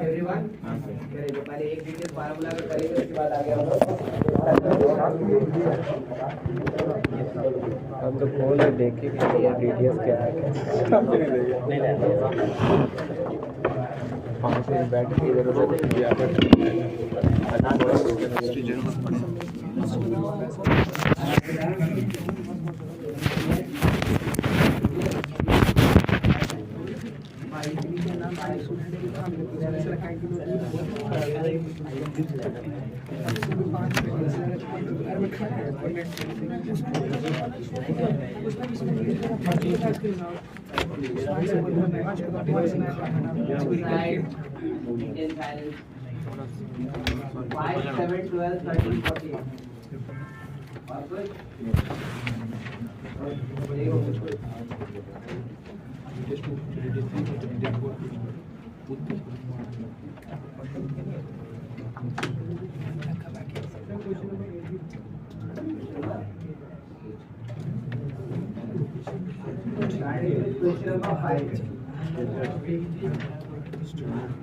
Everyone करेंगे पहले एक डिटेल फार्मूला में करेंगे उसके बाद आगे हम हम तो फोन में देखे कि यार डिटेल्स क्या है नहीं पाँच मिनट बैठ के इधर उधर किया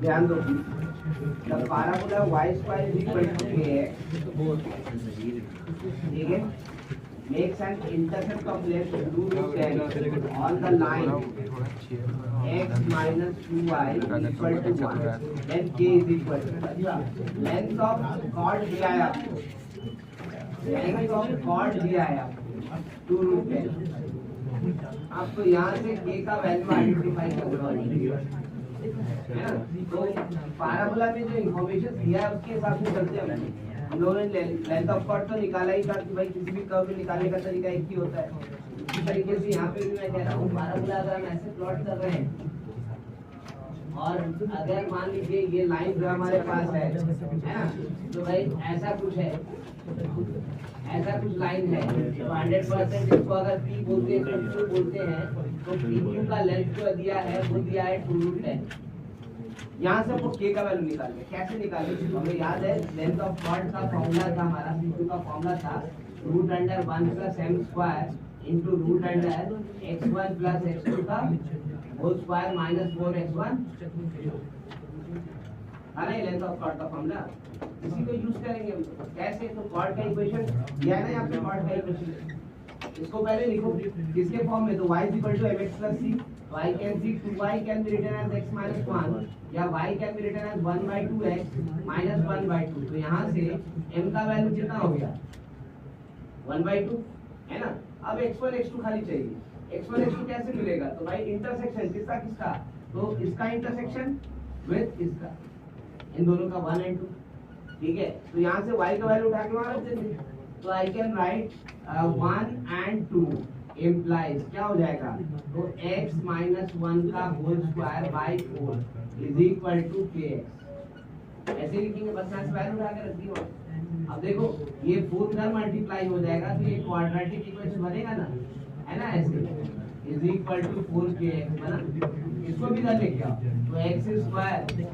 ध्यान दो the parabola y square is equal to kx ठीक है makes an intercept of length 2 on the line x minus 2y equal to 1 then k is equal to length of chord दिया है length of chord दिया है 2 root 10 आपको यहाँ से k का वैल्यू आइडेंटिफाई करना है ना। तो पैराबोला में जो इंफॉर्मेशन दिया है उसके हिसाब से चलते हैं हम लोगों ने लेंथ ऑफ कॉर्ड तो निकाला ही था कि भाई किसी भी कर्व में निकालने का तरीका एक ही होता है। इसी तरीके से यहाँ पे भी मैं कह रहा हूँ पैराबोला अगर हम ऐसे प्लॉट कर रहे हैं और अगर मान लीजिए ये लाइन जो हमारे पास है ना, तो भाई ऐसा कुछ है, ऐसा कुछ लाइन है तो 100% इसको अगर P बोलते हैं तो Q बोलते हैं तो PQ का लेंथ जो दिया है वो दिया है 2√10। यहाँ से हमको K का वैल्यू निकालना है। कैसे निकालें? हमें याद है लेंथ ऑफ कॉर्ड का फॉर्मूला था हमारा, PQ का फॉर्मूला था √1 + m² into √x1 + x2 का होल स्क्वायर -4x1 है ना। लेंथ ऑफ कॉर्ड का फॉर्मूला इसी को यूज करेंगे हम। कैसे? तो कॉर्ड का इक्वेशन दिया है ना यहाँ पे, कॉर्ड का इक्वेशन इसको पहले लिखो किसके फॉर्म में, तो y = mx + c, so I can see 2y can be written as x - 1 या y can be written as 1/2x - 1/2। तो यहाँ से m का वैल्यू कितना हो गया 1/2 है ना। अब x1 x2 खाली चाहिए। x1 x2 कैसे मिलेगा? तो भाई इंटरसेक्शन किसका किसका, तो इसका इंटरसेक्शन विद इसका, इन दोनों का 1 और 2 ठीक है। तो यहाँ से y का वैल्यू उठा के वहां रख देंगे। तो I can write 1 and 2 implies क्या हो जाएगा, तो x - 1 का whole square by 4 is equal to kx। ऐसे लिखेंगे, बस यहाँ से वैल्यू उठा के रख दियो। अब देखो ये 4 इधर मल्टीप्लाई हो जाएगा तो ये क्वाड्रेटिक इक्वेशन बनेगा ना, है ना। ऐसे इज इक्वल टू 4kx बना। इसको भी इधर लेके आओ तो x²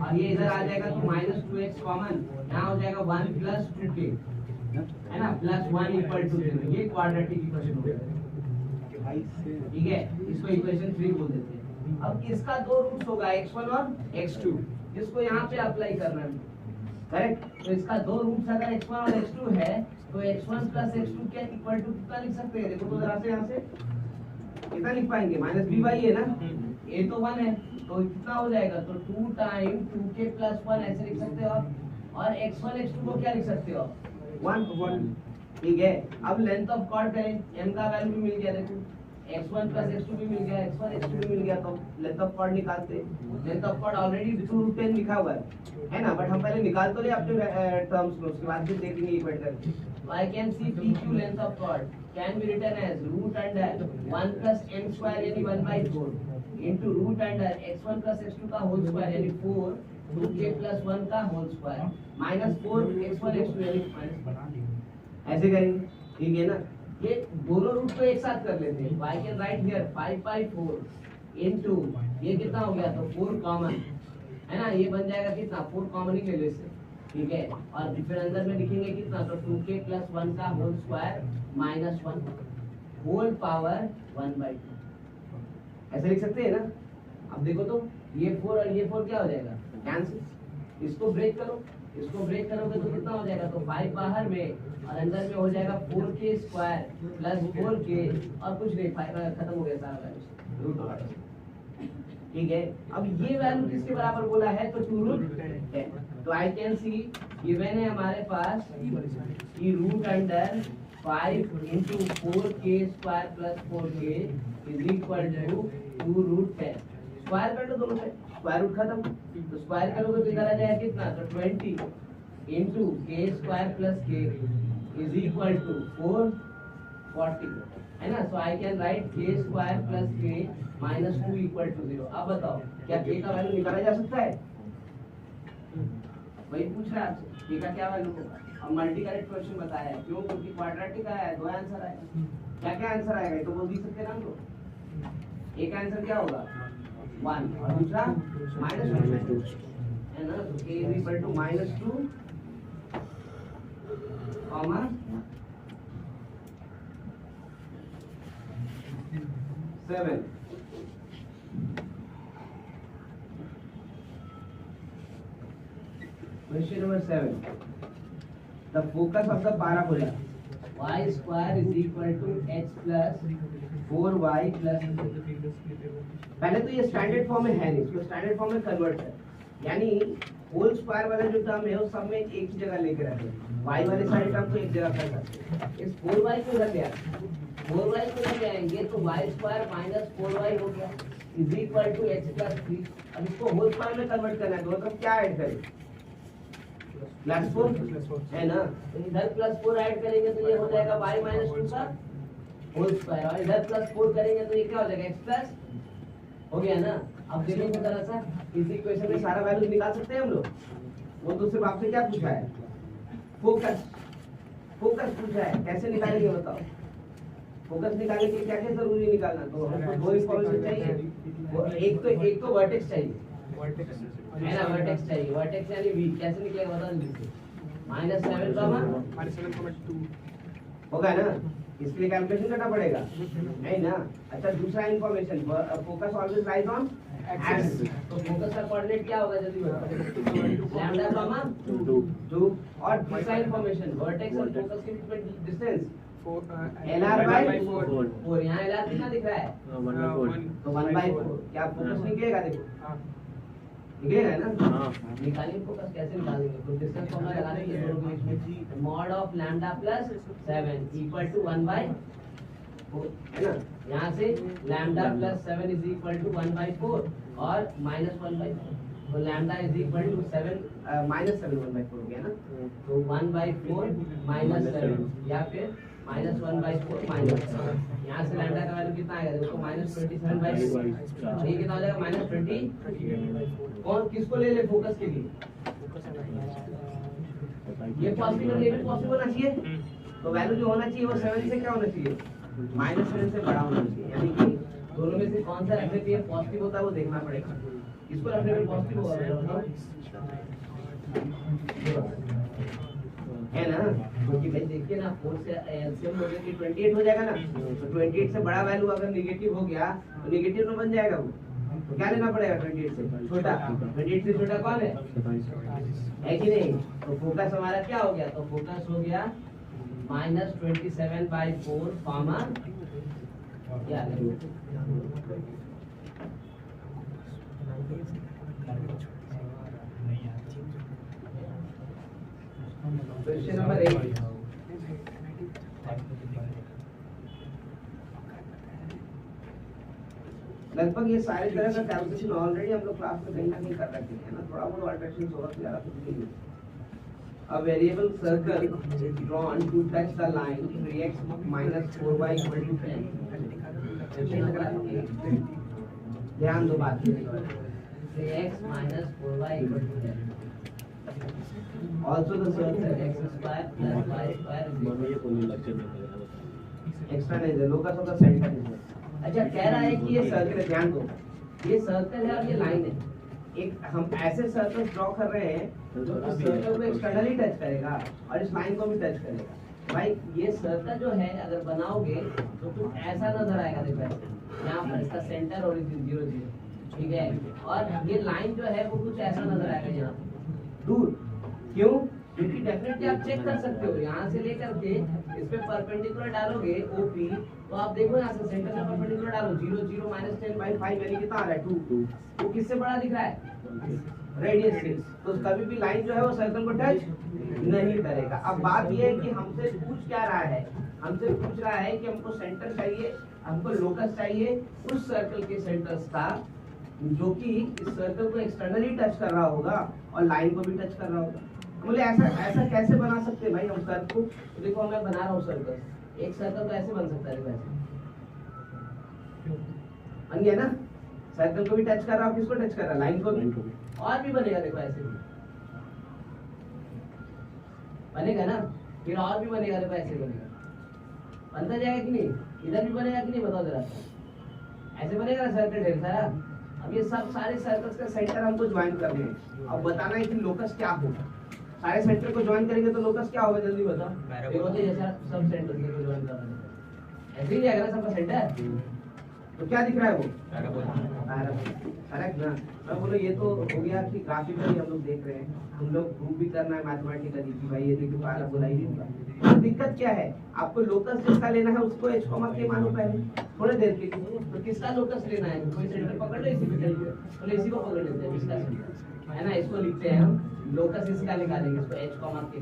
और ये इधर आ जाएगा तो -2x कॉमन, यहाँ हो जाएगा 1 + 2k है ना, +1 = 0। ये क्वाड्रेटिक इक्वेशन हो गया ठीक है। इसको इक्वेशन 3 बोल देते हैं। अब इसका दो रूट्स होगा x1 और x2, जिसको यहाँ पे अप्लाई करना है करेक्ट। तो इसका दो रूट्स अगर x1 और x2 है तो x1 + x2 के इक्वल टू कितना लिख सकते हैं? देखो तो जरा से यहाँ से कितना लिख पाएंगे, -b/a है ना, a तो 1 है तो कितना हो जाएगा, तो 2 × 2k + 1 ऐसे लिख सकते हो। और x1 x2 को क्या लिख सकते हो 1 ठीक है। अब लेंथ ऑफ कॉर्ड करें, m का वैल्यू भी मिल गया, देखो x1 + x2 भी मिल गया, x1 x2 भी मिल गया, तो लेंथ ऑफ कॉर्ड निकालते। लेंथ ऑफ कॉर्ड ऑलरेडी 2√10 लिखा हुआ है ना, बट हम पहले निकाल तो ले अपने टर्म्स में, उसके बाद फिर देखेंगे इक्वेट करके। तो I can see PQ length of chord can be written as √1 + m² यानी 1/4 into √x1 + x2 का होल स्क्वायर यानी 4 2k + 1 का होल स्क्वायर -4 x1 x2 यानी ऐसे करेंगे ठीक है ना। ये दोनों रूट को एक साथ कर लेते हैं। y can write here 5/4 into ये कितना हो गया, तो 4 कॉमन है ना, ये बन जाएगा कितना 4 कॉमन ही ले ले से ठीक है। और फिर अंदर में लिखेंगे कितना, तो 2k + 1 का होल स्क्वायर -1 होल पावर 1/2 ऐसे लिख सकते हैं ना। अब देखो तो ये 4 और ये 4 क्या हो जाएगा, कैंसिल इसको ब्रेक करो, इसको ब्रेक करोगे तो कितना हो जाएगा, तो 5 बाहर में और अंदर में हो जाएगा 4k स्क्वायर प्लस 4k और कुछ नहीं, 5 खत्म हो गया सारा वैल्यू। ठीक है, अब ये वैल्यू किसके बराबर बोला है, तो 2 रूट 10। तो आई कैन सी गिवन है हमारे पास कि root under 5 into 4k square plus 4k is equal to 2 root 10। Square कर दो दोनों से, स्क्वायर रूट खत्म, तो स्क्वायर करोगे तो इधर आ जाएगा कितना, तो 20 into k square plus k is equal to 440 है ना। So I can write k square plus k minus 2 equal to 0। अब बताओ क्या k का वैल्यू निकाला जा सकता है, वही पूछ रहा है आपसे, k का क्या वैल्यू होगा। अब मल्टी करेक्ट क्वेश्चन बताया है, क्यों, क्योंकि क्वाड्रेटिक आया है, 2 आंसर आएगा। क्या क्या आंसर आएगा ये तो बोल भी सकते हैं हम लोग। एक आंसर क्या होगा 1 और दूसरा -2 है ना। तो k is equal to -2 comma 7। Question number 7. The focus of the parabola y square is equal to x plus 4y plus। पहले तो ये स्टैंडर्ड फॉर्म में है नहीं, इसको स्टैंडर्ड फॉर्म में कन्वर्ट है, यानी होल स्क्वायर वाला जो टर्म है वो सब में एक ही जगह लेके रखे, y वाले सारे टर्म को एक जगह कर सकते हैं। इस 4y को रख दिया, 4y को रख जाएंगे तो y स्क्वायर माइनस 4y हो गया is equal to x plus 3। अब इसको होल स्क्वायर में कन्वर्ट करना है, दोनों तरफ क्या ऐड करें, प्लस 4 है ना। तो इधर प्लस 4 ऐड करेंगे तो ये हो जाएगा y माइनस 2 का होल स्क्वायर, और इधर प्लस 4 करेंगे तो ये क्या हो जाएगा x प्लस, हो गया ना। अब देखो तो जरा सा इस इक्वेशन में सारा वैल्यू निकाल सकते हैं हम लोग। वो तो सिर्फ आपसे क्या पूछा है, फोकस, फोकस पूछा है, कैसे निकालेंगे बताओ। फोकस निकालने के क्या क्या जरूरी निकालना, तो हमको 2 इंफॉर्मेशन चाहिए, एक तो वर्टेक्स चाहिए है ना, वर्टेक्स चाहिए, वर्टेक्स यानी v कैसे निकलेगा बता दीजिए, -7 होगा ना, इसके लिए कैलकुलेशन करना पड़ेगा नहीं ना। अच्छा दूसरा information, focus always lies on x, तो फोकस का कोऑर्डिनेट क्या होगा जल्दी बताओ, लैम्डा कॉमा 2। और तीसरा इंफॉर्मेशन, वर्टेक्स और फोकस के बीच में डिस्टेंस LR/4। यहाँ LR कितना दिख रहा है, 1/4, तो 1/4 क्या फोकस निकलेगा, देखो निकलेगा ना। निकालिए फोकस, कैसे निकालेंगे, तो डिस्टेंस फॉर्मूला लगा देंगे दोनों के बीच में, mod of lambda plus 7 equal to 1/4 है ना। यहाँ से lambda plus 7 is equal to 1/4 और -1/4, तो लैम्डा इज इक्वल टू 7 -7 1/4 हो गया ना, तो 1/4 -7 या फिर -1/4 -7। यहाँ से लैम्डा का वैल्यू कितना आएगा देखो, -27/4, ये कितना हो जाएगा -20। कौन किसको ले ले फोकस के लिए, ये पॉसिबल और ये भी पॉसिबल होना चाहिए, तो वैल्यू जो होना चाहिए वो 7 से क्या होना चाहिए, -7 से बड़ा होना चाहिए, यानी कि दोनों में से कौन सा रखने पे पॉजिटिव होता है वो देखना पड़ेगा। इसको रखने पे पॉजिटिव होगा है ना, क्योंकि भाई देखिए ना 4 से एलसीएम हो गया कि 28 हो जाएगा ना, तो 28 से बड़ा वैल्यू अगर नेगेटिव हो गया तो नेगेटिव में बन जाएगा वो, तो क्या लेना पड़ेगा 28 से छोटा, 28 से छोटा कौन है कि नहीं। तो फोकस हमारा क्या हो गया, तो फोकस हो गया -27/4 कॉमा क्या क्वेश्चन नंबर 8। लगभग ये सारे तरह का कैलकुलेशन ऑलरेडी हम लोग क्लास में कहीं ना कहीं कर रखे हैं ना, थोड़ा बहुत अल्टरेशन होगा तो ज्यादा कुछ नहीं। A variable circle drawn to touch the line 3x minus 4y equal to 10। ध्यान दो बात पे, 3x minus 4y equal to 10। Also the circle x square plus y square extra नहीं है, लोकस ऑफ द सेंटर है। अच्छा कह रहा है कि ये सर्कल है, ध्यान दो, ये सर्कल है और ये लाइन है। एक हम ऐसे सर्कल ड्रॉ कर रहे हैं जो इस सर्कल को एक्सटर्नली टच करेगा और इस लाइन को भी टच करेगा। भाई ये सर्कल जो है अगर बनाओगे तो कुछ ऐसा नजर आएगा, देखो यहाँ पर इसका सेंटर ओरिजिन 0 0, ठीक है, और ये लाइन जो है वो कुछ ऐसा नजर आएगा यहाँ, करके आप चेक कर सकते हो, यहाँ से लेकर के इस पे परपेंडिकुलर डालोगे ओपी, तो आप देखो यहाँ से सेंटर में परपेंडिकुलर डालो 0 0 माइनस 10/5 यानी कितना आ रहा है 2, वो किससे बड़ा दिख रहा है रेडियस से, तो कभी भी लाइन जो है वो सर्कल को टच नहीं करेगा। अब बात ये है कि हमसे पूछ क्या रहा है, हमसे पूछ रहा है कि हमको सेंटर चाहिए, हमको लोकस चाहिए उस सर्कल के सेंटर्स का जो कि इस सर्कल को एक्सटर्नली टच कर रहा होगा और लाइन को भी टच कर रहा होगा। बोले ऐसा कैसे बना सकते हैं भाई हम सर्कल को, तो देखो मैं बना रहा हूँ सर्कल, एक सर्कल तो ऐसे बन सकता है, देखो ऐसे बन गया ना, सर्कल को भी टच कर रहा है, किसको टच कर रहा है लाइन को भी, और भी बनेगा देखो ऐसे भी बनेगा ना, फिर और भी बनेगा देखो ऐसे बनेगा, बनता जाएगा कि नहीं, इधर भी बनेगा कि नहीं बताओ जरा, ऐसे बनेगा ना सर्कल ढेर सारा। अब ये सब सारे सर्कल्स का सेंटर हमको ज्वाइन करने हैं, अब बताना है कि लोकस क्या होगा, सारे सेंटर को ज्वाइन करेंगे तो लोकस क्या होगा जल्दी बताओ, देखो तो जैसा सब सेंटर को ज्वाइन कर रहे हैं ऐसे ही जाएगा ना सबका सेंटर, तो क्या दिख रहा है वो करेक्ट ना। मैं बोलो ये तो हो गया कि ग्राफिकली हम लोग देख रहे हैं, हम लोग प्रूव भी करना है मैथमेटिकली कि भाई ये देखो पैराबोला ही होगा। तो दिक्कत क्या है, आपको लोकस जिसका लेना है उसको h के मानो पहले थोड़े देर के लिए, तो किसका लोकस लेना है, कोई सेंटर पकड़ लो इसी पे चलिए, तो इसी को पकड़ लेते हैं इसका सेंटर है ना, इसको लिखते हैं हम लोकस, इसका निकालेंगे इसको h के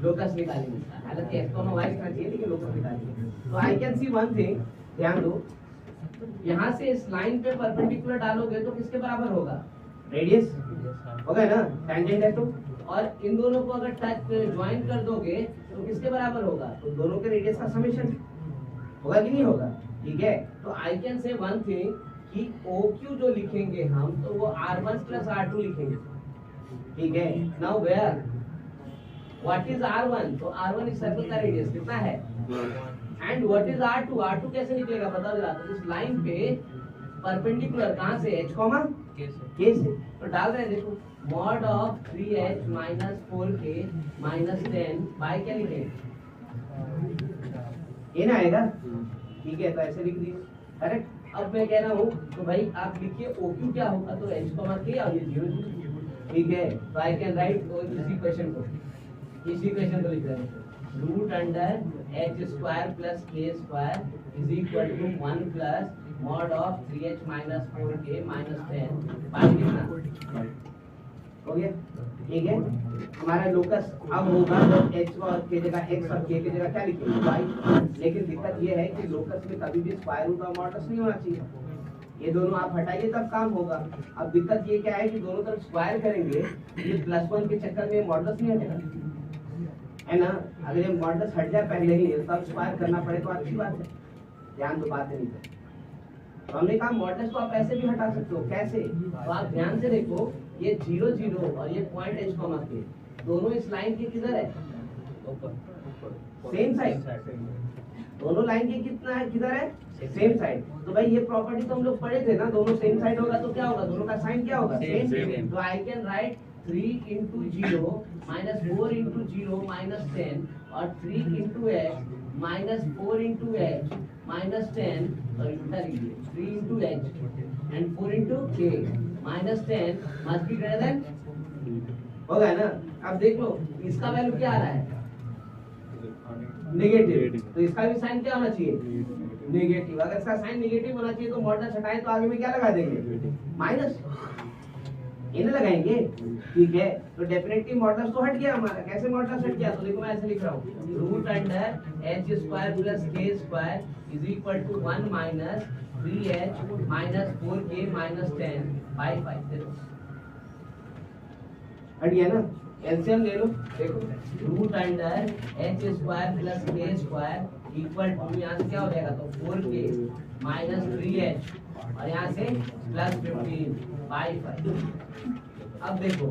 लोकस निकालेंगे, हालांकि x, y लिखना चाहिए लेकिन लोकस निकालेंगे। तो I can C one thing, ध्यान दो, यहाँ से इस लाइन पे परपेंडिकुलर डालोगे तो किसके बराबर होगा, रेडियस होगा ना, टेंजेंट है तो, और इन दोनों को अगर टच ज्वाइन कर दोगे तो किसके बराबर होगा, तो दोनों के रेडियस का समेशन होगा कि नहीं होगा, ठीक है। तो I can say one thing कि OQ जो लिखेंगे हम तो वो R1 प्लस R2 लिखेंगे, ठीक है। Now where what is R1, तो R1 इस सर्कल का रेडियस कितना है, and what is R2, R2 कैसे निकलेगा बताओ जरा, तो इस लाइन पे परपेंडिकुलर कहां से h k से, तो डाल रहे हैं देखो mod of 3h minus 4k minus 10 by क्या लिखेंगे, ये ना आएगा, ठीक है, तो ऐसे लिख दिए करेक्ट। अब मैं कह रहा हूँ तो भाई आप लिखिए OQ क्या होगा, तो h k और ये 0, ठीक है। तो आई कैन राइट इसी क्वेश्चन को लिख रहे हैं, root under h square plus k square is equal to 1 plus mod of 3h minus 4k minus 10 by कितना हो गया, ठीक है। हमारा लोकस अब होगा तो h और k जगह x और k की जगह क्या लिखेंगे y, लेकिन दिक्कत ये है कि लोकस में कभी भी स्क्वायर रूट और मॉडुलस नहीं होना चाहिए, ये दोनों आप हटाइए तब काम होगा। अब दिक्कत ये क्या है कि दोनों तरफ स्क्वायर करेंगे, ये +1 के चक्कर में मॉडुलस नहीं हटेगा, है ना, अगर ये मॉडुलस हट जाए पहले ही तब स्क्वायर करना पड़े तो अच्छी बात है, ध्यान दो बात नहीं है। तो हमने कहा मॉडुलस को आप ऐसे भी हटा सकते हो, कैसे, तो आप ध्यान से देखो ये 0 0 और ये पॉइंट h के दोनों इस लाइन के किधर है, सेम साइड, दोनों लाइन के कितना है, किधर है, सेम साइड। तो भाई ये प्रॉपर्टी तो हम लोग पढ़े थे ना, दोनों सेम साइड होगा तो क्या होगा, दोनों का साइन क्या होगा, सेम। तो I can right 3 into 0 minus 4 into 0 minus 10 और 3 into h minus 4 into h minus 10 और उल्टा लीजिए 3 into h and 4 into k minus 10 must be greater than, होगा ना। अब देख लो इसका वैल्यू क्या आ रहा है, नेगेटिव, तो इसका भी साइन क्या होना चाहिए, नेगेटिव। अगर इसका साइन नेगेटिव होना चाहिए तो मॉडुलस हटाएं तो आगे में क्या लगा देंगे, माइनस, ये लगाएंगे, ठीक है। तो डेफिनेटली मॉडुलस तो हट गया हमारा, कैसे मॉडुलस हट गया, तो देखो मैं ऐसे लिख रहा हूँ, root under h square plus k square is equal to 1 minus 3h minus 4k minus 10 by 5, देखो हट गया ना। एलसीएम ले लो, देखो root under h square plus k square equal to यहाँ से क्या हो जाएगा, तो 4k माइनस 3h और यहाँ से प्लस 15 बाय 5। अब देखो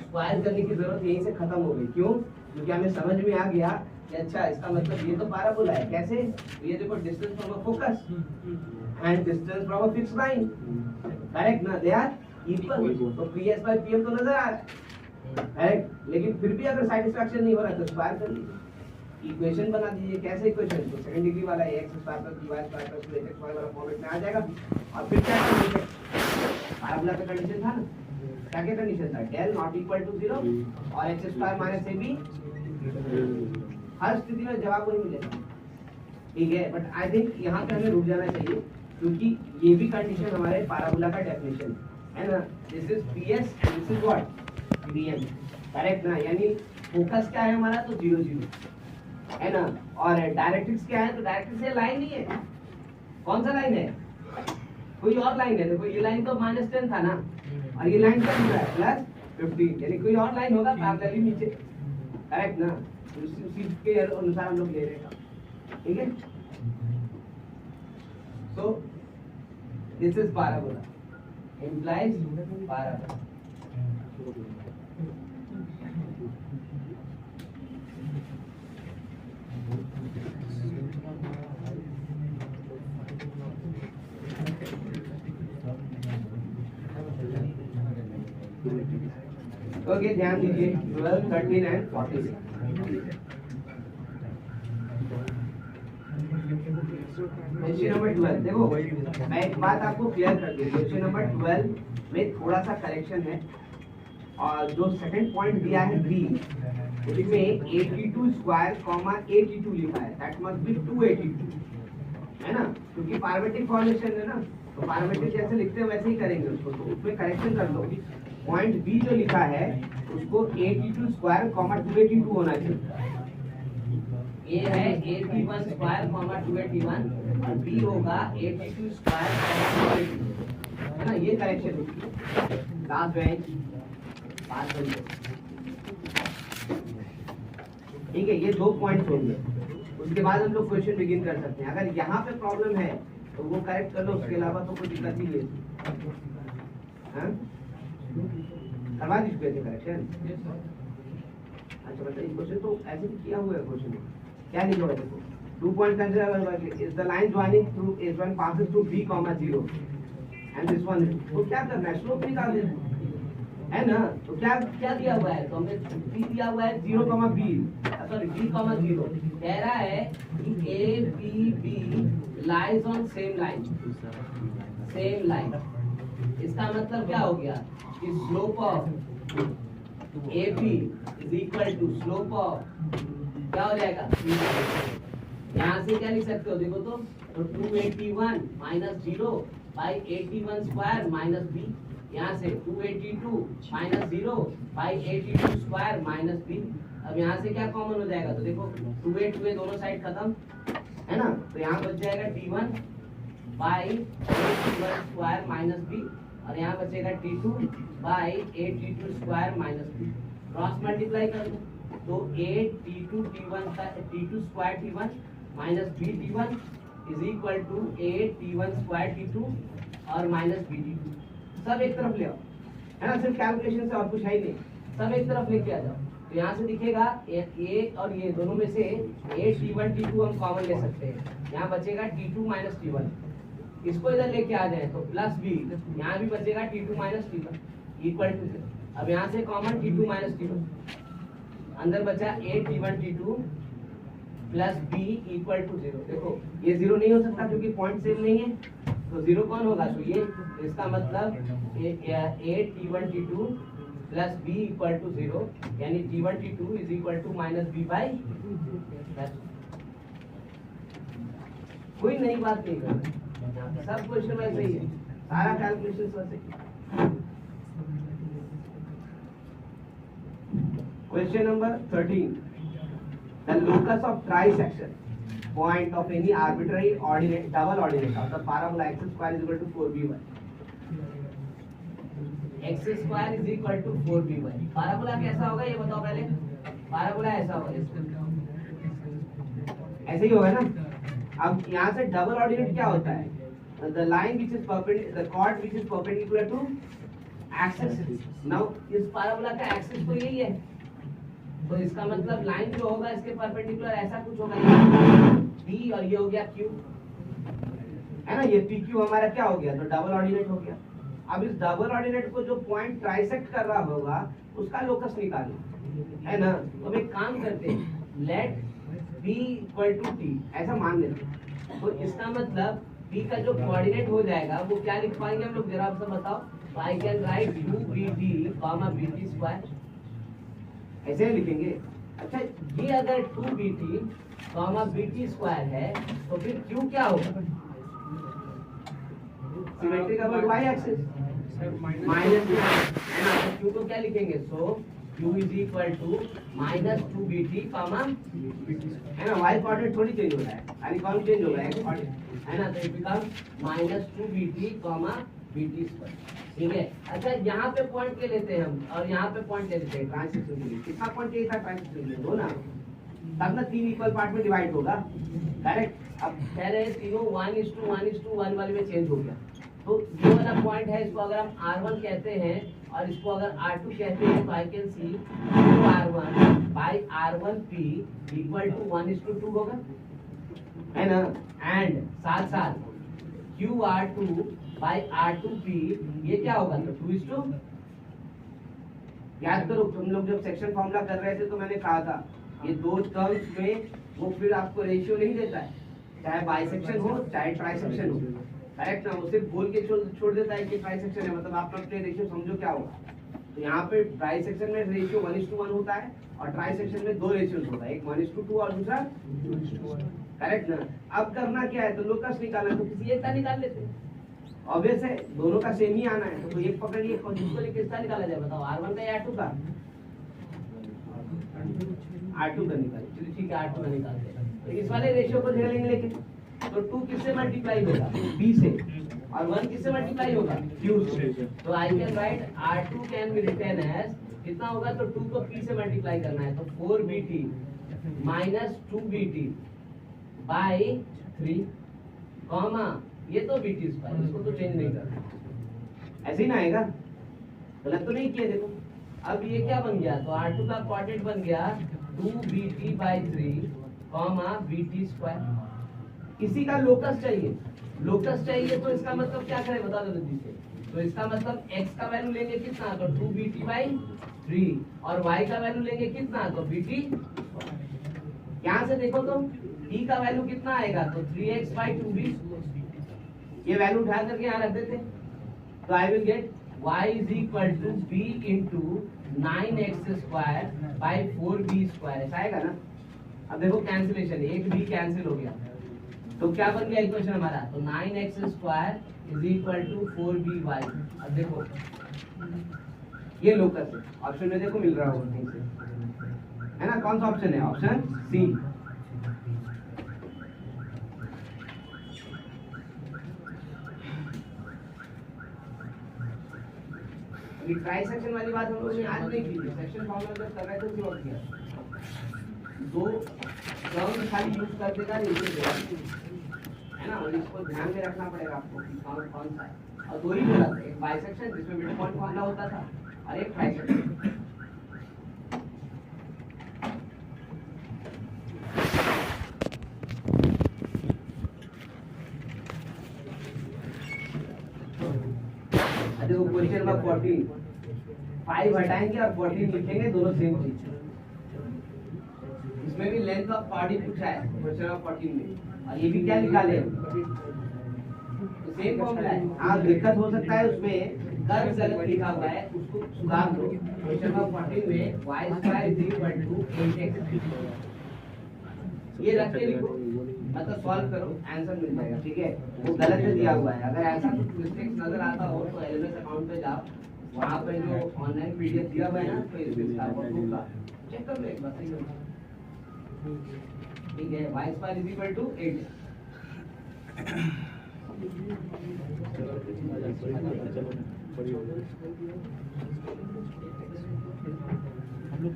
स्क्वायर करने की जरूरत यहीं से खत्म हो गई, क्यों, क्योंकि हमें समझ में आ गया कि अच्छा इसका मतलब ये तो पैराबोला है, कैसे, तो ये देखो distance from a focus and distance from a fixed line, correct ना, दे आर इक्वल, तो PS by PM तो नजर आ रहा है, करेक्ट। लेकिन फिर भी अगर सेटिस्फैक्शन नहीं हो रहा तो स्क्वायर कर लीजिए, इक्वेशन बना दीजिए, कैसे इक्वेशन, तो सेकंड डिग्री वाला x square plus y square plus 2xy वाला फॉर्मेट में आ जाएगा, और फिर क्या करेंगे, पैराबोला का कंडीशन था ना, क्या क्या कंडीशन था, डेल नॉट इक्वल टू 0 और x square minus a b, हर स्थिति में जवाब वही मिलेगा, ठीक है। बट आई थिंक यहाँ पे हमें रुक जाना चाहिए, क्योंकि ये भी कंडीशन हमारे पैराबोला का डेफिनेशन है ना, this is PS and this is what PM, correct ना, यानी फोकस क्या है हमारा, तो 0 0 है ना, और डायरेक्ट्रिक्स क्या है, तो डायरेक्ट्रिक्स ये लाइन ही है, कौन सा लाइन है, कोई और लाइन है, देखो ये लाइन तो -10 था ना, और ये लाइन क्या दिख रहा है +15, यानी कोई और लाइन होगा पैरेलली नीचे, करेक्ट ना, उसी के अनुसार हम लोग ले रहे हैं, ठीक है। So this is parabola, implies parabola. Okay, ध्यान दीजिए 12, 13 एंड 14। क्वेश्चन नंबर 12, देखो मैं एक बात आपको क्लियर कर दूं, क्वेश्चन नंबर 12 में थोड़ा सा करेक्शन है, और जो सेकंड पॉइंट दिया है बी, उसमें 82 स्क्वायर कॉमा 82 लिखा है, दैट मस्ट बी 282, है ना, क्योंकि पार्वैटिक फॉर्मेशन है ना, तो पार्वैटिक जैसे लिखते हैं वैसे ही करेंगे उसको, तो उसमें करेक्शन कर दो, पॉइंट बी जो लिखा है उसको 82 स्क्वायर कॉमा 282 होना चाहिए, ए है 81 स्क्वायर कॉमा 281 और बी होगा 82 स्क्वायर कॉमा 282, है ना, ये करेक्शन लास्ट बेंच बात करिए, ठीक है। ये 2 पॉइंट्स होंगे, उसके बाद हम लोग क्वेश्चन बिगिन कर सकते हैं। अगर यहाँ पे प्रॉब्लम है तो वो करेक्ट कर लो, उसके अलावा तो कोई दिक्कत नहीं है, हाँ करवा दीजिए करेक्शन। अच्छा बताइए, क्वेश्चन तो ऐसे भी किया हुआ है, क्वेश्चन क्या लिखा हुआ है, देखो 2 point consider is the line joining through S1 passes through B, 0 and this one, तो क्या करना है, स्लोप निकाल देना है ना, तो क्या क्या दिया हुआ है, तो हमने B दिया हुआ है 0, B सॉरी B, 0, कह रहा है कि A B B lies on same line, इसका मतलब क्या हो गया कि slope of AB is equal to slope of क्या हो जाएगा, यहाँ से क्या लिख सकते हो, देखो तो 281 minus 0 by 81 square minus B, यहाँ से 282 minus 0 by 82 square minus B, अब यहाँ से क्या कॉमन हो जाएगा, तो देखो 2 दोनों साइड खत्म, है ना, तो यहाँ बच जाएगा T1 by 81 square minus B, और यहाँ बचेगा T2 by 82 square minus B, cross multiply कर दो, तो 8 T2 T2 square T1 minus B T1 is equal to 8 T1 square T2 और माइनस B T2, सब एक तरफ ले आओ, है ना, सिर्फ कैलकुलेशन से और कुछ है ही नहीं, सब एक तरफ लेके आ जाओ, तो यहाँ से दिखेगा ये और ये दोनों में से 8 T1 T2 हम कॉमन ले सकते हैं, यहाँ बचेगा T2 माइनस T1, इसको इधर लेके आ जाए तो प्लस B, यहाँ भी बचेगा T2 minus T1 equal to 0, अब यहाँ से कॉमन T2 माइनस T1, अंदर बचा 8 T1 T2 plus B equal to 0, देखो ये 0 नहीं हो सकता क्योंकि पॉइंट सेम नहीं है, तो 0 कौन होगा, तो ये, इसका मतलब 8 T1 T2 plus B equal to 0, यानी T1 T2 is equal to minus B by, कोई नई बात नहीं करना, सब क्वेश्चन वैसे ही है, सारा कैलकुलेशन वैसे ही। Question number 13. The locus of trisection point of any arbitrary ordinate double ordinate of the parabola x square is equal to 4by. X square is equal to 4by. parabola कैसा होगा ये बताओ पहले, parabola ऐसा होगा, ऐसे ही होगा ना। अब यहाँ से डबल ऑर्डिनेट क्या होता है, the line which is perpendicular, the chord which is perpendicular to axis. Now इस parabola का axis तो यही है, तो इसका मतलब लाइन जो होगा इसके परपेंडिकुलर ऐसा कुछ होगा, D और ये हो गया Q, है ना, ये PQ हमारा क्या हो गया, तो डबल ऑर्डिनेट हो गया। अब इस डबल ऑर्डिनेट को जो पॉइंट ट्राइसेक्ट कर रहा होगा उसका लोकस निकालना, है ना, तो हम एक काम करते हैं, let P equal to T ऐसा मान लेते हैं, तो इसका मतलब P का जो कोऑर्डिनेट हो जाएगा वो क्या लिख पाएंगे हम लोग, जरा आप सब बताओ, तो I can right 2BT, BT square, ऐसे लिखेंगे। अच्छा, ये अगर 2BT, BT स्क्वायर है तो फिर Q क्या होगा? Symmetric about y axis minus है ना, तो Q को क्या लिखेंगे? So Q is equal to minus 2BT, है ना, y कोऑर्डिनेट थोड़ी चेंज हो रहा है, यानी कौन चेंज होगा, x कोऑर्डिनेट, है ना, तो it become minus 2BT, BT square, ठीक है। अच्छा, यहाँ पे पॉइंट ले लेते हैं हम और यहाँ पे पॉइंट ले लेते हैं ट्रांजिशन के लिए। कितना पॉइंट चाहिए था ट्रांजिशन के लिए? 2 ना, तब ना 3 इक्वल पार्ट में डिवाइड होगा, करेक्ट। अब कह रहे हैं तीनों 1:1:1 वाले में चेंज हो गया, तो ये वाला पॉइंट है, इसको अगर हम R1 कहते हैं और इसको अगर R2 कहते हैं तो I can see R1 by R1P equal to 1:2 होगा, है ना, एंड साथ साथ QR2 बाई R2P ये क्या होगा? तो 2:2। याद करो तुम लोग जब सेक्शन फॉर्मूला कर रहे थे तो मैंने कहा था ये दो टर्म्स में वो फिर आपको रेशियो नहीं देता है, चाहे बाइसेक्शन हो चाहे ट्राइसेक्शन हो, करेक्ट ना, वो सिर्फ बोल के छोड़ देता है कि ट्राइसेक्शन है, मतलब आप अपने रेशियो समझो क्या होगा। तो यहाँ पे ट्राइसेक्शन में रेशियो 1:1 होता है और ट्राइसेक्शन में 2 रेशियोज होता है, एक 1:2 और दूसरा, करेक्ट ना। अब करना क्या है, तो लोकस निकालना, तो किसी एक का निकाल लेते हैं, ऑब्वियस है, दोनों का सेम ही आना है, तो एक पकड़िए, जिसको लेके किसका निकाला जाए बताओ, R1 का या R2 का? R2 का निकालिए, चलिए ठीक है, R2 का निकालते हैं। तो इस वाले रेशियो को ले लेंगे, लेकिन तो 2 किससे मल्टीप्लाई होगा? B से, और 1 किससे मल्टीप्लाई होगा? Q से। तो I can write R2 can be written as कितना होगा? तो 2 को P से मल्टीप्लाई करना है, तो 4BT minus 2BT by 3 comma ये तो BT स्क्वायर, इसको तो चेंज नहीं करना, ऐसे ही ना आएगा, गलत तो नहीं किया। देखो अब ये क्या बन गया, तो R2 का कोऑर्डिनेट बन गया 2BT बाई 3 BT स्क्वायर। इसी का लोकस चाहिए, लोकस चाहिए तो इसका मतलब क्या करें बता दो जल्दी से। तो इसका मतलब x का वैल्यू लेंगे कितना, तो 2BT बाई 3 और y का वैल्यू लेंगे कितना, तो BT। यहाँ से देखो तो e का वैल्यू कितना आएगा, तो 3x बाई 2b, ये वैल्यू उठा करके यहाँ रख देते, तो I will get y is equal to b into 9x square by 4b square, ऐसा आएगा ना। अब देखो कैंसिलेशन, एक b कैंसिल हो गया, तो क्या बन गया इक्वेशन हमारा, तो 9x square is equal to 4by। अब देखो ये लोकस है, ऑप्शन में देखो मिल रहा होगा कहीं से, है ना, कौन सा ऑप्शन है? Option C. ट्राइसेक्शन वाली बात हम लोगों ने आज नहीं की, सेक्शन फॉर्मूला जब कर रहे थे उसी वक्त किया, दो टर्म खाली यूज कर देगा नहीं, है ना, और इसको ध्यान में रखना पड़ेगा आपको कि कौन कौन सा है। और दो ही बोला था, एक बाइसेक्शन जिसमें मिड पॉइंट फॉर्मूला होता था और एक ट्राइसेक्शन। देखो क्वेश्चन नंबर 14, 5 हटाएंगे और 14 लिखेंगे, दोनों सेम चीज। इसमें भी लेंथ ऑफ बॉडी पूछा है क्वेश्चन नंबर 14 में, और ये भी क्या निकाले, तो सेम फॉर्मूला है। हाँ दिक्कत हो सकता है उसमें, कर्व गलत लिखा हुआ है, उसको सुधार दो। क्वेश्चन नंबर 14 में y² is equal to 8x, ये रख के लिखो, मतलब सॉल्व करो, आंसर मिल जाएगा, ठीक है। वो गलत में दिया हुआ है, अगर ऐसा कुछ मिस्टेक्स नजर आता हो तो एलएमएस अकाउंट पे जाओ, वहाँ पे जो ऑनलाइन पीडीएफ दिया हुआ है ना, तो इसका होगा, चेक कर लो एक बार, सही होगा, ठीक है। y² is equal to 8।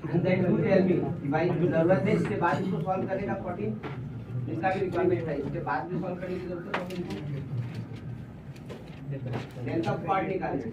And then you tell me कि भाई जरूरत है इसके बाद इसको सॉल्व करेगा 14, इसका भी रिक्वायरमेंट है, इसके बाद भी सॉल्व करने की जरूरत है। लेंथ ऑफ पार्ट निकालेंगे,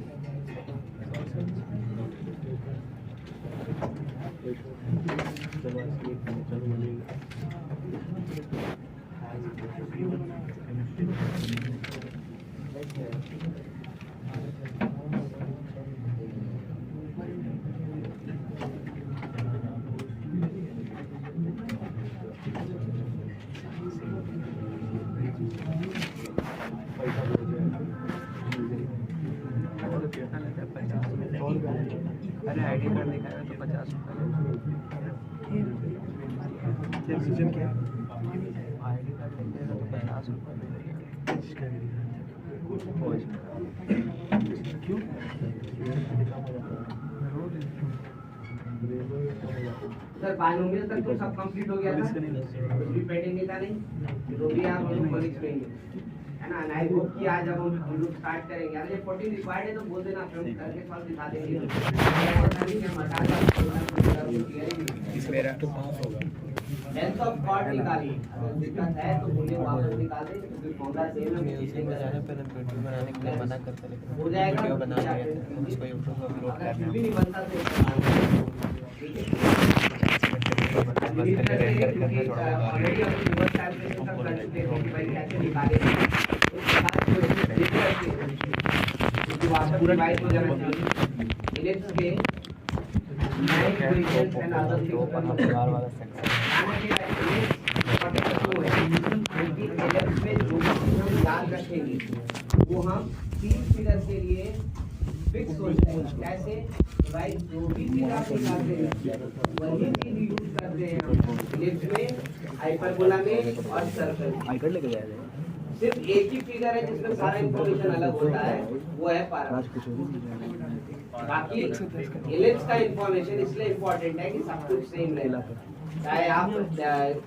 अगर दिखाएगा तो 50 रीजन क्या है? आईडी कार्ड दिखाएगा तो 50 क्यों? सर बायनोमियल तक तो सब कंप्लीट हो गया था, कुछ भी पेंडिंग नहीं था नहीं, तो भी आप लोग कॉलेज रहेंगे है ना। आई होप कि आज अब हम लोग स्टार्ट करेंगे। अगर ये 14 रिक्वायर्ड है तो बोल देना, फिर हम करके सॉल्व दिखा देंगे। मेरा तो पास होगा। लेंथ ऑफ कॉर्ड निकालिए, अगर दिक्कत है तो बोलिए वापस निकाल दें, क्योंकि फॉर्मूला सेम है। म्यूजिक बजाने पहले वीडियो बनाने के लिए मना करते, लेकिन हो जाएगा, वीडियो बना लिया था, उसको यूट्यूब पर अपलोड अगर करना फिर भी नहीं बनता तो बस करके रेंडर करना थोड़ा बहुत ऑलरेडी हम रिवर्स कैलकुलेशन सब कर चुके हैं कि भाई कैसे निकालेंगे। उसके बाद क्वेश्चन देते रहिए, क्योंकि वापस रिवाइज हो जाना चाहिए। इलिप्स के नए इक्वेशंस एंड अदर जो थिंग्स अपन परिवार वाला सेक्शन इलिप्स में जो भी हम याद रखेंगे वो हम 3 फिगर के लिए फिक्स हो जाएगा। कैसे भाई जो भी चीज आप निकालते हैं वही चीज यूज करते हैं हम इलिप्स में, हाइपरबोला में और सर्कल। आई कार्ड लेके जाएगा। सिर्फ एक ही फिगर है जिसमें सारा इंफॉर्मेशन अलग होता है, वो है पारा। बाकी इलिप्स का इंफॉर्मेशन इसलिए इम्पोर्टेंट है कि सब कुछ सेम रहेगा। चाहे आप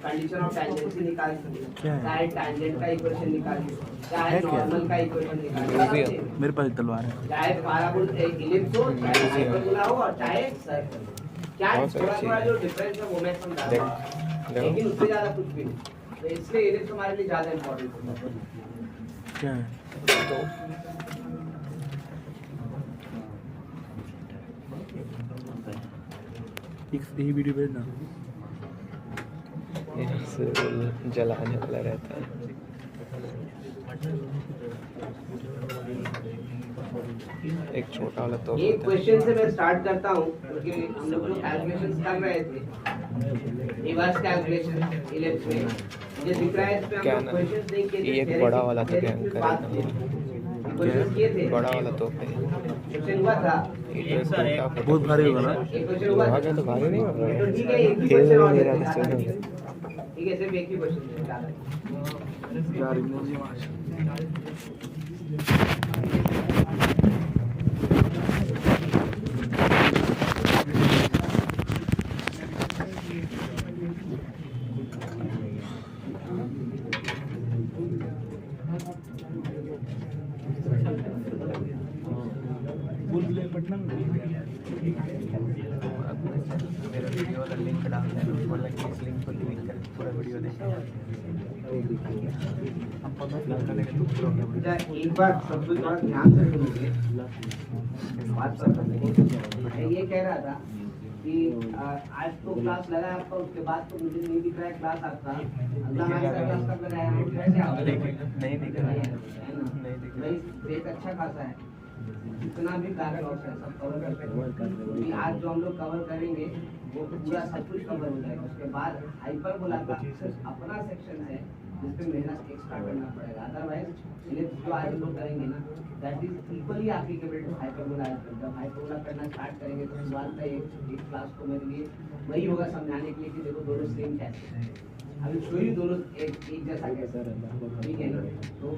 कंडीशन ऑफ टेंजेंसी निकालिए, चाहे टैंजेंट का इक्वेशन निकालिए, चाहे नॉर्मल का इक्वेशन निकालिए, मेरे पास तलवार है। चाहे पाराबोला इलिप्स हो, चाहे हाइपरबोला हो और चाहे सर्कल। क्या थोड़ा जो डिफरेंस है वो मैं समझा रहा हूं, लेकिन उससे ज्यादा कुछ भी नहीं। तो इसलिए इलिप्स हमारे लिए ज्यादा इंपॉर्टेंट होता है। क्या है? एक यही वीडियो भेजना। जलाने वाला रहता है। एक छोटा वाला तो एक क्वेश्चन से मैं स्टार्ट करता हूँ, क्योंकि हम लोग जो कैलकुलेशंस कर रहे थे रिवर्स कैलकुलेशन इलिप्स में, मुझे दिख रहा है इस पे हम लोग क्वेश्चंस देख के एक बड़ा वाला तो क्या क्वेश्चंस किए थे, बड़ा वाला तो क्वेश्चन हुआ था, बहुत भारी होगा ना? एक क्वेश्चन हुआ था तो भारी नहीं होगा, तो ठीक है, एक ही खेल क्वेश्चन और नहीं लेते रहा हैं, था। ठीक है, सिर्फ एक ही क्वेश्चन है ज्यादा। यार इमोजी मार। पटना में मेरा वीडियो वाला लिंक डाल दें, बोला कि इस लिंक पर क्लिक करके पूरा वीडियो देखें। हम पता करेंगे तो पूरा वीडियो। एक बार सब कुछ थोड़ा ध्यान से सुनोगे, बात मैं ये कह रहा था कि आज तो क्लास लगा है आपका, उसके बाद तो मुझे नहीं दिख रहा है क्लास आपका। अगला हमारे साथ क्लास कब लगाया है, कैसे आप नहीं दिख रहा है, नहीं दिख रहा है। वेट अच्छा खासा है, जितना भी बैकलॉग है सब कवर करते हैं। आज जो हम लोग कवर करेंगे वो पूरा सब कुछ कवर हो जाएगा। उसके बाद हाइपरबोला का सिर्फ अपना सेक्शन है जिसपे मेहनत एक्स्ट्रा करना पड़ेगा। अदरवाइज इलिप्स जो आज हम लोग करेंगे ना, that is equally applicable to hyperbola. जब हाइपरबोला करना स्टार्ट करेंगे तो शुरुआत का एक क्लास को मेरे लिए वही होगा समझाने के लिए कि देखो दोनों सेम कैसे हैं। अभी शो ही दोनों एक जैसा कैसा रहता है, ठीक है ना। तो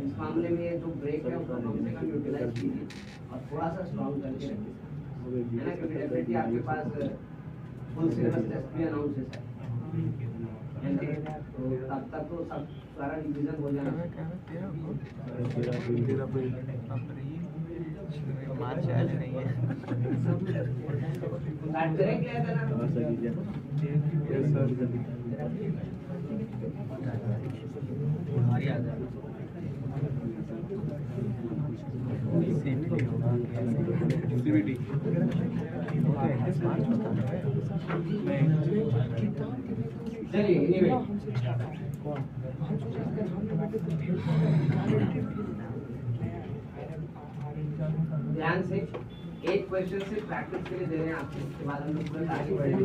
इस मामले में जो ब्रेक है उसको कम से कम यूटिलाइज कीजिए और थोड़ा सा स्ट्रॉन्ग करके रखिए, है ना, क्योंकि डेफिनेटली आपके पास फुल सिलेबस टेस्ट भी अनाउंस है, तो तब तक तो सब सारा रिवीजन हो जाना। मार्च आ रही है, स्टार्ट करें क्या है चलिए एनीवे ध्यान से एक क्वेश्चन से प्रैक्टिस के लिए दे रहे हैं आपको, उसके बाद हम लोग तुरंत आगे बढ़ेंगे।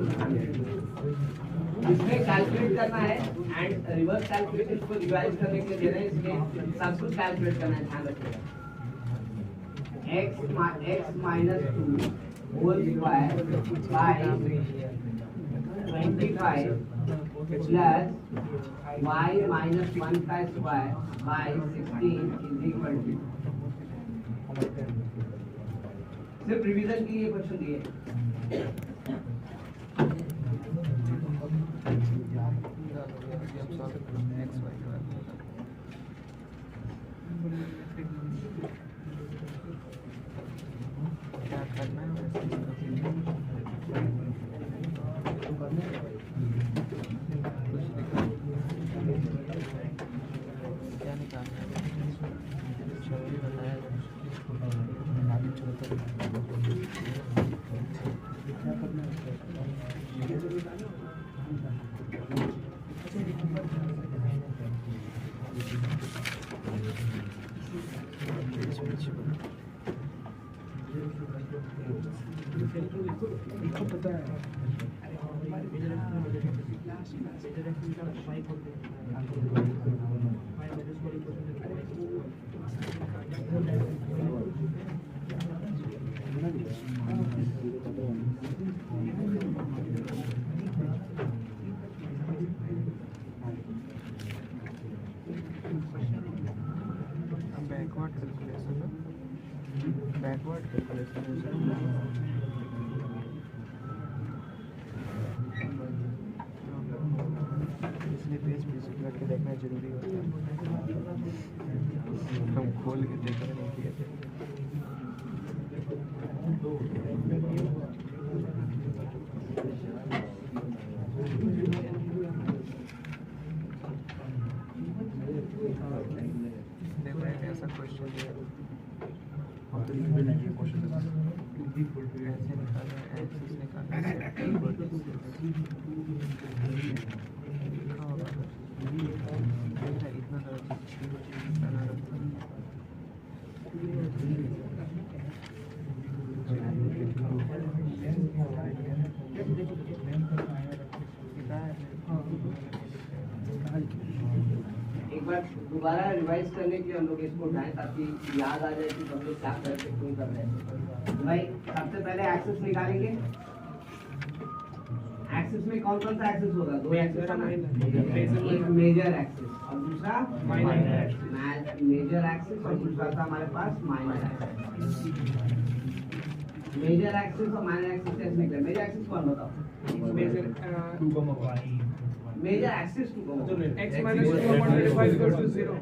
इसमें कैलकुलेट करना है एंड रिवर्स कैलकुलेशन को रिवाइज करने के लिए दे रहे हैं, इसलिए सब कुछ कैलकुलेट करना है, ध्यान रखिएगा। x - 2 whole square by 25 plus y minus 1 का square by 16 is equal to. सिर्फ रिवीजन के लिए क्वेश्चन दिए। क्या करना है क्या निकालना है चलो बताया बैकवर्ड कैलकुलेशन इसलिए पेज पे करके देखना जरूरी होता है। हम खोल के देखना नहीं किए थे। देखो एक ऐसा क्वेश्चन दिया ऐसे निकालना है एक्सिस निकालना है इतना एक बार दोबारा रिवाइज करने के लिए हम लोग इसको उठाएं ताकि याद आ जाए कि हम लोग क्या कर रहे क्यों कर रहे हैं। भाई सबसे पहले एक्सिस निकालेंगे। एक्सिस में कौन कौन सा एक्सिस होगा? दो एक्सिस है ना, एक मेजर एक्सिस और दूसरा माइनर एक्सिस। मेजर एक्सिस और दूसरा था हमारे पास माइनर एक्सिस। मेजर एक्सिस और माइनर एक्सिस कैसे निकले? मेजर एक्सिस कौन बताओ? Major axis x minus 2 equals to 0.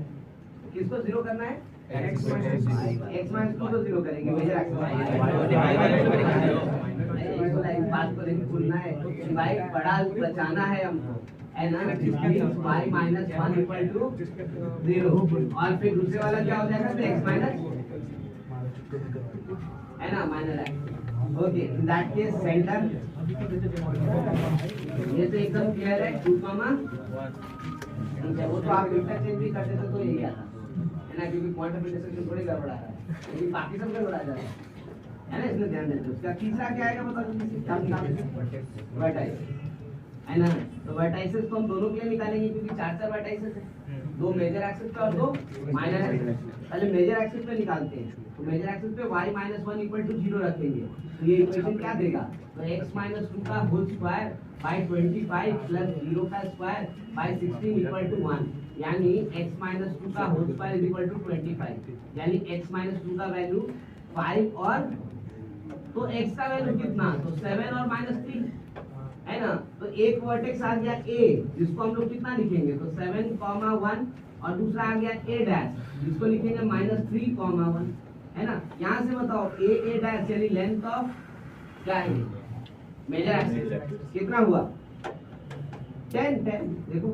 किसको जीरो करना है? x minus x minus 2 को जीरो करेंगे। मेजर एक्सिस बात को लेकर भूलना है, डिवाइड बड़ा बचाना है हमको, है ना? y minus 1 equal to 0 और फिर दूसरे वाला क्या हो जाएगा? तो x minus है ना, minor axis. Okay, in that case centre ये तो एकदम क्लियर है 2, वो तो आप इंटरचेंज भी करते थे तो यही आता है ना, क्योंकि पॉइंट ऑफ इंटरसेक्शन थोड़ी गड़बड़ा है, लेकिन बाकी सब गड़बड़ा जाता है ना, इसलिए ध्यान देते। उसका तीसरा क्या आएगा बता दो? वर्टाइसिस है ना। तो वर्टाइसिस को हम दोनों के लिए निकालेंगे क्योंकि 4 वर्टाइसिस है, 2 मेजर एक्सिस पे और 2 माइनर एक्सिस। पहले मेजर एक्सिस पे निकालते हैं। तो मेजर एक्सिस पे y minus 1 equal to 0 रखेंगे तो ये इक्वेशन क्या देगा? तो x minus 2 का होल स्क्वायर बाय 25 प्लस 0 का स्क्वायर बाय 16 इक्वल टू 1, यानी x minus 2 का whole square is equal to 25, यानी x minus 2 का वैल्यू 5 और तो x का वैल्यू कितना? तो 7 और -3 है ना। तो एक वर्टेक्स आ गया a, जिसको हम लोग कितना लिखेंगे? तो 7,1 और दूसरा आ गया a डैश, जिसको लिखेंगे -3,1 है ना। यहाँ से बताओ a डैश यानी लेंथ ऑफ क्या है? मेजर एक्सिस कितना हुआ? 10 देखो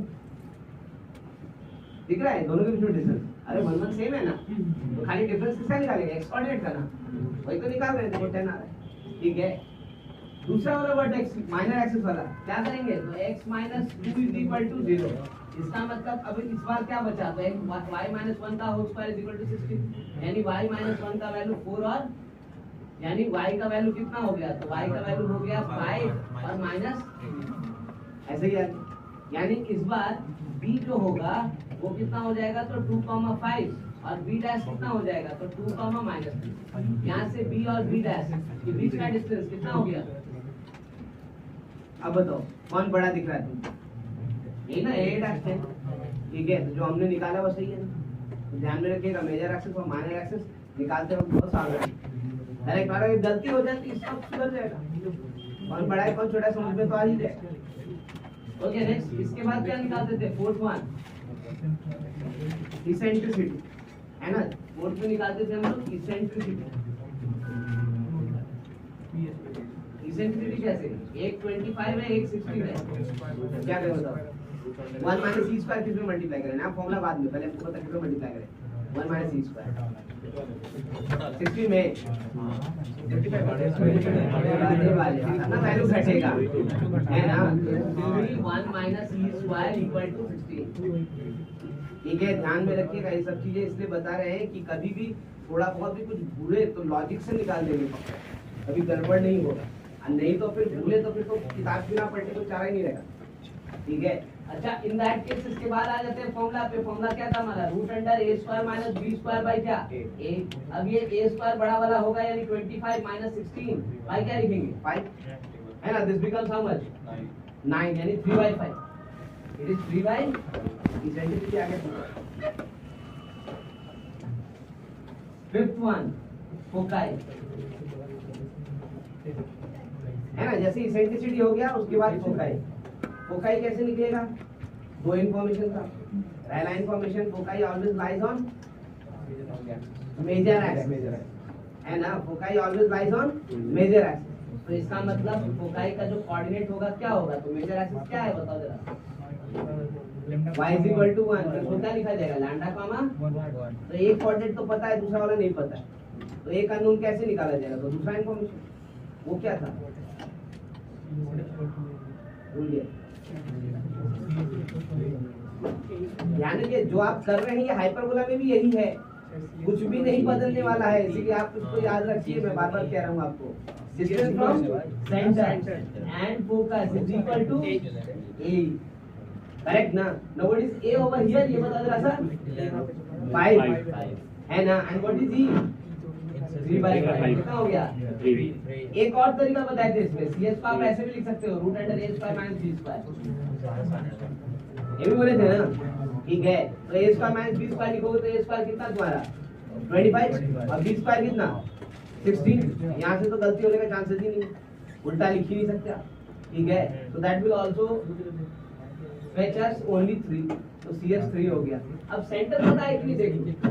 दिख रहा है दोनों के बीच में डिफरेंस। अरे 1 सेम है ना, तो खाली डिफरेंस किसका निकालेंगे? एक्स कोऑर्डिनेट का ना, वही तो निकाल रहे हैं। देखो 10 आ रहा है, ठीक है। दूसरा वाला वर्टेक्स माइनर एक्सिस वाला क्या करेंगे? तो x minus 2 is equal to 0। इसका मतलब अब इस बार क्या बचा? तो y minus 1 का whole square is equal to 16, यानी y minus 1 का वैल्यू 4 और यानी y का वैल्यू कितना हो गया? तो y का वैल्यू हो गया 5 और माइनस ऐसे ही, यानी इस बार b जो होगा वो कितना हो जाएगा? तो 2,5 और बी डैश कितना हो जाएगा, तो 2 कॉमा -3। यहाँ से बी और बी डैश के बीच का डिस्टेंस कितना हो गया, अब बताओ कौन बड़ा दिख रहा है तुमको, ये ना ए डैश है, ठीक है। तो जो हमने निकाला वो सही है ना, तो ध्यान में रखिएगा मेजर एक्सिस और माइनर एक्सिस निकालते वक्त बहुत सावधान, अरे एक बार अगर गलती हो जाती सब सुधर जाएगा, कौन बड़ा है कौन छोटा है समझ में तो आ ही जाएगा। ओके नेक्स्ट, इसके बाद क्या निकालते थे, फोर्थ वन इसेंट्रिसिटी है ना, फोर्थ में निकालते थे हम लोग इसेंट्रिसिटी। इसेंट्रिसिटी कैसे, एक 25 है एक 16 है, क्या करें बताओ, 1 माइनस सी स्क्वायर किस में मल्टीप्लाई करें ना, फॉर्मूला बाद में, पहले हमको पता किस में मल्टीप्लाई करें, 1 माइनस सी स्क्वायर 60 में 55 वाले ना वैल्यू घटेगा है ना, 1 minus C square equal to 16, ठीक है। ध्यान में रखिएगा ये सब चीजें इसलिए बता रहे हैं कि कभी भी थोड़ा बहुत भी कुछ भूले तो लॉजिक से निकाल देंगे, कभी गड़बड़ नहीं होगा, और नहीं तो फिर भूले तो फिर तो किताब बिना पढ़ने को चारा ही नहीं रहेगा, ठीक है। अच्छा इन दैट केस इसके बाद आ जाते हैं फॉर्मूला पे, फॉर्मूला क्या था हमारा, root under A square minus B square by क्या ए। अब ये ए स्क्वायर बड़ा वाला होगा यानी 25 माइनस 16 बाई क्या लिखेंगे 5 है ना, दिस बिकम्स हाउ मच 9 यानी 3/5, इट इज 3 बाई इसेंट्रिसिटी आ गया। फिफ्थ वन फोकाई है ना, जैसे इसेंट्रिसिटी हो गया उसके बाद फोकाई। फोकाई कैसे निकलेगा, दो इन्फॉर्मेशन था, पहला information foci always lies on major axis है ना, foci always lies on major axis, तो इसका मतलब फोकाई का जो कोऑर्डिनेट होगा क्या होगा, तो मेजर एक्सिस क्या है बताओ जरा, y is equal to 1, तो क्या लिखा जाएगा लैम्डा कॉमा 1, तो एक कोऑर्डिनेट तो पता है दूसरा वाला नहीं पता है, तो एक अननोन कैसे निकाला जाएगा, तो दूसरा इन्फॉर्मेशन वो क्या था भूलिए। ध्यान रखिए जो आप कर रहे हैं ये हाइपरबोला में भी यही है, कुछ भी नहीं बदलने वाला है, इसीलिए आप इसको याद रखिए, मैं बार बार कह रहा हूँ आपको, distance from centre and focus is equal to a, correct ना। Now what is a over here, ये बता जरा सा 5 है ना, एंड व्हाट इज ई 3/5 कितना हो गया 3। एक और तरीका बताए थे इसमें, सी एस को आप ऐसे भी लिख सकते हो, root under A square minus B square, ये भी बोले थे ना, ठीक है। तो ए स्क्वायर माइनस बी स्क्वायर लिखोगे तो ए स्क्वायर कितना तुम्हारा 25 और बी स्क्वायर कितना 16, यहाँ से तो गलती होने का चांसेस ही नहीं, उल्टा लिख ही नहीं सकते आप, ठीक है। तो that will also fetch us only 3, तो CS 3 हो गया। अब सेंटर पता है कि नहीं, देखो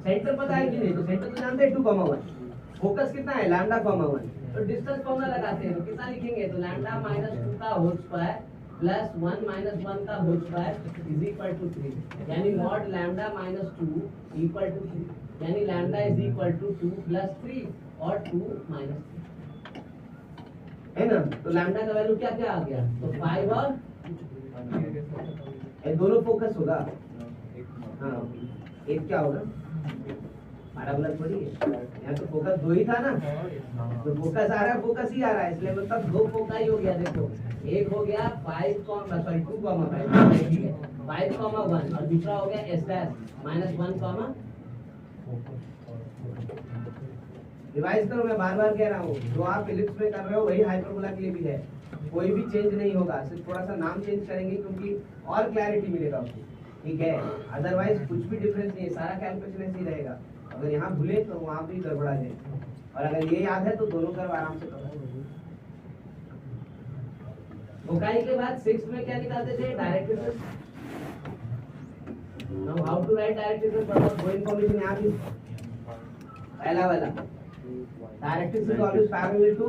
सेंटर पता है कि नहीं, तो सेंटर तो जानते हैं 2,1, फोकस कितना है लैम्डा कॉमा 1, तो डिस्टेंस फॉर्मूला लगाते हैं, तो कितना लिखेंगे, तो लैम्डा माइनस 2 का होल स्क्वायर प्लस 1 माइनस 1 का whole square is equal to 3, यानी mod lambda minus 2 equal to 3, यानी lambda is equal to 2 plus 3 और 2 माइनस 3 है ना। तो लैम्डा का वैल्यू क्या क्या आ गया, तो 5 और ये दोनों फोकस होगा, हाँ एक क्या होगा पैराबोला थोड़ी है, यहाँ तो फोकस दो ही था ना, तो फोकस आ रहा है फोकस ही आ रहा है, इसलिए मतलब दो फोकाई हो गया। देखो एक हो गया 5, 5,1 और दूसरा हो गया S डैश -1, रिवाइज करो, मैं बार बार कह रहा हूँ जो आप इलिप्स में कर रहे हो वही हाइपरबोला के लिए भी है, कोई भी चेंज नहीं होगा, सिर्फ थोड़ा सा नाम चेंज करेंगे क्योंकि और क्लैरिटी मिलेगा उसको, ठीक है। अदरवाइज कुछ भी डिफरेंस नहीं है, सारा कैलकुलेशन ऐसे ही रहेगा, अगर यहाँ भूले तो वहाँ भी गड़बड़ा जाए, और अगर ये याद है तो दोनों कर्व आराम से करो। फोकाई के बाद 6 में क्या निकालते थे, directrices. Now how to write directrices, मतलब वो इंफॉर्मेशन यहाँ भी पहला वाला, directrices is always parallel to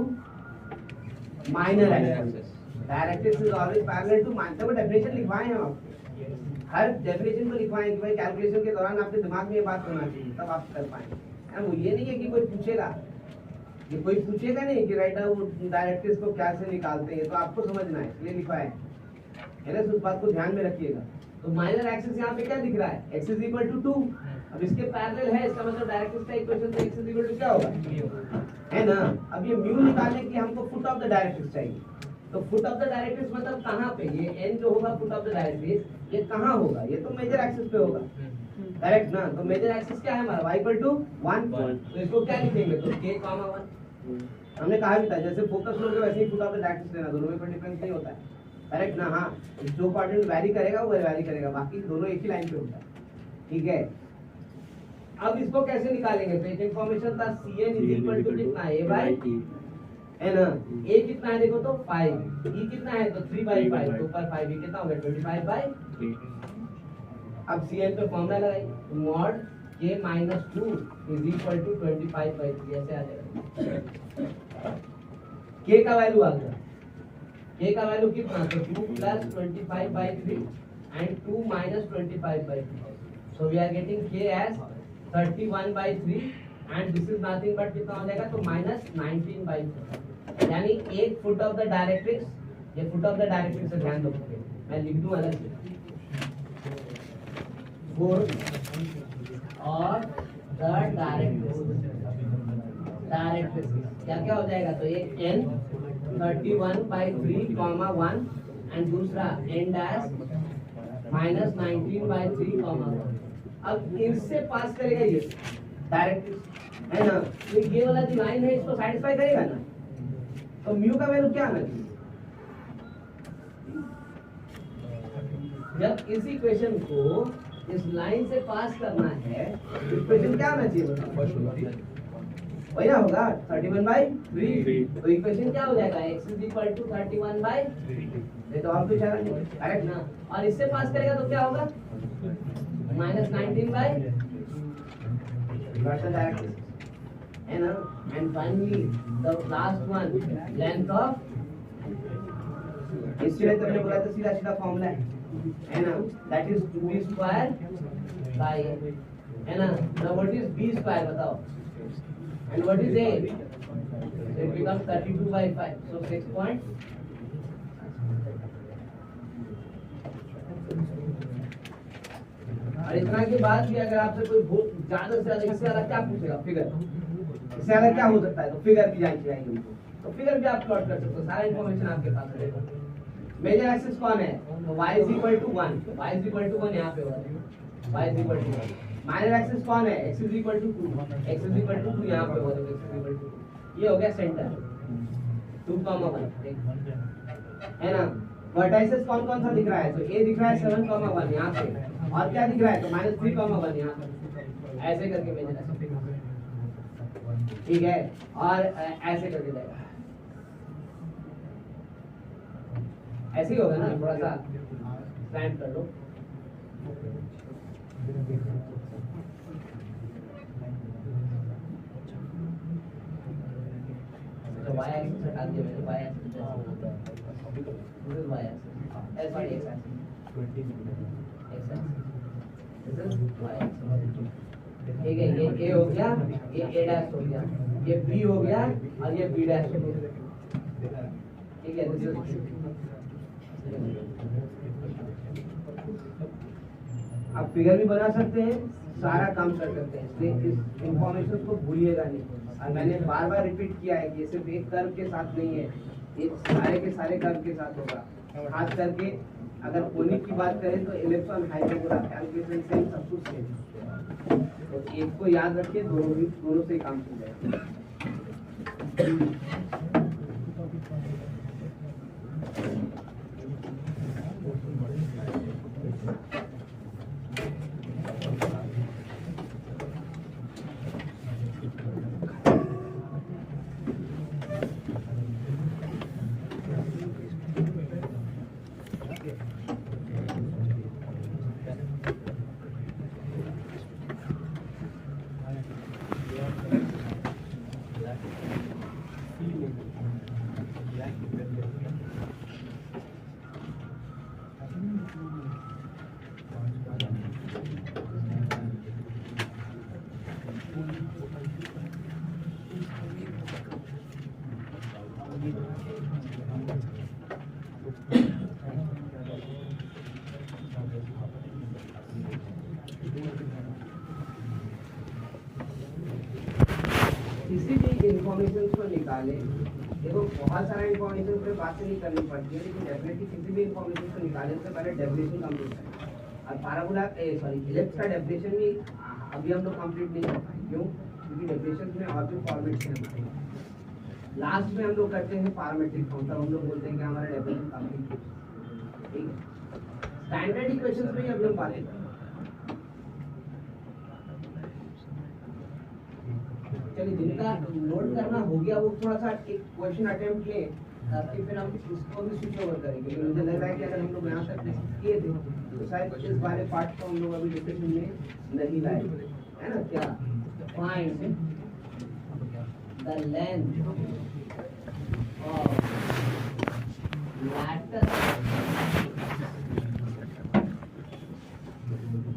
minor axis, directrices is always parallel to minor, तो डेफिनेशन लिखवाए हैं आप, हर डेफिनेशन को लिखवाएं कि भाई कैलकुलेशन के दौरान आपके दिमाग में ये बात होना चाहिए, तब आप कर पाएंगे। वो ये नहीं है कि कोई पूछेगा, ये कोई पूछेगा नहीं कि राइटर वो डायरेक्ट्रिस को कैसे निकालते हैं, तो आपको समझना है इसलिए लिखवाए है ना, उस बात को ध्यान में रखिएगा। तो माइनर एक्सिस यहाँ पे क्या दिख रहा है, x इज इक्वल टू 2, अब इसके पैरेलल है, इसका मतलब डायरेक्ट्रिस का इक्वेशन तो x इज इक्वल टू क्या होगा है ना। अब ये म्यू निकालने के लिए हमको फुट ऑफ द डायरेक्ट्रिस चाहिए, तो फुट ऑफ द डायरेक्ट्रिस मतलब कहाँ पे, ये n जो होगा फुट ऑफ द डायरेक्ट्रिस ये कहाँ होगा, ये तो मेजर एक्सिस पे होगा, करेक्ट ना? तो मेजर एक्सिस क्या है हमारा y इक्वल टू 1, तो इसको क्या लिखेंगे? तो k, 1 हमने कहा भी था जैसे फोकस लोगे वैसे ही फुट ऑफ द डायरेक्ट्रिक्स लेना, दोनों में कोई डिफरेंस नहीं होता है, करेक्ट ना? हाँ, जो क्वाड्रेंट वैरी करेगा वो वैरी करेगा, बाकी दोनों एक ही लाइन पे होता है, ठीक है? अब इसको कैसे निकालेंगे? तो एक इंफॉर्मेशन था Cn इज इक्वल टू कितना है? A/T है ना? A कितना है देखो तो 5, E कितना है तो 3/5, तो ऊपर 5 E कितना हो गया 25/3। अब Cn पे फॉर्मूला लगाइए, mod k minus 2 is equal to 25/3, ऐसे आ जाएगा। k का वैल्यू आ गया, k का वैल्यू कितना? तो 2 plus 25/3 and 2 minus 25/3, so we are getting k as 31/3 and this is nothing but कितना हो जाएगा? तो माइनस 19/4, यानी एक फुट ऑफ द डायरेक्ट्रिक्स, ये फुट ऑफ द डायरेक्ट्रिक्स से ध्यान दो, मैं लिख दूं अलग से, फुट और द डायरेक्ट्रिक्स क्या क्या हो जाएगा? तो एक n 31/3, 1 एंड दूसरा n डैश माइनस 19/3, 1। अब इनसे पास करेगा ये डायरेक्ट है ना, तो ये वाला जो लाइन है इसको सैटिस्फाई करेगा ना, तो म्यू का वैल्यू क्या आना चाहिए? जब इस इक्वेशन को इस लाइन से पास करना है, इक्वेशन क्या आना चाहिए बताओ? वही ना होगा 31/3, तो इक्वेशन क्या हो जाएगा? x इज इक्वल टू 31/3, ये तो और कुछ है नहीं, करेक्ट ना? और इससे पास करेगा तो क्या होगा? माइनस 19/, है ना? And finally the last one, length of, इसलिए तो मैंने बोला था सीधा सीधा फॉर्मूला है ना, दैट इज 2b² बाय, है ना? नाउ व्हाट इज b² बताओ, and what is a? It becomes 32/5, so 6 point. और इतना के बाद भी अगर आपसे कोई बहुत ज्यादा से ज्यादा इससे ज्यादा क्या पूछेगा? फिगर, इससे ज्यादा क्या हो सकता है? तो फिगर भी जानी चाहिए उनको, तो फिगर भी आप प्लॉट कर सकते हो, सारा इंफॉर्मेशन आपके पास रहेगा। मेजर एक्सिस कौन है? तो y is equal to 1, y is equal to 1 यहाँ पे होगा, y is equal to 1। Minor axis कौन है? x is equal to 2, x is equal to 2 यहाँ पे होगा, तो x इज इक्वल टू, ये हो गया सेंटर 2,1, है ना? वर्टाइसेस कौन कौन सा दिख रहा है? तो a दिख रहा है 7,1 यहाँ पे, और क्या दिख रहा है? तो -3,1 यहाँ पे, ऐसे करके मेजर एक्सिस, ठीक है? और ऐसे करके जाएगा, ऐसे ही होगा ना? थोड़ा सा स्लैंट कर लो, तो y एक्सिस हटा दिया मैंने, y axis this is y axis, sorry x axis, ठीक है? ये a हो गया, ये a डैश हो गया, ये b हो गया, और ये b डैश हो गया, ठीक है? दिस इज, आप फिगर भी बना सकते हैं, सारा काम कर सकते हैं, इसलिए इस इंफॉर्मेशन को भूलिएगा नहीं। और मैंने बार बार रिपीट किया है कि ये सिर्फ एक कर्व के साथ नहीं है, ये सारे के सारे कर्व के साथ होगा। खास करके अगर कोनिक की बात करें तो इलेक्ट्रॉन हाइड्रोग्रा कैलकुलेशन से सब कुछ है, तो एक को याद रखिए, दोनों से काम चल जाएगा। किसी भी इंफॉर्मेशन को निकाले, देखो बहुत सारा इंफॉर्मेशन पे बात नहीं करनी पड़ती है, लेकिन डेफिनेटली किसी भी इंफॉर्मेशन को निकालने से पहले डेफिनेशन कंप्लीट करें। और पैराबोला सॉरी इलिप्स का डेफिनेशन भी अभी हम लोग कंप्लीट नहीं कर पाए, क्यों? क्योंकि डेफिनेशन में और भी फॉर्मेट्स हैं हमारे। लास्ट में हम लोग करते हैं पैरामीट्रिक फॉर्म, तब हम लोग बोलते हैं कि हमारा डेफिनेशन कंप्लीट है। ठीक है, स्टैंडर्ड इक्वेशंस में ही हम लोग बातें करें। चलिए, जिनका नोट करना हो गया वो थोड़ा सा एक क्वेश्चन अटेम्प्ट लें, ताकि फिर हम इसको भी स्विच ओवर करेंगे। क्योंकि मुझे लग रहा है कि अगर हम लोग यहाँ तक किए थे तो शायद इस वाले पार्ट को हम लोग अभी डिस्कशन में नहीं लाए, है ना? क्या find the length of latter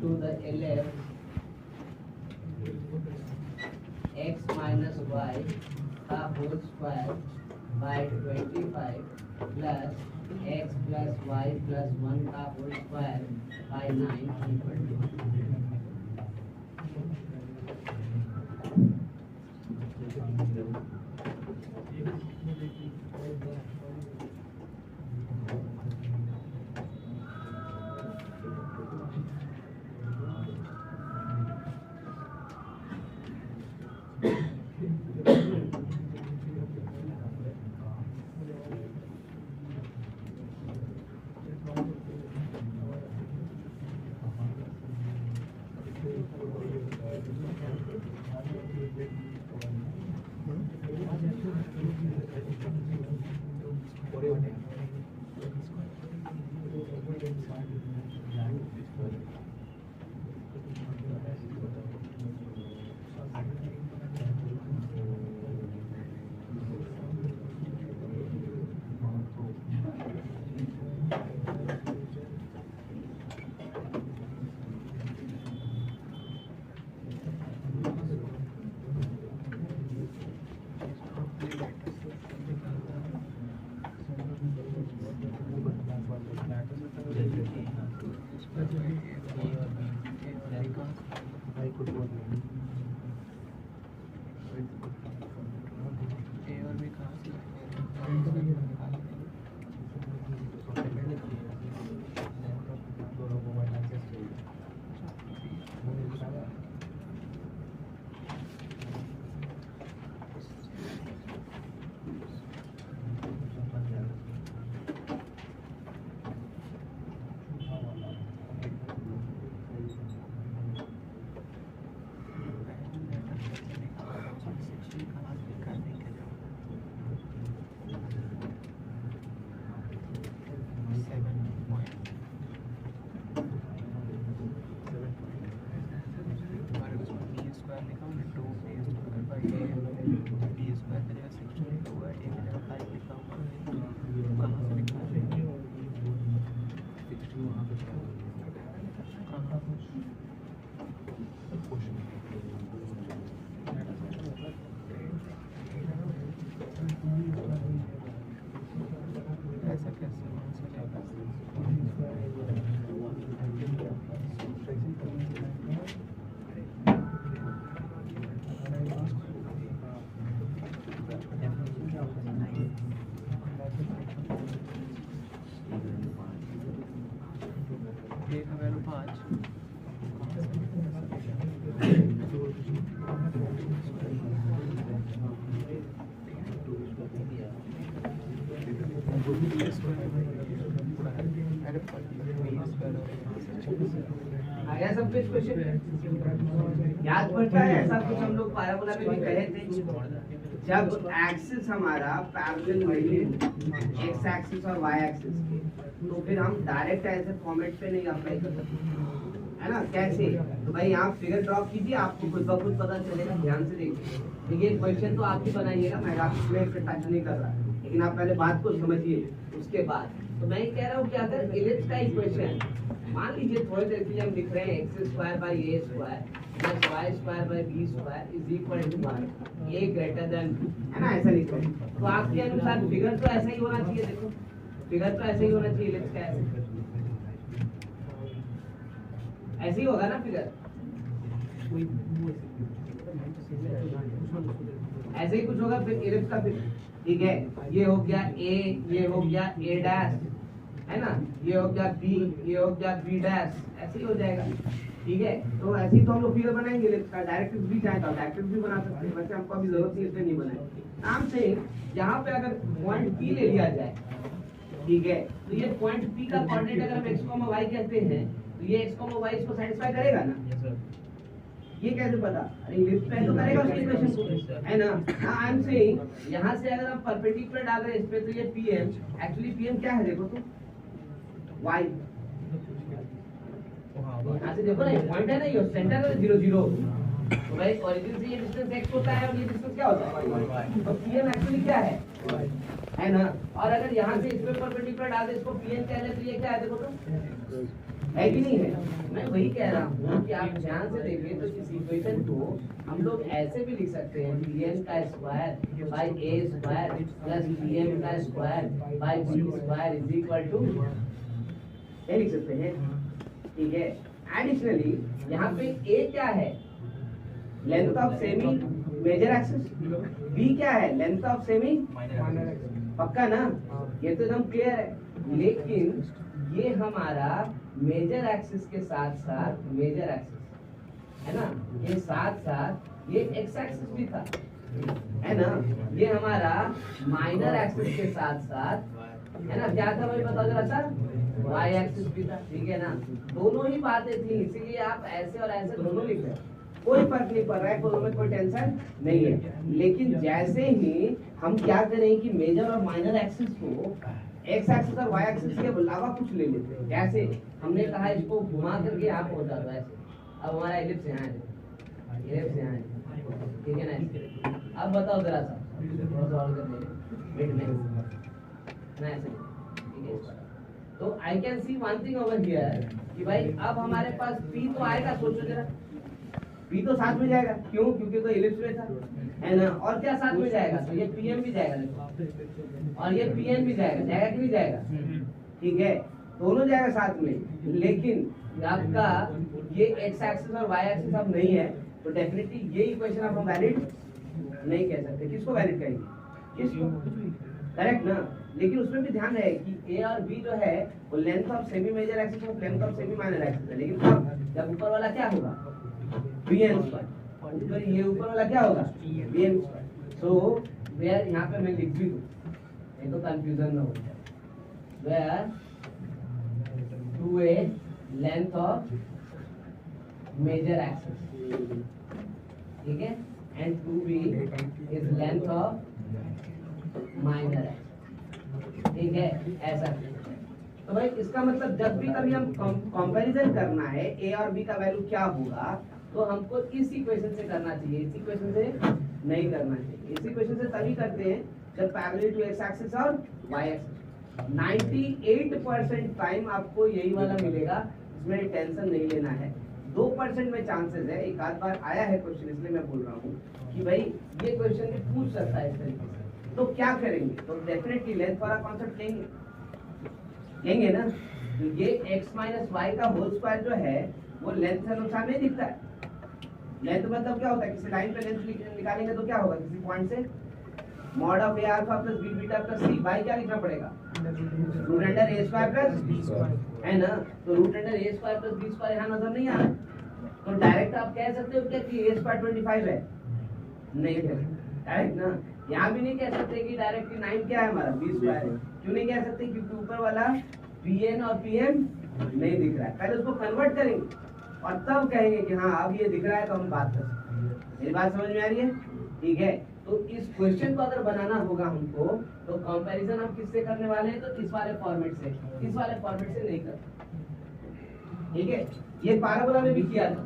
to the ellipse x minus y का whole square by 25 plus x plus y plus 1 का whole square by 9 equal to आया सब कुछ क्वेश्चन याद पड़ता है? ऐसा कुछ हम लोग पैराबोला में भी कहे थे, जब एक्सिस हमारा पैरेलल नहीं एक्स एक्सिस और वाई एक्सिस के, तो फिर हम डायरेक्ट ऐसे फॉर्मेट पे नहीं अप्लाई कर सकते, है ना? कैसे? तो भाई यहाँ फिगर ड्रॉ कीजिए, आपको खुद ब खुद पता चलेगा। ध्यान से देखिए, देखिए क्वेश्चन तो आप ही बनाइएगा, मैं आपको इस पे टच नहीं कर रहा, लेकिन आप पहले बात को समझिए। उसके बाद तो मैं कह रहा हूँ कि अगर इलिप्स का इक्वेशन मान लीजिए थोड़ी देर के लिए हम लिख रहे हैं x square by a square plus y square by b square is equal to a greater than, है ना? ऐसा लिख रहे हैं, तो आपके अनुसार फिगर तो ऐसा ही होना चाहिए। देखो, फिगर तो ऐसा ही होना चाहिए इलिप्स का, ऐसे ही होगा ना फिगर, ऐसे ही कुछ होगा फिर इलिप्स का। फिर ठीक है, ये हो गया ए, ये हो गया ए डैश, है ना, ये हो गया बी, ये हो गया बी डैश, ऐसे ही हो जाएगा। ठीक है, तो ऐसे ही तो हम लोग फिगर बनाएंगे, डायरेक्ट्रिक्स भी चाहे तो डायरेक्ट्रिक्स भी बना सकते हैं, वैसे हमको अभी जरूरत नहीं, इसलिए नहीं बनाएंगे। नाम से यहाँ पे अगर पॉइंट पी ले लिया जाए, ठीक है, तो ये पॉइंट पी का कोऑर्डिनेट अगर हम x, y कहते हैं तो ये x, y इसको सेटिस्फाई करेगा ना? ये कैसे पता? अरे लिफ्ट पे तो करेगा उसकी इक्वेशन को, है ना। आई एम सेइंग यहाँ से अगर हम परपेंडिकुलर डाल रहे हैं इस पे, तो ये pm, एक्चुअली pm क्या है देखो तो, y, यहाँ से देखो ना, पॉइंट है ना, ये सेंटर है 0 0, तो भाई ओरिजिन से ये डिस्टेंस x होता है और ये डिस्टेंस क्या होता है, तो pm एक्चुअली क्या है ना। और अगर यहाँ से इस पे परपेंडिकुलर डाल दे, इसको pn कह ले, तो ये क्या है देखो तो, है कि नहीं है? मैं वही कह रहा हूँ कि आप ध्यान से देखिए तो इस इक्वेशन को हम लोग ऐसे भी लिख सकते हैं, pn का square by a square plus pm का square by b square is equal to, ये लिख सकते हैं। ठीक है, एडिशनली यहाँ पे a क्या है, length of semi major axis, b क्या है, length of semi minor axis, पक्का ना, ये तो एकदम क्लियर है। लेकिन ये हमारा मेजर एक्सिस के साथ साथ, मेजर एक्सिस है ना, ये साथ साथ ये एक्स एक्सिस भी था, है ना, ये हमारा माइनर एक्सिस के साथ साथ, है ना, क्या था भाई बताओ जरा सा, वाई एक्सिस भी था। ठीक है ना, दोनों ही बातें थी, इसीलिए आप ऐसे और ऐसे दोनों लिख रहे हैं, कोई फर्क नहीं पड़ रहा है, कोई में कोई टेंशन नहीं है। लेकिन जैसे ही हम क्या करें कि मेजर और माइनर एक्सिस को एक्स एक्सिस और वाई एक्सिस के अलावा कुछ ले लेते हैं, जैसे हमने कहा इसको घुमा करके यहाँ पहुंचा दो ऐसे, अब हमारा एलिप्स यहाँ है, एलिप्स यहाँ है, ठीक है ना। अब बताओ जरा सा, थोड़ा सा और कर लेंगे मिड में ना, ऐसे ठीक है। तो I can C one thing over here कि भाई अब हमारे पास P तो आएगा, सोचो जरा, P तो साथ में जाएगा, क्यों, क्योंकि तो एलिप्स में था, है ना। और क्या साथ में जाएगा, तो ये pm भी जाएगा देखो, और ये pn भी जाएगा, जाएगा कि नहीं जाएगा, ठीक है, दोनों जाएगा साथ में। लेकिन आपका ये x एक्सिस और y एक्सिस अब नहीं है, तो डेफिनेटली ये इक्वेशन आप हम वैलिड नहीं कह सकते। किसको वैलिड कहेंगे, किसको, करेक्ट ना। लेकिन उसमें भी ध्यान है कि a और b जो है वो length of semi major axis और length of semi minor axis है, लेकिन जब ऊपर वाला क्या होगा, bn स्क्वायर, तो ये ऊपर वाला क्या होगा, bn स्क्वायर। सो वेयर, यहाँ पे मैं लिख भी दूं, ये तो कंफ्यूजन ना हो जाए, where 2a length of major axis, ठीक है, and 2b is length of minor axis, ठीक है, ऐसा। तो भाई इसका मतलब जब भी कभी हम कंपैरिजन करना है a और b का वैल्यू क्या होगा, तो हमको इस इक्वेशन से करना चाहिए, इस इक्वेशन से नहीं करना चाहिए। इस इक्वेशन से तभी करते हैं जब पैरेलल टू x एक्सिस और y एक्सिस। 98% टाइम आपको यही वाला मिलेगा, इसमें टेंशन नहीं लेना है। 2% में चांसेस है, एक आध बार आया है क्वेश्चन, इसलिए मैं बोल रहा हूँ कि भाई ये क्वेश्चन भी पूछ सकता है इस तरीके से। तो क्या करेंगे, तो डेफिनेटली लेंथ वाला कॉन्सेप्ट लेंगे ना। तो ये x माइनस वाई का होल स्क्वायर जो है वो लेंथ के अनुसार नहीं दिखता है। लेंथ मतलब क्या होता है, किसी लाइन पे लेंथ निकालेंगे तो क्या होगा, किसी पॉइंट से mod of a alpha plus b beta plus c, by क्या लिखना पड़ेगा, root under a square plus b square, है ना। तो root under a square plus b square यहाँ नजर नहीं आ रहा, तो डायरेक्ट आप कह सकते हो क्या कि a स्क्वायर 25 है, नहीं है डायरेक्ट ना। यहाँ भी नहीं कह सकते कि डायरेक्टली 9 क्या है हमारा, b स्क्वायर है। क्यों नहीं कह सकते, क्योंकि ऊपर वाला pn और pm नहीं दिख रहा है। पहले उसको कन्वर्ट करेंगे और तब कहेंगे कि हाँ अब ये दिख रहा है, तो हम बात कर सकते हैं। मेरी बात समझ में आ रही है, ठीक है। तो इस क्वेश्चन को अगर बनाना होगा हमको, तो कंपैरिजन हम किससे करने वाले हैं, तो इस वाले फॉर्मेट से, इस वाले फॉर्मेट से नहीं करते, ठीक है। ये पैराबोला में भी किया था,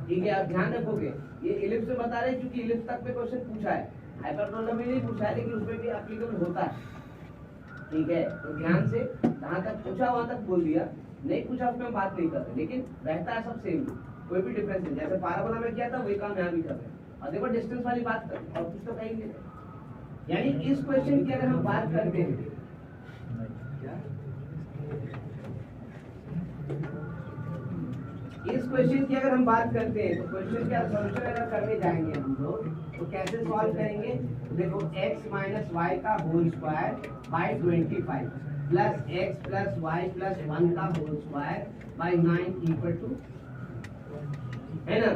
ठीक है। आप ध्यान रखोगे, ये इलिप्स में बता रहे हैं क्योंकि इलिप्स तक में क्वेश्चन पूछा है, हाइपरबोला में नहीं पूछा है, लेकिन उसमें भी एप्लीकेबल होता है, ठीक है। तो ध्यान से, जहाँ तक पूछा वहां तक बोल दिया, नहीं पूछा उसमें हम बात नहीं करते, लेकिन रहता है सब सेम, कोई भी डिफरेंस नहीं। जैसे पैराबोला में किया था वही काम यहाँ भी कर रहे हैं। और देखो डिस्टेंस वाली बात कर, और कुछ तो कहेंगे। यानी इस क्वेश्चन की अगर हम बात करते हैं, इस क्वेश्चन की अगर हम बात करते हैं तो क्वेश्चन का सॉल्यूशन अगर करने जाएंगे हम लोग तो कैसे सॉल्व करेंगे? देखो x माइनस वाई का whole square by 25 plus x plus y plus 1 का whole square by 9 equal to, है ना।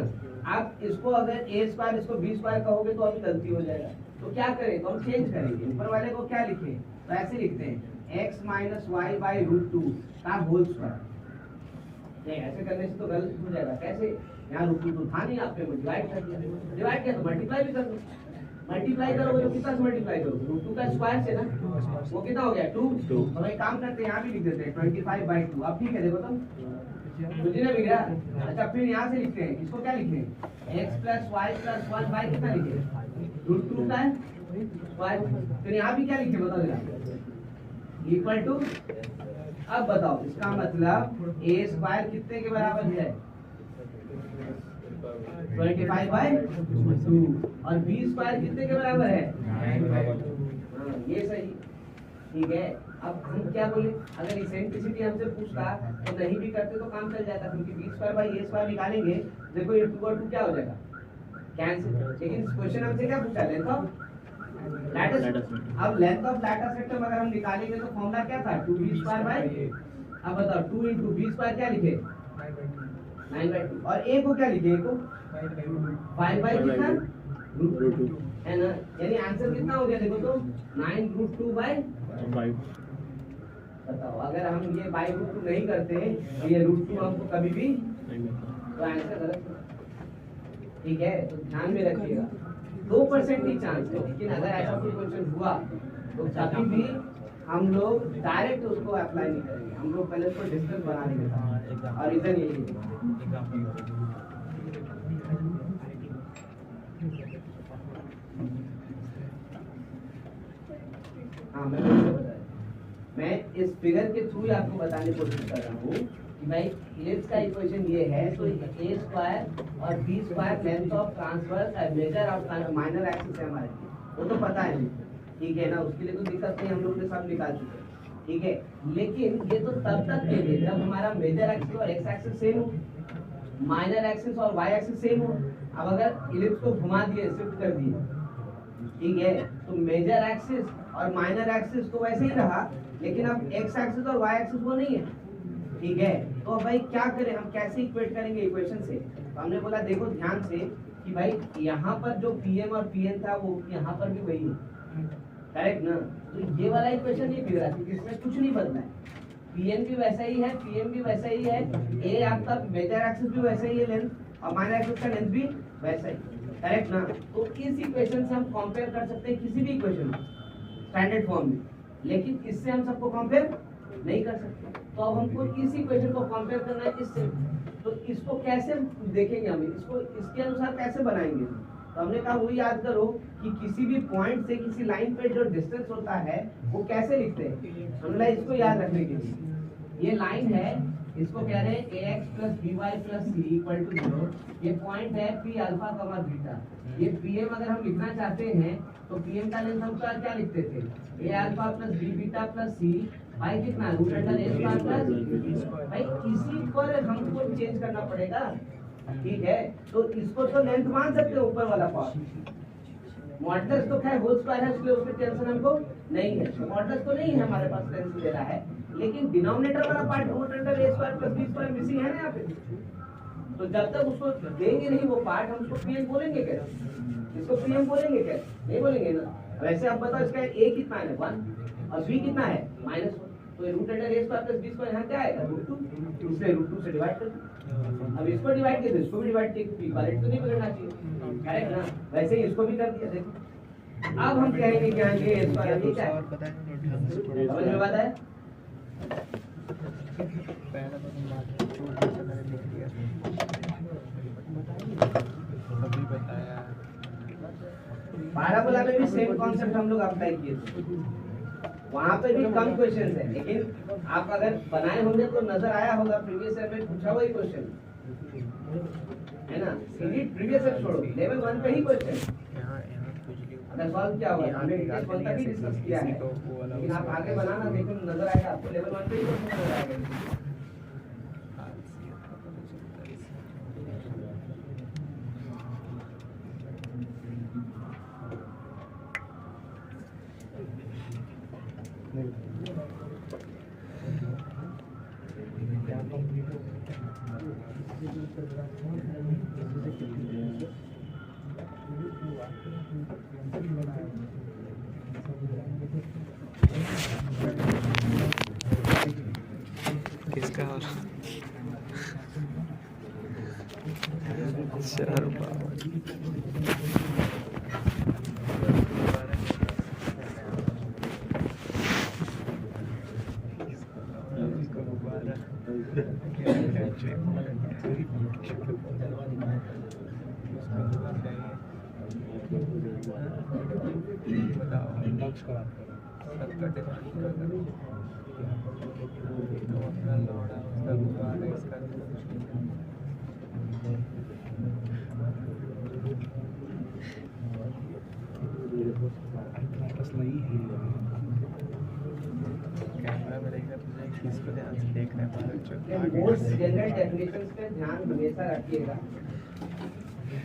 आप इसको अगर a स्क्वायर इसको b स्क्वायर कहोगे तो अभी गलती हो जाएगा, तो क्या करें? तो हम चेंज करेंगे, ऊपर वाले को क्या लिखें? तो ऐसे लिखते हैं x minus y by root 2 का होल स्क्वायर। नहीं, ऐसे करने से तो गलत हो जाएगा। कैसे? यहाँ रूट 2 था नहीं, आपने डिवाइड कर दिया, डिवाइड किया तो मल्टीप्लाई भी कर दो। मल्टीप्लाई करोगे तो कितना से मल्टीप्लाई करोगे? रूट 2 का स्क्वायर से ना, वो कितना हो गया 2। तो भाई काम करते हैं, यहाँ भी लिख देते हैं 25/2। अब ठीक है, देखो तो बुझी ना बिगड़ा। अच्छा फिर यहाँ से लिखते हैं, इसको क्या लिखें? x plus y plus 1 by कितना लिखे? रूट 2 का स्क्वायर। फिर यहाँ भी क्या लिखे बताओ जरा? Equal to. अब बताओ इसका मतलब a स्क्वायर कितने के बराबर है? 25/2 और b स्क्वायर कितने के बराबर है? हाँ, ये सही, ठीक है। अब हम क्या बोले? अगर इसेंट्रिसिटी हमसे पूछता तो नहीं भी करते तो काम चल जाता, क्योंकि b square by a square निकालेंगे, देखो ये 2 और 2 क्या हो जाएगा? कैंसिल। लेकिन क्वेश्चन हमसे क्या पूछा? Length of lattice. अब लेंथ ऑफ लैटिस वेक्टर अगर हम निकालेंगे तो फॉर्मूला क्या था? 2b स्क्वायर बाई, अब बताओ 2 into b स्क्वायर क्या लिखे? 9/2। और a को क्या लिखे? a को 5/कितना? रूट 2, है ना। यानी आंसर कितना हो गया? देखो तो 9√2/5। बताओ अगर हम ये बाई रूट 2 नहीं करते तो ये रूट 2 हमको कभी भी, तो आंसर गलत है, ठीक है। तो ध्यान में रखिएगा 2% ही चांस है, लेकिन अगर ऐसा कोई क्वेश्चन हुआ तो कभी भी हम लोग डायरेक्ट उसको अप्लाई नहीं करेंगे, हम लोग पहले उसको डिस्टेंस बना लेंगे। और रीजन यही है। हाँ, मैं इस फिगर के थ्रू आपको बताने की कोशिश कर रहा हूँ कि भाई इलिप्स का इक्वेशन ये है, तो a स्क्वायर और b square length of transverse measure of minor axis है हमारे, वो तो पता है, ठीक है ना। उसके लिए तो दिक्कत नहीं, हम लोग ने सब निकाल चुके हैं, ठीक है। लेकिन ये तो तब तक के लिए जब हमारा मेजर एक्सिस और एक्स एक्सिस सेम हो, माइनर एक्सिस और वाई एक्सिस सेम हो। अब अगर इलिप्स को घुमा दिए, शिफ्ट कर दिए, ठीक है, तो मेजर एक्सिस और माइनर एक्सिस तो वैसे ही रहा, लेकिन अब एक्स एक्सिस और वाई एक्सिस वो नहीं है, ठीक है। तो भाई क्या करें, हम कैसे इक्वेट करेंगे इक्वेशन से? तो हमने बोला देखो ध्यान से कि भाई यहाँ पर जो pm और pn था वो यहाँ पर भी वही है, करेक्ट ना। तो ये वाला इक्वेशन ये बिगड़ा, क्योंकि इसमें कुछ नहीं बदला है। pn भी वैसा ही है, pm भी वैसा ही है, a आपका मेजर एक्सिस भी वैसा ही है लेंथ, और माइनर एक्सिस का लेंथ भी वैसा ही, करेक्ट ना। तो इस इक्वेशन से हम कंपेयर कर सकते हैं किसी भी इक्वेशन स्टैंडर्ड फॉर्म में, लेकिन इससे हम सबको कंपेयर नहीं कर सकते। तो अब हमको इस इक्वेशन को कंपेयर करना है इससे, तो इसको कैसे देखेंगे हम, इसको इसके अनुसार कैसे बनाएंगे? तो हमने कहा वो याद करो कि किसी भी पॉइंट से किसी लाइन पे जो डिस्टेंस होता है वो कैसे लिखते हैं। हमने इसको याद रखने के लिए, ये लाइन है, इसको कह रहे हैं ax plus by plus c equal to 0। ये पॉइंट है p अल्फा कमा बीटा। ये pm अगर हम लिखना चाहते हैं तो pm का लेंथ हम क्या लिखते थे? a alpha plus b beta plus c by कितना root under a square plus, भाई इसी पर हमको चेंज करना पड़ेगा, ठीक है। तो इसको तो लेंथ मान सकते हो ऊपर वाला पार्ट, मॉडुलस तो खैर होल स्क्वायर है, इसलिए उसकी टेंशन हमको नहीं है, मॉडुलस तो नहीं है हमारे पास टेंशन दे रहा है, लेकिन डिनोमिनेटर वाला part root under a square plus b square missing है ना यहाँ पे। तो जब तक उसको देंगे नहीं वो पार्ट, हम उसको pm बोलेंगे कैसे? इसको pm बोलेंगे कैसे? नहीं बोलेंगे ना। वैसे आप बताओ इसका a कितना है 1 और b कितना है -1, तो root under a square plus b square यहाँ क्या आएगा √2, इसलिए √2 से डिवाइड कर दो। अब इसको डिवाइड किया तो इसको भी डिवाइड किया, क्योंकि इक्वालिटी तो नहीं बिगड़ना चाहिए, करेक्ट ना। वैसे ही इसको भी कर दिया, देखो। अब हम कहेंगे कि आगे a स्क्वायर ये क्या है, समझ में बात है? पैराबोला में भी सेम कॉन्सेप्ट हम लोग अप्लाई किए थे, वहाँ पे भी कम क्वेश्चंस है, लेकिन आप अगर बनाए होंगे तो नजर आया होगा प्रीवियस ईयर में पूछा हुआ ही क्वेश्चन है ना। सीरीज प्रीवियस ईयर छोड़ो, लेवल 1 पे ही क्वेश्चन अगर सॉल्व किया हुआ हमने डिटेल कौन तक ही डिस्कस किया है, लेकिन आप आगे बनाना देखो नजर आएगा आपको, लेवल 1 पे ही क्वेश्चन नजर आएगा। किसका और 4 कैमरा में देखना तुझे इसको ध्यान से देखना है मोस्ट जनरल डेफिनेशंस पे ध्यान हमेशा रखिएगा।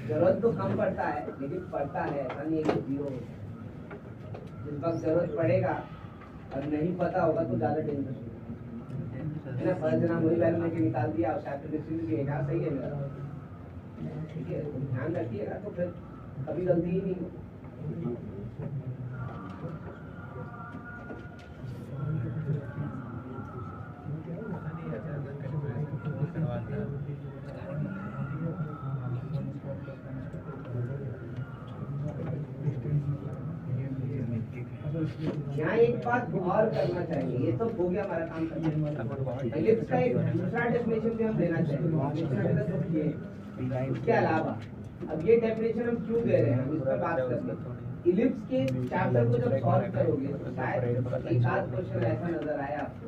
जरूरत तो कम पड़ता है लेकिन पड़ता है, ऐसा नहीं है कि जीरो हो। जिस वक्त जरूरत पड़ेगा और नहीं पता होगा तो ज्यादा टेंशन है ना। फर्स्ट नाम वही वैल्यू लेके निकाल दिया और शायद डिस्ट्रीब्यूट सही है मेरा, ठीक है। ध्यान रखिएगा तो फिर कभी गलती ही नहीं हो। यहाँ एक बात और करना चाहिए, ये तो हो गया हमारा काम करने। इलिप्स का एक दूसरा डेफिनेशन भी हम देना चाहिए। उसके अलावा अब ये डेफिनेशन हम क्यों दे रहे हैं, हम इस पर बात करते हैं। इलिप्स के चैप्टर को जब सॉल्व करोगे तो शायद एक आध क्वेश्चन ऐसा नजर आया आपको,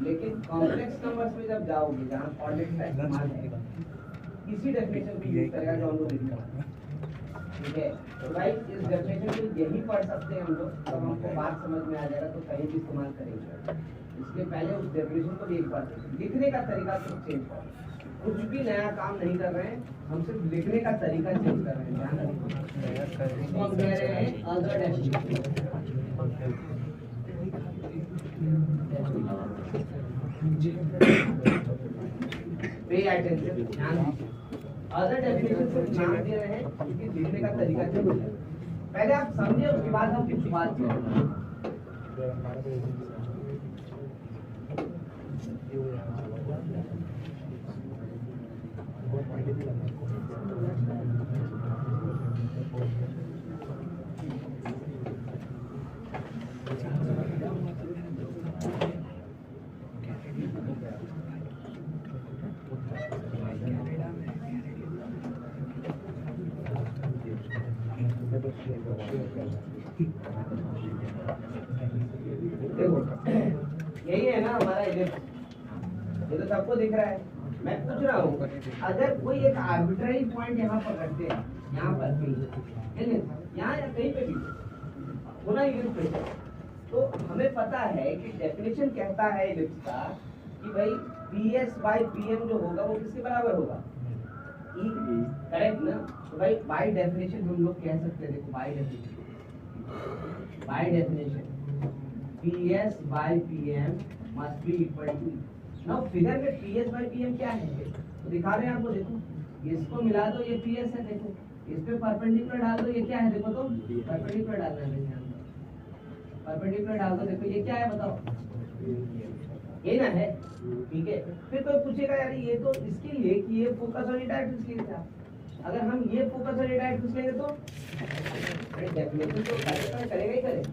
लेकिन कॉम्प्लेक्स नंबर्स में जब जाओगे जहाँ कोऑर्डिनेट का इस्तेमाल है, इसी डेफिनेशन को यूज करेगा जो हम लोग लिख रहे हैं, ठीक है। तो भाई इस डेफिनेशन को यही पढ़ सकते हैं हम लोग, तब हमको बात समझ में आ जाएगा तो कहीं भी इस्तेमाल करेंगे। इसके पहले उस डेफिनेशन को भी एक बार लिखने का तरीका सिर्फ चेंज करो। कुछ भी नया काम नहीं कर रहे हैं, हम सिर्फ लिखने का तरीका चेंज कर रहे हैं। ध्यान रखिए, इसको हम कह रहे हैं अदर डेफिनेशन। पे अटेंशन, ध्यान दीजिए। अदर डेफिनेशन से ध्यान दे रहे हैं क्योंकि लिखने का तरीका चेंज है। पहले आप समझे, उसके बाद हम कुछ बात करें। यही है ना हमारा इलिप्स, ये तो सबको दिख रहा है। मैं पूछ रहा हूँ, अगर कोई एक आर्बिट्ररी पॉइंट यहाँ पर रखते हैं, यहाँ पर यहाँ या कहीं पे भी होना इलिप्स पे, तो हमें पता है कि डेफिनेशन कहता है इलिप्स का कि भाई PS/PM जो होगा वो किसके बराबर होगा, E, करेक्ट ना। तो भाई बाय डेफिनेशन हम लोग कह सकते हैं, देखो by definition PS/PM must be equal to। Now figure में PS/PM क्या है तो दिखा रहे हैं आपको, देखो इसको मिला दो ये PS है, देखो इस पे परपेंडिकुलर डाल दो, ये क्या है देखो, तो परपेंडिकुलर डालना है, परपेंडिकुलर डाल दो, देखो ये क्या है बताओ, ये ना है, ठीक है। फिर कोई पूछेगा यार ये तो इसके लिए कि ये फोकस और ये डायरेक्ट इसलिए था, अगर हम ये फोकस और ये डायरेक्ट लेंगे तो डेफिनेशन तो सेटिस्फाई करेगा ही करेगा,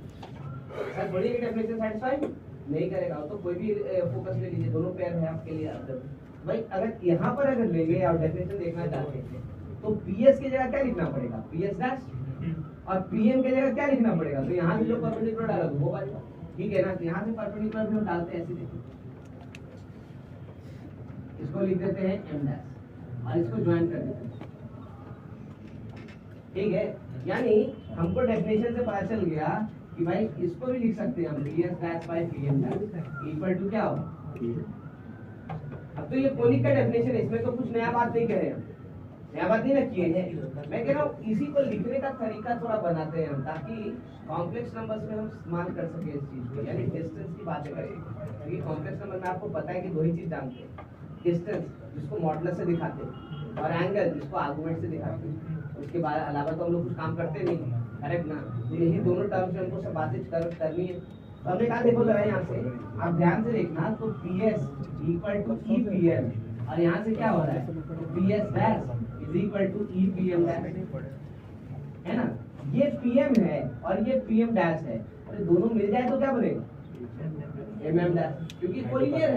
सर थोड़ी एक डेफिनेशन सेटिस्फाई नहीं करेगा। तो कोई भी फोकस ले लीजिए, दोनों पेयर है आपके लिए। भाई अगर यहाँ पर अगर लेंगे और डेफिनेशन देखना चाहते हैं तो PS की जगह क्या लिखना पड़ेगा, PS डैश, और PM की जगह क्या लिखना पड़ेगा, तो यहाँ से जो परपेंडिकुलर डाला वो वाला, ठीक है ना। तो यहाँ से परपेंडिकुलर भी हम डालते हैं, ऐसे देखिए इसको लिख देते हैं M डैश और इसको ज्वाइन कर देते हैं, ठीक है। यानी हमको डेफिनेशन से पता चल गया कि भाई इसको भी लिख सकते हैं हम PS/PM इक्वल टू क्या होगा। अब तो ये कोनिक का डेफिनेशन है, इसमें तो कुछ नया बात नहीं कह रहे हैं, नया बात नहीं ना किए हैं। मैं कह रहा हूँ इसी को लिखने का तरीका थोड़ा बनाते हैं हम, ताकि कॉम्प्लेक्स नंबर्स में हम इस्तेमाल कर सके इस चीज को, यानी डिस्टेंस की बातें करें। क्योंकि कॉम्प्लेक्स नंबर में आपको पता है कि दो ही चीज जानते हैं, डिस्टेंस जिसको मॉडुलस से दिखाते हैं, और एंगल इसको आर्गुमेंट से दिखाते हैं। उसके बाद अलावा तो हम लोग कुछ काम करते नहीं, करेक्ट ना? तो यही दोनों टर्म्स में हमको सब बातें करनी है। तो हमने कहा देखो जरा यहाँ से आप ध्यान से देखना, तो PS इक्वल टू EPM और यहाँ से क्या हो रहा है, तो PS dash is equal to EPM dash, है ना? ये PM है और ये PM डैश है, तो दोनों मिल जाए तो क्या बनेगा, MM डैश, क्योंकि कोलिनियर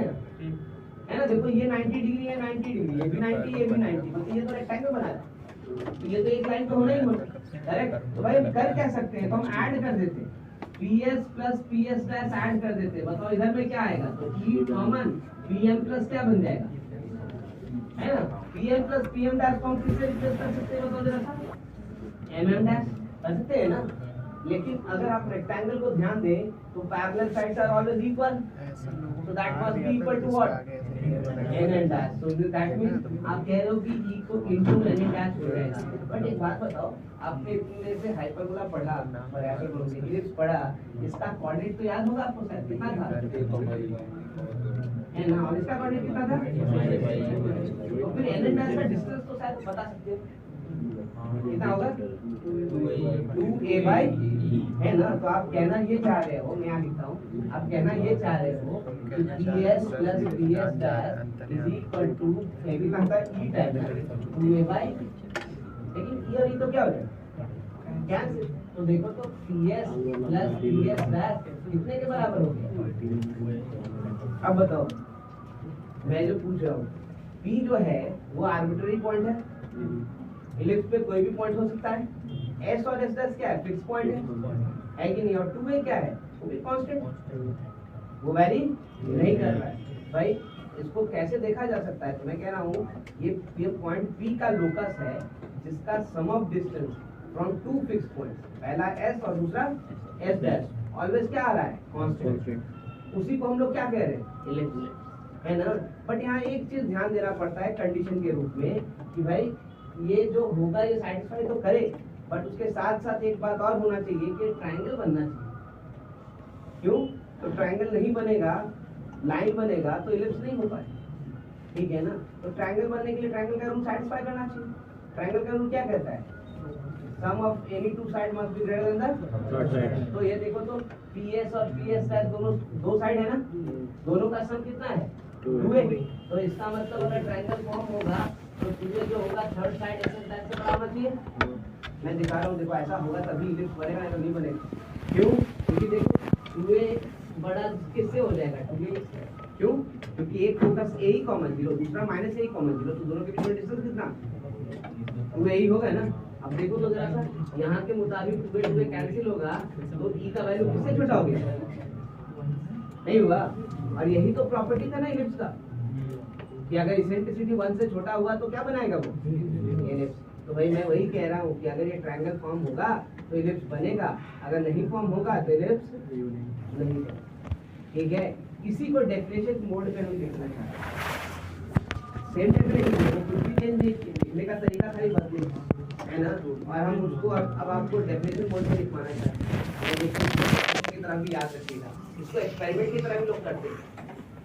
है ना? देखो ये 90 डिग्री है, 90 डिग्री, ये भी 90, ये भी 90, मतलब ये तो रेक्टेंगल बना है, तो ये तो एक लाइन तो होना ही होना, करेक्ट? तो भाई हम कर क्या सकते हैं, तो हम ऐड कर देते हैं, PS plus PS dash add कर देते हैं। बताओ इधर में क्या आएगा, तो E कॉमन PM प्लस क्या बन जाएगा, है ना? PM प्लस PM डैश को हम किससे रिप्लेस कर सकते हैं, बताओ जरा सा, MM डैश कर सकते हैं ना? लेकिन अगर आप रेक्टेंगल को ध्यान दें तो parallel sides are always equal, so that must be equal to what, NN dash. So that means आप कह रहे हो कि E को into NN dash हो जाएगा। बट एक बात बताओ, आपने इतने से हाइपरबोला पढ़ा और हाइपरबोला से इलिप्स पढ़ा, इसका कोऑर्डिनेट तो याद होगा आपको शायद, कितना था, है ना? और इसका कोऑर्डिनेट कितना था, तो फिर NN dash का डिस्टेंस तो शायद बता सकते हो, कितना होगा, 2a by E, है ना? तो आप कहना ये चाह रहे हो, मैं यहाँ लिखता हूँ, आप कहना ये चाह रहे हो कि PS plus PS dash is equal to कितना होता है, E टाइम्स 2a by, लेकिन E और E तो क्या हो जाएगा, कैंसिल। तो देखो तो PS plus PS dash कितने के बराबर हो गया? अब बताओ, मैं जो पूछ रहा हूँ, P जो है वो आर्बिट्ररी पॉइंट है, इलिप्स पे कोई भी पॉइंट हो सकता है, S और S डैश क्या है, फिक्स पॉइंट है कि नहीं, और 2a क्या है, वो भी कांस्टेंट, वो वैरी नहीं कर रहा है। भाई इसको कैसे देखा जा सकता है, तो मैं कह रहा हूँ ये पॉइंट P का लोकस है जिसका sum of distance from two fix points, पहला S और दूसरा S डैश, ऑलवेज क्या आ रहा है, कांस्टेंट, उसी को हम लोग क्या कह रहे हैं, इलिप्स, है ना? बट यहाँ एक चीज ध्यान देना पड़ता है कंडीशन के रूप में कि भाई ये जो होगा ये सैटिस्फाई तो करे, बट उसके साथ साथ एक बात और होना चाहिए कि ट्रायंगल बनना चाहिए। क्यों? तो ट्रायंगल नहीं बनेगा, लाइन बनेगा तो इलिप्स नहीं हो पाए, ठीक है ना? तो ट्रायंगल बनने के लिए ट्रायंगल का रूल सैटिस्फाई करना चाहिए। ट्रायंगल का रूल क्या कहता है, sum of any two side must be greater than the third side. तो ये देखो तो PS और PS डैश दोनों दो साइड है ना, दोनों का सम कितना है, 2a। तो इसका मतलब अगर ट्रायंगल फॉर्म होगा तो 2a जो होगा थर्ड साइड SS डैश से बड़ा होना चाहिए। मैं दिखा रहा हूँ, देखो ऐसा होगा तभी इलिप्स बनेगा, नहीं तो नहीं बनेगा। क्यों? क्योंकि देखो 2a बड़ा किससे हो जाएगा, 2a, क्यों? क्योंकि एक फोकस a ही कॉमन 0, दूसरा माइनस a ही कॉमन 0, तो दोनों के बीच में डिस्टेंस कितना, 2a ही होगा ना। अब देखो तो जरा सा यहाँ के मुताबिक 2a कैंसिल होगा तो e का वैल्यू किससे छोटा हो गया, नहीं हुआ। और यही तो प्रॉपर्टी था ना इलिप्स का, कि अगर इसेंट्रिसिटी 1 से छोटा हुआ तो क्या बनाएगा वो, इलिप्स। तो भाई मैं वही कह रहा हूँ कि अगर ये ट्रायंगल फॉर्म होगा तो इलिप्स बनेगा, अगर नहीं फॉर्म होगा तो इलिप्स नहीं बनेगा, ठीक है? इसी को डेफिनेशन मोड पे हम देखना चाहते हैं। सेम डेफिनेशन कुछ भी चेंज लिखने का तरीका खाली बदले, है ना? और हम उसको अब आपको डेफिनेशन मोड में लिखवाना चाहते हैं, की तरह भी याद रखिएगा, इसको एक्सपेरिमेंट की तरह भी लोग करते हैं,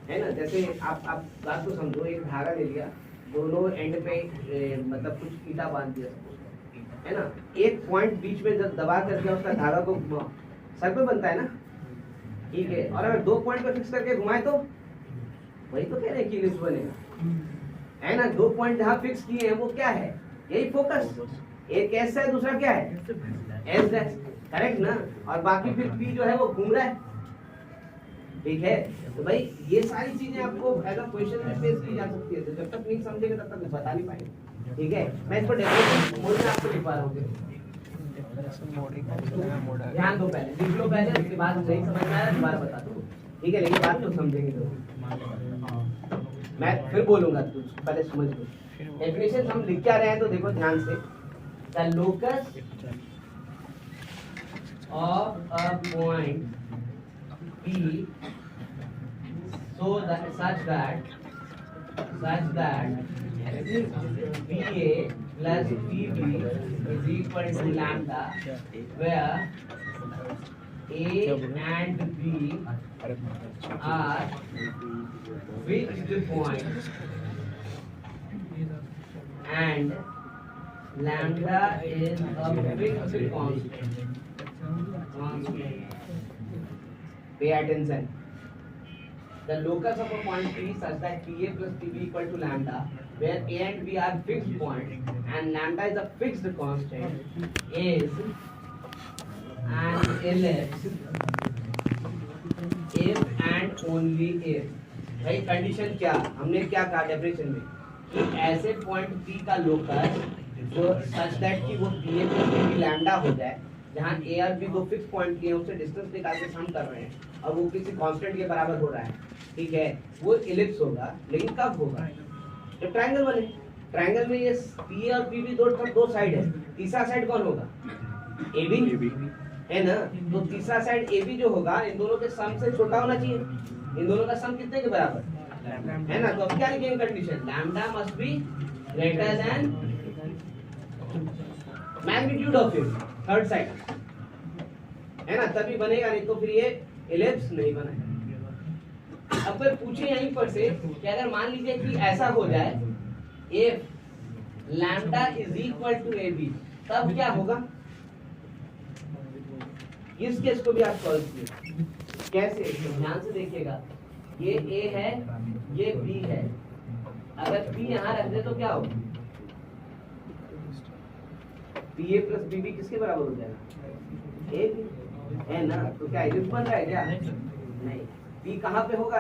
है ना? जैसे आप बात को समझो, एक धागा ले लिया, दोनों एंड पे मतलब कुछ ईटा बांध दिया, है ना? एक पॉइंट बीच में जब दबा कर दिया उसका धागा को सर्कल बनता है ना, ठीक है? और अगर दो पॉइंट को फिक्स करके घुमाए तो वही तो कह रहे हैं कि इलिप्स बनेगा, है ना? दो पॉइंट जहाँ फिक्स किए हैं वो क्या है, यही फोकस, एक S है दूसरा क्या है, S डैश, करेक्ट ना? और बाकी फिर P जो है वो घूम रहा है, ठीक है? तो भाई ये सारी चीजें आपको एज अ क्वेश्चन में फेस की जा सकती है, तो जब तक नहीं समझेंगे तब तक बता नहीं पाएंगे, ठीक है? मैं इसको डेफिनेशन मोड में आपको लिखवा रहा हूँ, ध्यान दो, पहले लिख लो पहले, उसके बाद नहीं समझ में आया दोबारा बता दूँ, ठीक है? लेकिन बात तो समझेंगे तो मैं फिर बोलूंगा, तो पहले समझ लो। डेफिनेशन हम लिख क्या रहे हैं तो देखो ध्यान से, the locus of a point P so that such that PA plus PB is equal to lambda, where A and B are fixed points and lambda is a fixed constant. Pay attention. The locus of a point P such that PA plus PB equal to lambda, where A and B are fixed points and lambda is a fixed constant, is an ellipse if and only if. भाई condition क्या, हमने क्या कहा definition में कि ऐसे point P का locus जो सच दैट कि वो PA plus PB लैम्डा हो जाए, जहाँ A और B दो फिक्स पॉइंट लिए उससे डिस्टेंस निकाल के सम कर रहे हैं और वो किसी कांस्टेंट के बराबर हो रहा है, ठीक है, वो इलिप्स होगा। लेकिन कब होगा, जब ट्रायंगल बने। ट्रायंगल में ये PA और PB दो साइड है, तीसरा साइड कौन होगा, AB है ना। तो तीसरा साइड AB जो होगा इन दोनों के सम से छोटा होना चाहिए। इन दोनों का सम कितने के बराबर है ना। तो अब क्या लिखेंगे condition, lambda must be greater then magnitude of it, third side है ना, तभी बनेगा, नहीं तो फिर ये इलिप्स नहीं बनेगा। अब फिर पूछे यहीं पर से कि अगर मान लीजिए कि ऐसा हो जाए if lambda is equal to AB, तब क्या होगा। इस केस को भी आप सॉल्व कीजिए, कैसे, ध्यान से देखिएगा। ये A है, ये B है, अगर P यहाँ रख दे तो क्या होगा, PA plus BB किसके बराबर हो जाएगा, AB है ना। तो क्या इलिप्स बन रहा है क्या, नहीं। P कहाँ पे होगा,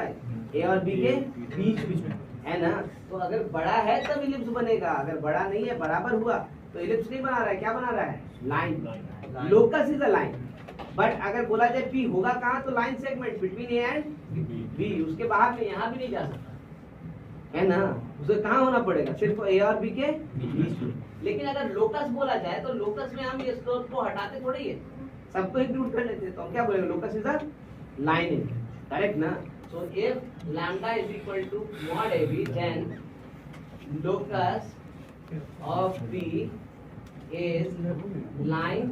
A और B के बीच में है ना। तो अगर बड़ा है तब इलिप्स बनेगा, अगर बड़ा नहीं है बराबर हुआ तो इलिप्स नहीं बना रहा है, क्या बना रहा है, line. Locus is a line. But अगर बोला जाए P होगा कहाँ, तो line segment between A and B, उसके बाहर में यहाँ भी नहीं जा सकता है ना। उसे कहाँ होना पड़ेगा, सिर्फ A और B के बीच में। लेकिन अगर लोकस बोला जाए तो लोकस में हम ये स्लोप को हटाते थोड़े ही है, सबको इंक्लूड कर लेते हैं। तो हम क्या बोलेंगे, locus is a line, correct ना। So if lambda is equal to mod AB, then locus of P is line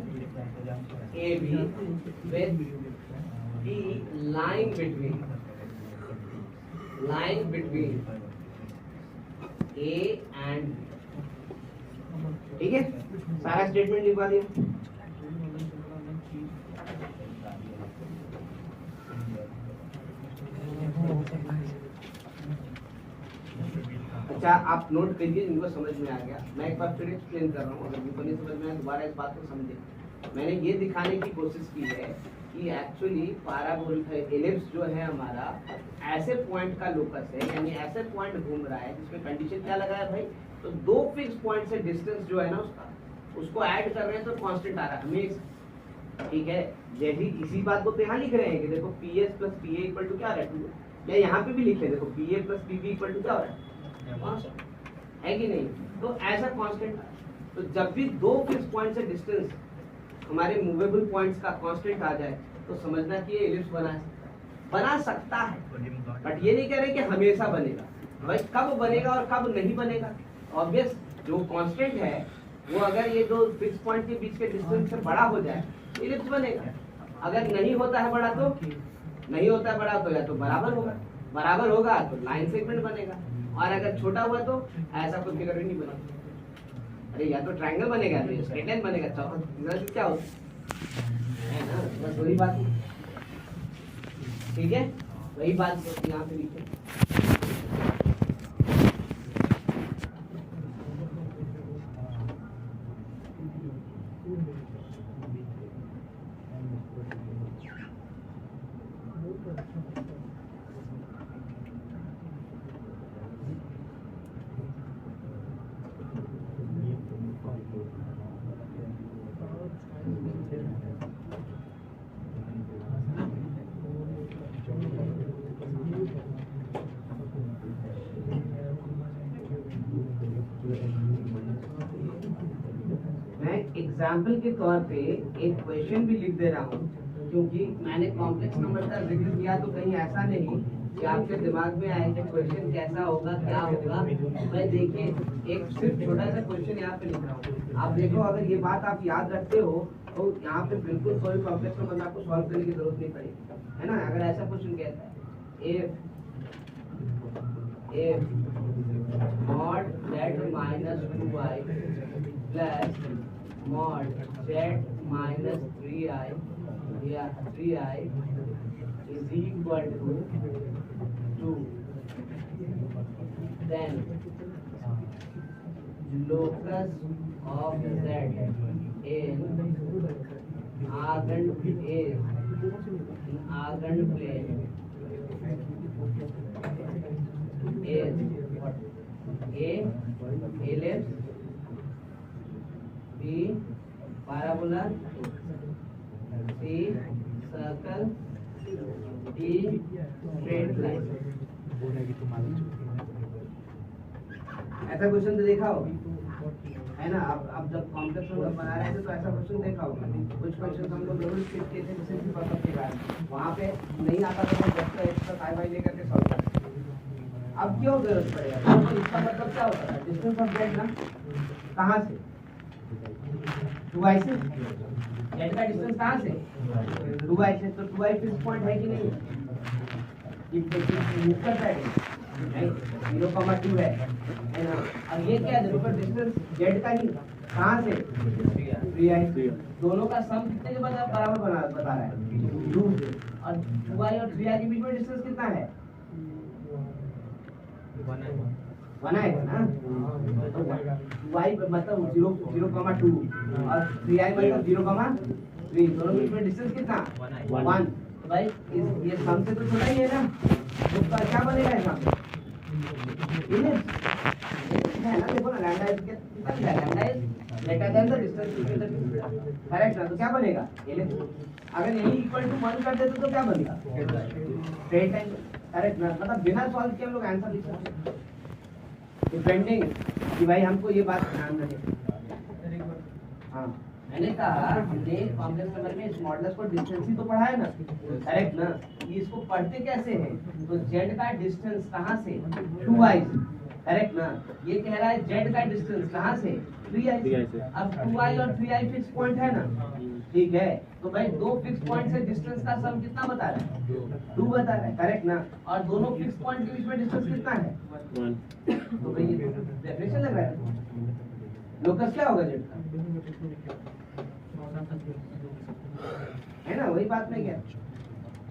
AB with P lying between A and B, ठीक है। सारा स्टेटमेंट लिखवा दिया। अच्छा आप नोट करिए जिनको समझ में आ गया। मैं एक बार फिर एक्सप्लेन कर रहा हूँ, अगर जिनको नहीं समझ में आया दोबारा इस बात को समझे। मैंने ये दिखाने की कोशिश की है कि एक्चुअली पैराबोलिक इलिप्स जो है हमारा ऐसे पॉइंट का लोकस है, यानी ऐसे पॉइंट घूम रहा है जिसमें कंडीशन क्या लगा है भाई, तो दो फिक्स पॉइंट से डिस्टेंस जो है ना उसको ऐड कर रहे हैं तो कांस्टेंट आ रहा है हमेशा, ठीक है। जैसे इसी बात को तो यहाँ लिख रहे हैं कि देखो PS plus PA equal to क्या रहा है, या यहाँ पे भी लिख रहे हैं देखो PA plus PB equal to क्या हो रहा है, है कि नहीं। तो ऐसा कांस्टेंट, तो जब भी दो फिक्स पॉइंट से डिस्टेंस हमारे मूवेबल पॉइंट्स का कांस्टेंट आ जाए तो समझना कि ये इलिप्स बना सकता है, बट ये नहीं कह रहे कि हमेशा बनेगा। भाई कब बनेगा और कब नहीं बनेगा, ऑब्वियस जो कांस्टेंट है वो अगर ये दो फिक्स पॉइंट के बीच के डिस्टेंस से बड़ा हो जाए तो इलिप्स बनेगा। अगर नहीं होता है बड़ा तो नहीं होता है बड़ा तो या तो बराबर होगा तो लाइन सेगमेंट बनेगा, और अगर छोटा हुआ तो ऐसा कोई फिगर ही नहीं बनेगा। अरे या तो ट्रायंगल बनेगा तो स्ट्रेट लाइन बनेगा, चौकोर क्या होता है ना, बस वही बात, ठीक है। वही बात यहाँ पे लिखे। एग्जाम्पल के तौर पे एक क्वेश्चन भी लिख दे रहा हूँ, क्योंकि मैंने कॉम्प्लेक्स नंबर का जिक्र किया तो कहीं ऐसा नहीं कि आपके दिमाग में आए कि क्वेश्चन कैसा होगा क्या होगा। मैं देखिए एक सिर्फ छोटा सा क्वेश्चन यहाँ पे लिख रहा हूँ, आप देखो अगर ये बात आप याद रखते हो तो यहाँ पे बिल्कुल कोई कॉम्प्लेक्स नंबर आपको सॉल्व करने की जरूरत नहीं पड़ेगी, है ना। अगर ऐसा क्वेश्चन कहता है if mod z minus 2i plus mod z minus 3i is equal to 2. Then locus of z in Argand plane is A ellipse, B parabola, C circle, D straight line. ऐसा question तो देखा हो है ना? आप जब complex number बना रहे थे तो ऐसा क्वेश्चन देखा होगा। कुछ क्वेश्चन हम लोग जरूर स्किप किए थे जैसे कि पर्पस के कारण वहाँ पे नहीं आता तो हम जब एक्स्ट्रा फाइव बाई लेकर के सॉल्व करते। अब क्यों जरूरत पड़ेगा? तो इसका मतलब क्या होता है? डिस्टेंस ऑफ जेड ना कहाँ से 2i से, जेड का डिस्टेंस कहाँ से 2i से, तो 2i फिक्स पॉइंट है कि नहीं? ये करता है 0,2 है ना? और ये क्या है? देखो डिस्टेंस जेड का ही कहाँ से 3i, दोनों का सम कितने के बराबर बता रहा है 2, और 2i और 3i के बीच में डिस्टेंस कितना है 1 है ना? तो y मतलब 0,2 और 3i मतलब 0,3, दोनों के बीच में डिस्टेंस कितना 1। तो भाई ये सम से तो छोटा ही है ना, तो क्या बनेगा इसका है ना? देखो ना लैम्डा इज कितना मिला? Lambda is greater than the distance between the two, correct ना? तो क्या बनेगा अगर यही इक्वल टू 1 कर देते तो क्या बनेगा स्ट्रेट लाइन, करेक्ट ना? मतलब बिना सॉल्व किए हम लोग आंसर लिख सकते हैं डिपेंडिंग कि भाई हमको ये बात ध्यान रहे। हाँ मैंने कहा हमने कॉम्प्लेक्स नंबर में इस मॉडुलस को डिस्टेंस ही तो पढ़ा है ना, करेक्ट ना? इसको पढ़ते कैसे हैं? तो z का डिस्टेंस कहाँ से 2i से, करेक्ट ना? ये कह रहा है z का डिस्टेंस कहाँ से 3i से। अब 2i और 3i फिक्स पॉइंट है ना, ठीक है? तो भाई दो फिक्स पॉइंट से डिस्टेंस का सम कितना बता रहा है 2 बता रहा है, करेक्ट ना? और दोनों फिक्स पॉइंट के बीच में डिस्टेंस कितना है 1। तो भाई ये डेफिनेशन लग रहा है। लोकस क्या होगा z का, है ना? वही बात में क्या।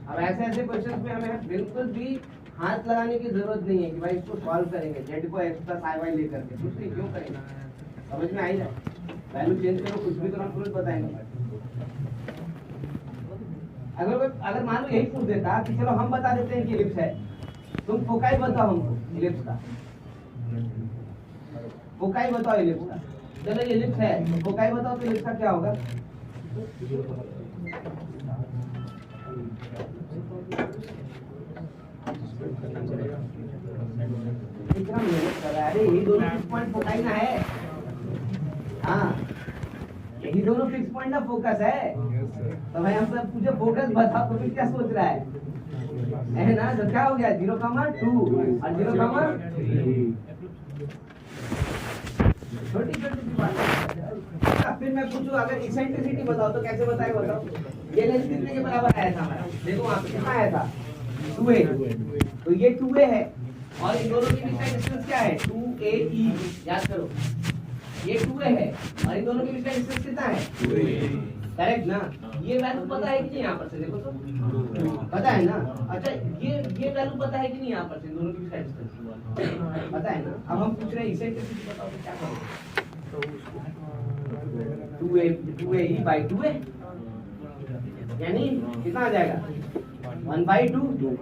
अब ऐसे ऐसे क्वेश्चंस में हमें बिल्कुल भी हाथ लगाने की जरूरत नहीं है कि भाई इसको सॉल्व करेंगे z को x प्लस i y लेकर के, कुछ नहीं, क्यों करेंगे? समझ में आई जाए, वैल्यू चेंज करो, कुछ भी करो, हम तुरंत बताएंगे। अगर मान लो यही पूछ देता कि चलो हम बता देते हैं कि इलिप्स है, तुम फोकाई बताओ हमको इलिप्स का, फोकाई बताओ इलिप्स का। चलो ये इलिप्स है, तो फोकाई बताओ तो इलिप्स का क्या होगा? कितना मेहनत कर रहा है? अरे यही दोनों फिक्स पॉइंट फोकाई ना है। हाँ यही दोनों फिक्स पॉइंट ना फोकस है। तो भाई हमसे पूछे फोकस बताओ तो फिर क्या सोच रहा है ना? तो क्या हो गया 0,2 और 0,3, छोटी छोटी सी बात है। फिर मैं पूछूं अगर इसेंट्रिसिटी बताओ तो कैसे बताए बताओ? ये लेंस कितने के बराबर आया था हमारा? देखो वहां पे कितना आया था 2a, तो ये 2a है और इन दोनों के बीच का डिस्टेंस क्या है 2ae, याद करो ये 2a है और इन दोनों के बीच का डिस्टेंस कितना है 2a, करेक्ट ना? ये वैल्यू पता है कि नहीं यहाँ पर से? देखो तो पता है ना? अच्छा ये वैल्यू पता है कि नहीं यहाँ पर से? दोनों के बीच का डिस्टेंस पता है ना? अब हम पूछ रहे हैं इसेंट्रिसिटी बताओ तो क्या करोगे? 2ae by 2a यानी कितना आ जाएगा 1/2।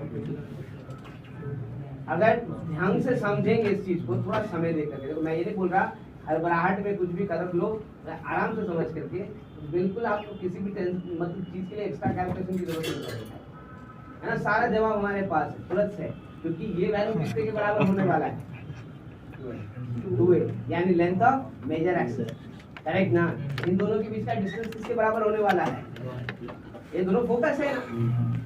अगर ढंग से समझेंगे इस चीज को, थोड़ा समय देकर, देखो मैं ये नहीं बोल रहा हड़बड़ाहट में कुछ भी कदम लो, आराम से समझ करके, बिल्कुल आपको किसी भी मतलब चीज के लिए एक्स्ट्रा कैलकुलेशन की जरूरत नहीं पड़ेगी, है ना? सारा जवाब हमारे पास है, तुरंत से, क्योंकि ये वैल्यू किसके के बराबर होने वाला है 2a, यानी length of major axis, correct ना? इन दोनों के बीच का डिस्टेंस किसके बराबर होने वाला है? ये दोनों फोकस है ना,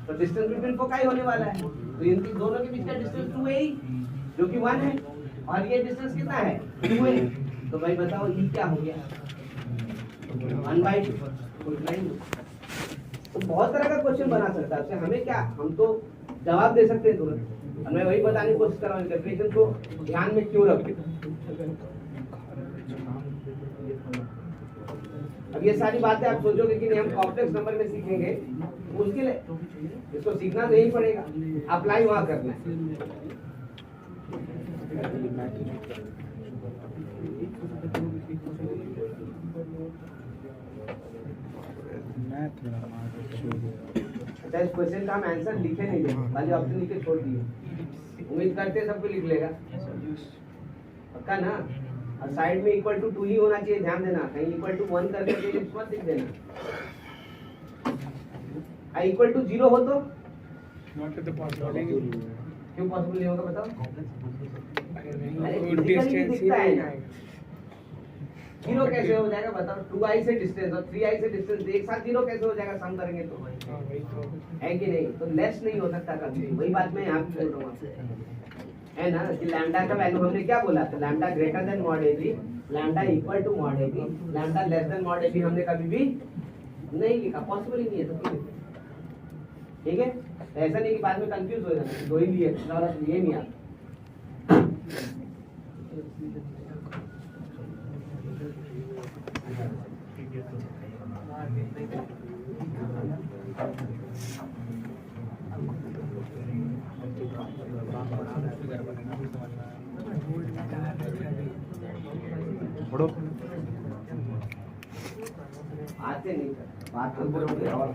तो डिस्टेंस बिटवीन फोकाई होने वाला है, तो इन दोनों के बीच का डिस्टेंस 2a जो कि 1 है और ये डिस्टेंस कितना है 2a। तो भाई बताओ ये क्या हो गया 1/2। तो बहुत तरह का क्वेश्चन बना सकता है, हमें क्या, हम तो जवाब दे सकते हैं तुरंत। और मैं वही बताने की कोशिश कर रहा हूँ डेफिनेशन को ध्यान में क्यों रखें। अब ये सारी बातें आप सोचोगे कि नहीं हम कॉम्प्लेक्स नंबर में सीखेंगे, मुश्किल है, इसको सीखना तो यही पड़ेगा, अप्लाई वहां करना है। अच्छा, इस क्वेश्चन का हम आंसर लिखे नहीं थे, खाली ऑप्शन लिखे छोड़ दिए। उम्मीद करते सबको लिख लेगा, पक्का ना। और साइड में इक्वल टू 2 ही होना चाहिए, ध्यान देना, कहीं इक्वल टू 1 करके एलिप्स मत लिख देना। इक्वल टू 0 हो तो Not at the possible. क्यों पॉसिबल नहीं होगा बताओ? अरे Good physically distance दिखता है ना। ही 0 कैसे हो जाएगा बताओ? 2i से डिस्टेंस और 3i से डिस्टेंस एक साथ 0 कैसे हो जाएगा सम करेंगे तो? वही तो है कि नहीं? तो लेस नहीं हो सकता कभी। वही बात मैं यहाँ पे बोल रहा हूँ, है ना, कि लैम्डा का वैल्यू हमने क्या बोला था? Lambda greater than mod AB, lambda equal to mod AB, lambda less than mod AB हमने कभी भी नहीं लिखा, पॉसिबल ही नहीं है। तो ठीक है, ऐसा नहीं कि बाद में कंफ्यूज हो जाना, दो ही लिए ये नहीं आता। आते नहीं सर, बात तो बोलोगे और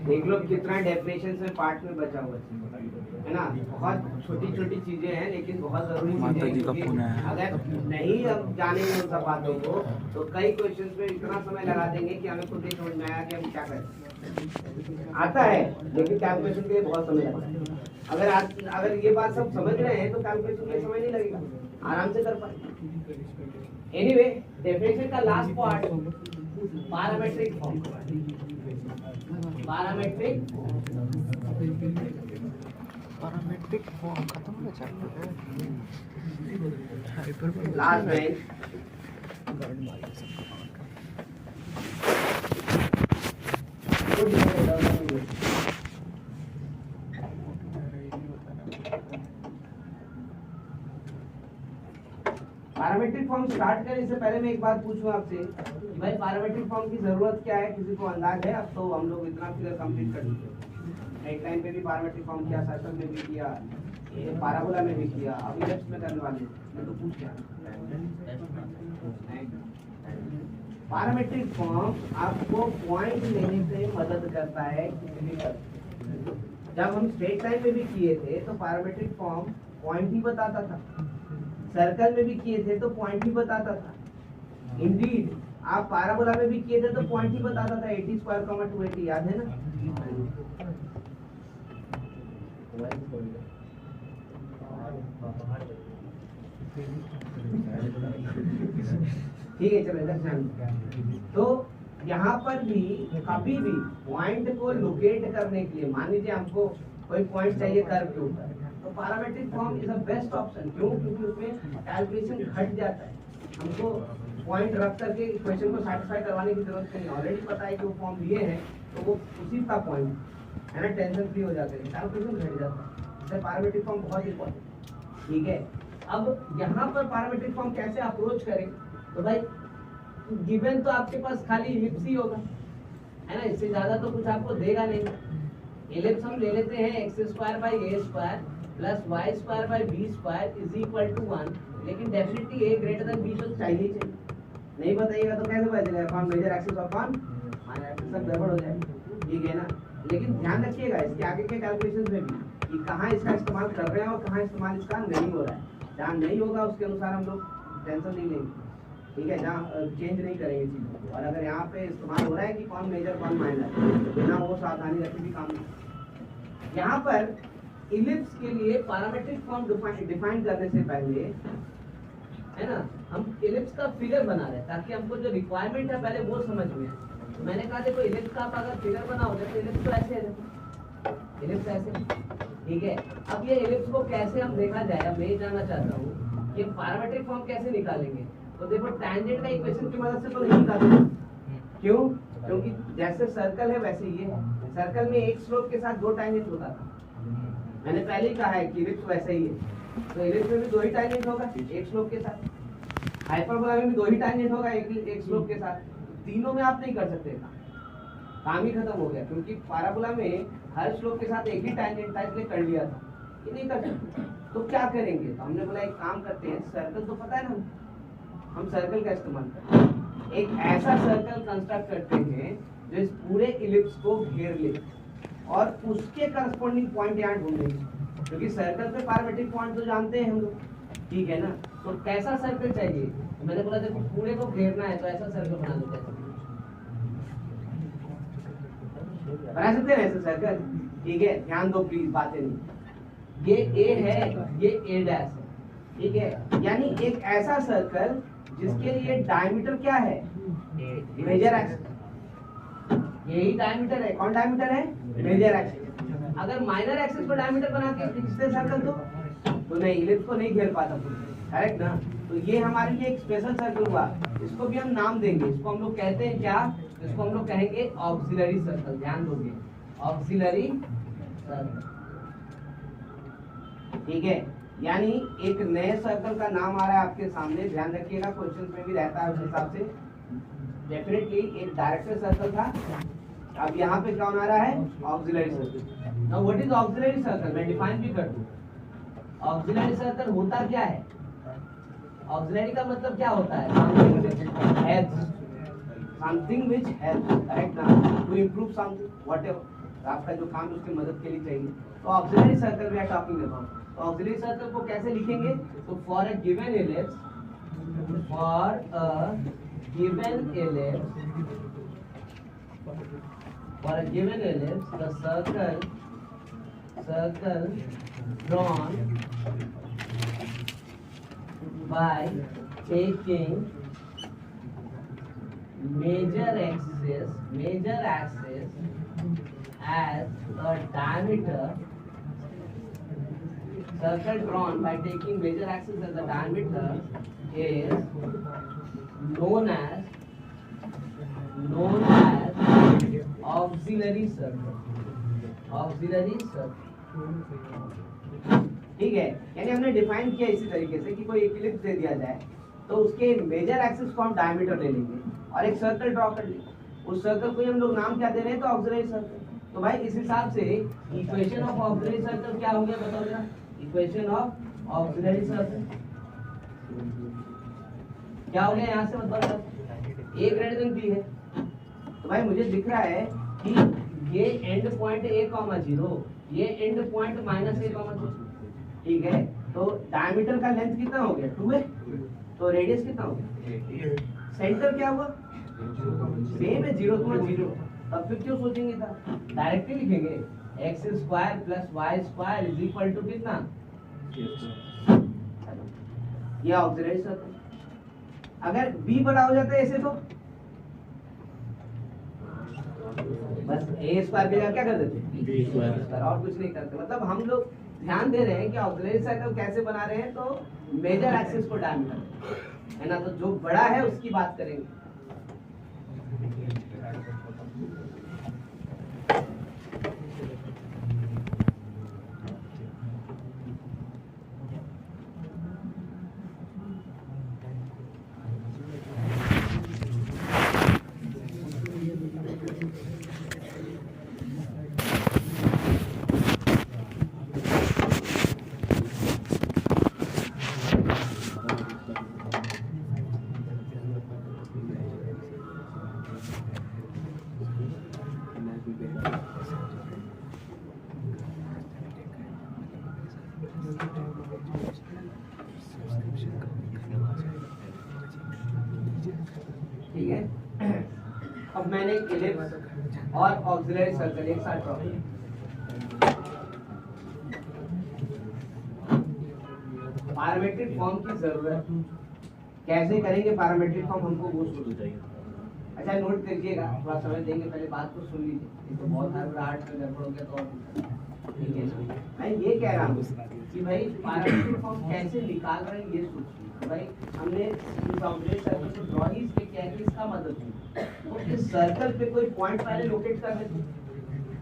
देख लो कितना डेफिनेशन में पार्ट में बचा हुआ है ना। बहुत छोटी छोटी चीजें हैं लेकिन बहुत जरूरी माता जी का चीजें फोन हैं। आया। अगर नहीं हम जानेंगे उन सब बातों को तो कई क्वेश्चन में इतना समय लगा देंगे कि हमें खुद नहीं समझ में आया कि हम क्या करें। आता है लेकिन कैलकुलेशन के लिए बहुत समय लगता है। अगर ये बात सब समझ रहे हैं तो कैलकुलेशन में समय नहीं लगेगा, आराम से कर पाए। एनीवे, डेफिनेशन का last part parametric form. Parametric form खत्म हो चैप्टर है। लास्ट में पैरामीट्रिक फॉर्म स्टार्ट करने से पहले मैं एक बात पूछूं आपसे कि भाई पैरामीट्रिक फॉर्म की जरूरत क्या है, किसी को अंदाज है? अब तो हम लोग इतना फिगर कंप्लीट कर चुके हैं। एक टाइम पे भी पैरामीट्रिक फॉर्म किया, सर्कल में भी किया, ये पैराबोला में भी किया, अभी इलिप्स में करने वाले मैं तो पूछ क्या। पैरामीट्रिक फॉर्म आपको पॉइंट लेने से मदद करता है किसी भी पर। जब हम स्ट्रेट लाइन में भी किए थे तो पैरामीट्रिक फॉर्म पॉइंट ही बताता था, सर्कल में भी किए थे तो पॉइंट ही बताता था, इंडीड आप पैराबोला में भी किए थे तो पॉइंट ही बताता था। 80 स्क्वायर 280 याद है ना? ठीक है, चलो इधर ध्यान दो। तो यहाँ पर भी कभी भी पॉइंट को लोकेट करने के लिए, मान लीजिए हमको कोई पॉइंट चाहिए कर्व के ऊपर, तो parametric form is a best option. क्यों? क्योंकि उसमें कैलकुलेशन घट जाता है, हमको पॉइंट रख करके इक्वेशन को सेटिस्फाई करवाने की जरूरत नहीं, ऑलरेडी पता है कि वो फॉर्म दिए हैं तो वो उसी का पॉइंट है ना, टेंशन फ्री हो जाते हैं, कैलकुलेशन घट जाता है। इसलिए पैरामीट्रिक फॉर्म बहुत इंपॉर्टेंट। ठीक है, अब यहाँ पर पैरामीट्रिक फॉर्म कैसे अप्रोच करें? तो भाई गिवन तो आपके पास खाली इलिप्स ही होगा, है ना, इससे ज्यादा तो कुछ आपको देगा नहीं। इलिप्स हम ले लेते हैं x² + a² + y² = b² 1, लेकिन definitely a greater than b तो चाहिए। नहीं बताइएगा तो कैसे पता चलेगा कौन मेजर एक्सिस और कौन माइनर एक्सिस, सब गड़बड़ हो जाएगा। ठीक है ना, लेकिन ध्यान रखिएगा इसके आगे के कैलकुलेशंस में भी कि कहाँ इसका इस्तेमाल कर रहे हैं और कहाँ इस्तेमाल इसका नहीं हो रहा है। जहाँ नहीं होगा उसके अनुसार हम लोग टेंशन नहीं लेंगे, ठीक है, जहाँ चेंज नहीं करेंगे चीज़ों को। और अगर यहाँ पे इस्तेमाल हो रहा है कि कौन मेजर कौन माइनर, बिना वो सावधानी रखे भी काम नहीं। यहाँ पर इलिप्स के लिए पैरामीट्रिक फॉर्म डिफाइन करने से पहले, है ना, हम इलिप्स का फिगर बना रहे हैं ताकि हमको जो रिक्वायरमेंट है पहले वो समझ में आए। तो मैंने कहा देखो इलिप्स का आप अगर फिगर बनाओगे तो इलिप्स तो ऐसे है, इलिप्स ऐसे ठीक है। अब ये एलिप्स को कैसे हम देखा जाए, अब मैं ये जानना चाहता हूँ ये पैरामीट्रिक फॉर्म कैसे निकालेंगे। तो देखो टैंजेंट का इक्वेशन की मदद से तो नहीं निकालेंगे, क्यों? क्योंकि जैसे सर्कल है वैसे ये है, सर्कल में एक स्लोप के साथ दो टैंजेंट होता था, मैंने पहले ही कहा है कि इलिप्स वैसे ही है, तो इलिप्स में भी दो ही टैंजेंट होगा एक स्लोप के साथ, हाइपरबोला में भी दो ही टैंजेंट होगा एक स्लोप के साथ, तीनों में आप नहीं कर सकते, काम ही खत्म हो गया, क्योंकि पैराबोला में हर स्लोप के साथ एक ही टैंजेंट था इसलिए कर लिया था, ये नहीं कर सकते। तो क्या करेंगे, तो हमने बोला एक काम करते हैं, सर्कल तो पता है ना, हम सर्कल का इस्तेमाल करते हैं, एक ऐसा सर्कल कंस्ट्रक्ट करते हैं जो इस पूरे इलिप्स को घेर ले और उसके करस्पॉन्डिंग पॉइंट यहाँ ढूंढेंगे, क्योंकि सर्कल पे पैरामीट्रिक पॉइंट तो जानते हैं हम लोग, ठीक है ना। तो कैसा सर्कल चाहिए, तो मैंने बोला देखो पूरे को घेरना है तो ऐसा सर्कल बना दो, कैसे बना सकते हैं ऐसा सर्कल, ठीक है। ध्यान दो प्लीज, बातें नहीं, ये ए है ये ए डैश है, ठीक है, यानी एक ऐसा सर्कल जिसके लिए डायमीटर क्या है, मेजर एक्सिस, यही डायमीटर है, कौन डायमीटर है, मेजर एक्सिस। अगर माइनर एक्सिस को डायमीटर बना के खींचते सर्कल तो नहीं, इलिप्स को नहीं घेर पाता, करेक्ट ना। तो ये हमारे लिए एक स्पेशल सर्कल हुआ, इसको भी हम नाम देंगे, इसको हम लोग कहते हैं क्या, इसको हम लोग कहेंगे ऑक्सिलरी सर्कल, ध्यान दोगे, ऑक्सिलरी सर्कल, ठीक है। यानी एक नए सर्कल का नाम आ रहा है आपके सामने, ध्यान रखिएगा, क्वेश्चन में भी रहता है उस हिसाब से। डेफिनेटली एक डायरेक्टर सर्कल था, अब यहाँ पे कौन आ रहा है, auxiliary circle. Now what is auxiliary circle, मैं डिफाइन भी कर दूं। ऑक्सिलरी सर्कल होता क्या है, ऑक्सिलरी का मतलब क्या होता है, समथिंग व्हिच हेल्प्स, करेक्ट ना, टू इंप्रूव समथिंग, व्हाटएवर आपका जो काम है उसकी मदद के लिए चाहिए, तो auxiliary circle we are talking about. तो ऑक्सिलरी सर्कल को कैसे लिखेंगे, तो for a given ellipse, for a given ellipse, for a given ellipse the circle drawn by taking major axis as the diameter, circle drawn by taking major axis as the diameter is known as auxiliary circle, auxiliary circle, ठीक है। यानी हमने define किया इसी तरीके से कि कोई एक इलिप्स दे दिया जाए तो उसके मेजर एक्सिस को हम डायमीटर ले लेंगे और एक सर्कल ड्रॉ कर लेंगे, उस सर्कल को हम लोग नाम क्या दे रहे हैं, तो ऑक्सिलरी सर्कल। तो भाई इस हिसाब से इक्वेशन ऑफ ऑक्सिलरी सर्कल क्या हो गया, बताओ जरा, इक्वेशन ऑफ ऑक्सिलरी सर्कल क्या हो गया, यहाँ से मतलब ए ग्रेटर देन बी है, तो भाई मुझे दिख रहा है कि ये एंड पॉइंट a,0, ये एंड पॉइंट -a,0, ठीक है। तो डायमीटर का लेंथ कितना हो गया, 2 है, तो रेडियस कितना हो गया, सेंटर क्या हुआ, सेम है, 0, 0, तब फिर क्यों सोचेंगे था, डायरेक्टली लिखेंगे x² + y² = कितना, ये ऑक्सिलरी सर्कल। अगर b बड़ा हो जाता है ऐसे तो बस a² की जगह क्या कर देते, b², और कुछ नहीं करते। मतलब हम लोग ध्यान दे रहे हैं कि ऑक्सिलरी सर्कल कैसे बना रहे हैं, तो मेजर एक्सिस को डायमीटर है ना, तो जो बड़ा है उसकी बात करेंगे। ठीक है, अब मैंने इलिप्स और ऑक्सिलरी सर्कल एक साथ ड्रॉ किया। पैरामीट्रिक फॉर्म की जरूरत कैसे करेंगे, पैरामीट्रिक फॉर्म हमको वो सोच चाहिए। अच्छा नोट करिएगा, थोड़ा समय देंगे, पहले बात को सुन लीजिए, ये तो बहुत हर आर्ट में गड़बड़ हो गया तो और ठीक है ना? मैं ये कह रहा हूँ कि भाई पैरामीट्रिक फॉर्म कैसे निकाल रहे हैं ये सोचिए। भाई हमने इस ऑब्जेक्ट सर्कल को ड्रॉ ही इसके क्या है, इसका मदद हुई तो इस सर्कल पे कोई पॉइंट पहले लोकेट कर लेते हैं।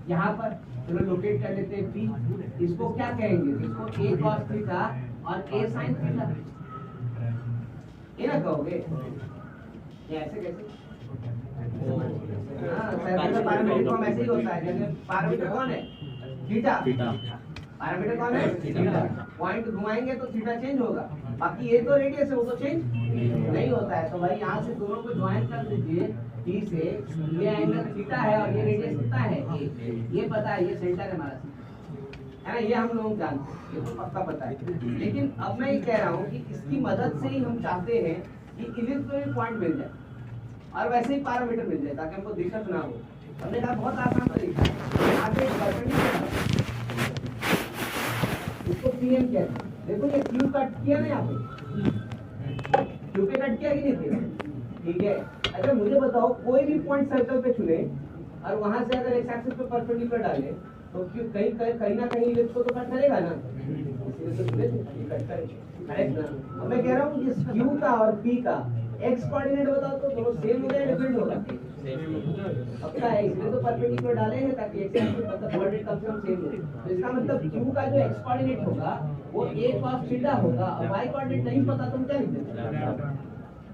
यहाँ पर चलो लोकेट कर लेते हैं P, इसको क्या कहेंगे, इसको a cos थीटा और a sin थीटा, ये ना कहोगे? ये ऐसे कैसे? हाँ, सर्कल का पैरामीट्रिक फॉर्म ऐसे ही होता है। जैसे पैरामीटर कौन है? थीटा। पैरामीटर कौन है? थीटा। पॉइंट घुमाएंगे तो थीटा चेंज होगा, बाकी ये तो रेडियस है, वो तो चेंज नहीं होता है। तो भाई यहाँ से दोनों को ज्वाइन कर दीजिए P से, ये एंगल थीटा है और ये रेडियस कितना है a, ये पता है, ये सेंटर है हमारा, है ना, ये हम लोग जानते हैं, ये तो पक्का पता है। लेकिन अब मैं ये कह रहा हूँ कि इसकी मदद से ही हम चाहते हैं कि इलिप्स को भी पॉइंट मिल जाए और वैसे ही पैरामीटर मिल जाए ताकि हमको दिक्कत ना हो। हमने कहा बहुत आसान तरीका है, आगे उसको पीएम कहते हैं। देखो ये क्यू कट किया ना, यहाँ पे क्यू पे कट किया कि नहीं किया? ठीक है। अगर मुझे बताओ कोई भी पॉइंट सर्कल पे चुने और वहां से अगर एक्स एक्सिस पे परपेंडिकुलर डाले तो क्यों कहीं ना कहीं इलिप्स को तो कट करेगा ना, इसलिए तो कट करेगा, करेक्ट ना? अब मैं कह रहा हूँ इस क्यू का और पी का एक्स कोऑर्डिनेट बताओ तो दोनों सेम होगा या डिफरेंट होगा? पक्का है, इसलिए तो परपेंडिकुलर डाले हैं ताकि एक्स एक्सिस मतलब कोऑर्डिनेट कम से कम सेम हो। तो इसका मतलब क्यू का जो एक्स कोऑर्डिनेट होगा वो a cos थीटा होगा और y कोऑर्डिनेट नहीं पता तो हम क्या लिख देते?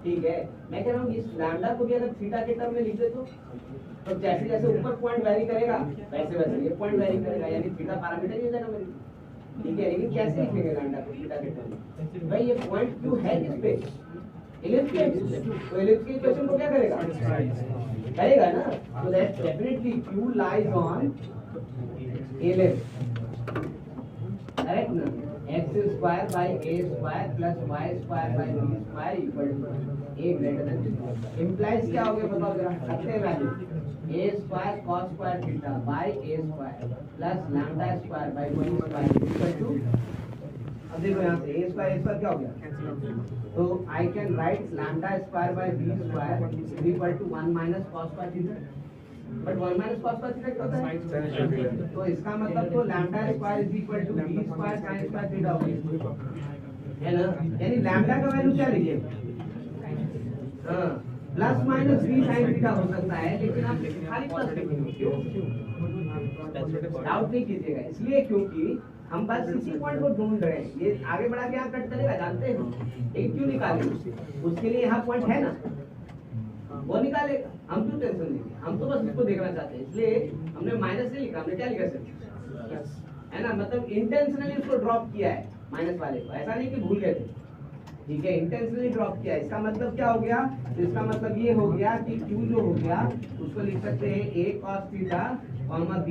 ठीक है। मैं कह रहा हूँ इस लैम्डा को भी अगर थीटा के टर्म में लिख दे तो जैसे जैसे ऊपर पॉइंट वेरी करेगा वैसे वैसे ये पॉइंट वेरी करेगा, यानी थीटा पैरामीटर ही हो जाएगा मेरे। ठीक है, लेकिन कैसे लिखेंगे लैम्डा को थीटा के टर्म में? भाई ये पॉइंट क्यू है किस पे? इलिप्स पे। तो इलिप्स के इक्वेशन को क्या करेगा? करेगा ना। तो that definitely Q lies on ellipse, correct ना? x square by a square plus y square by b square equal to a greater than. Implies क्या हो गया बताओ जरा, रखते हैं value a square cos square theta by a square plus lambda square by b square equal to, अब देखो यहाँ से a स्क्वायर क्या हो गया, तो I can write lambda square by b square equal to 1 minus cos square theta. But 1 minus cos square theta क्या होता है? तो इसका मतलब तो lambda square is equal to b square sin square theta होगा, है ना? यानी लैम्डा का वैल्यू क्या लीजिए, हां plus minus b sin theta हो सकता है, लेकिन आप खाली प्लस लिखेंगे, क्यों? डाउट नहीं कीजिएगा, इसलिए क्योंकि हम बस इसी पॉइंट को ढूंढ रहे हैं। ये आगे बढ़ा के यहाँ कट करेगा, जानते हैं, एक क्यों निकालेंगे? उसके लिए यहाँ पॉइंट है ना, वो निकालेगा, हम क्यों टेंशन लेंगे? हम तो बस इसको देखना चाहते हैं, इसलिए हमने माइनस नहीं लिखा, हमने क्या लिखा सर? है ना, मतलब इंटेंशनली उसको ड्रॉप किया है माइनस वाले को, ऐसा नहीं कि भूल गए थे। ठीक है, इंटेंशनली ड्रॉप किया है। इसका मतलब क्या हो गया? इसका मतलब ये हो गया कि Q जो हो गया उसको लिख सकते हैं a cos थीटा b,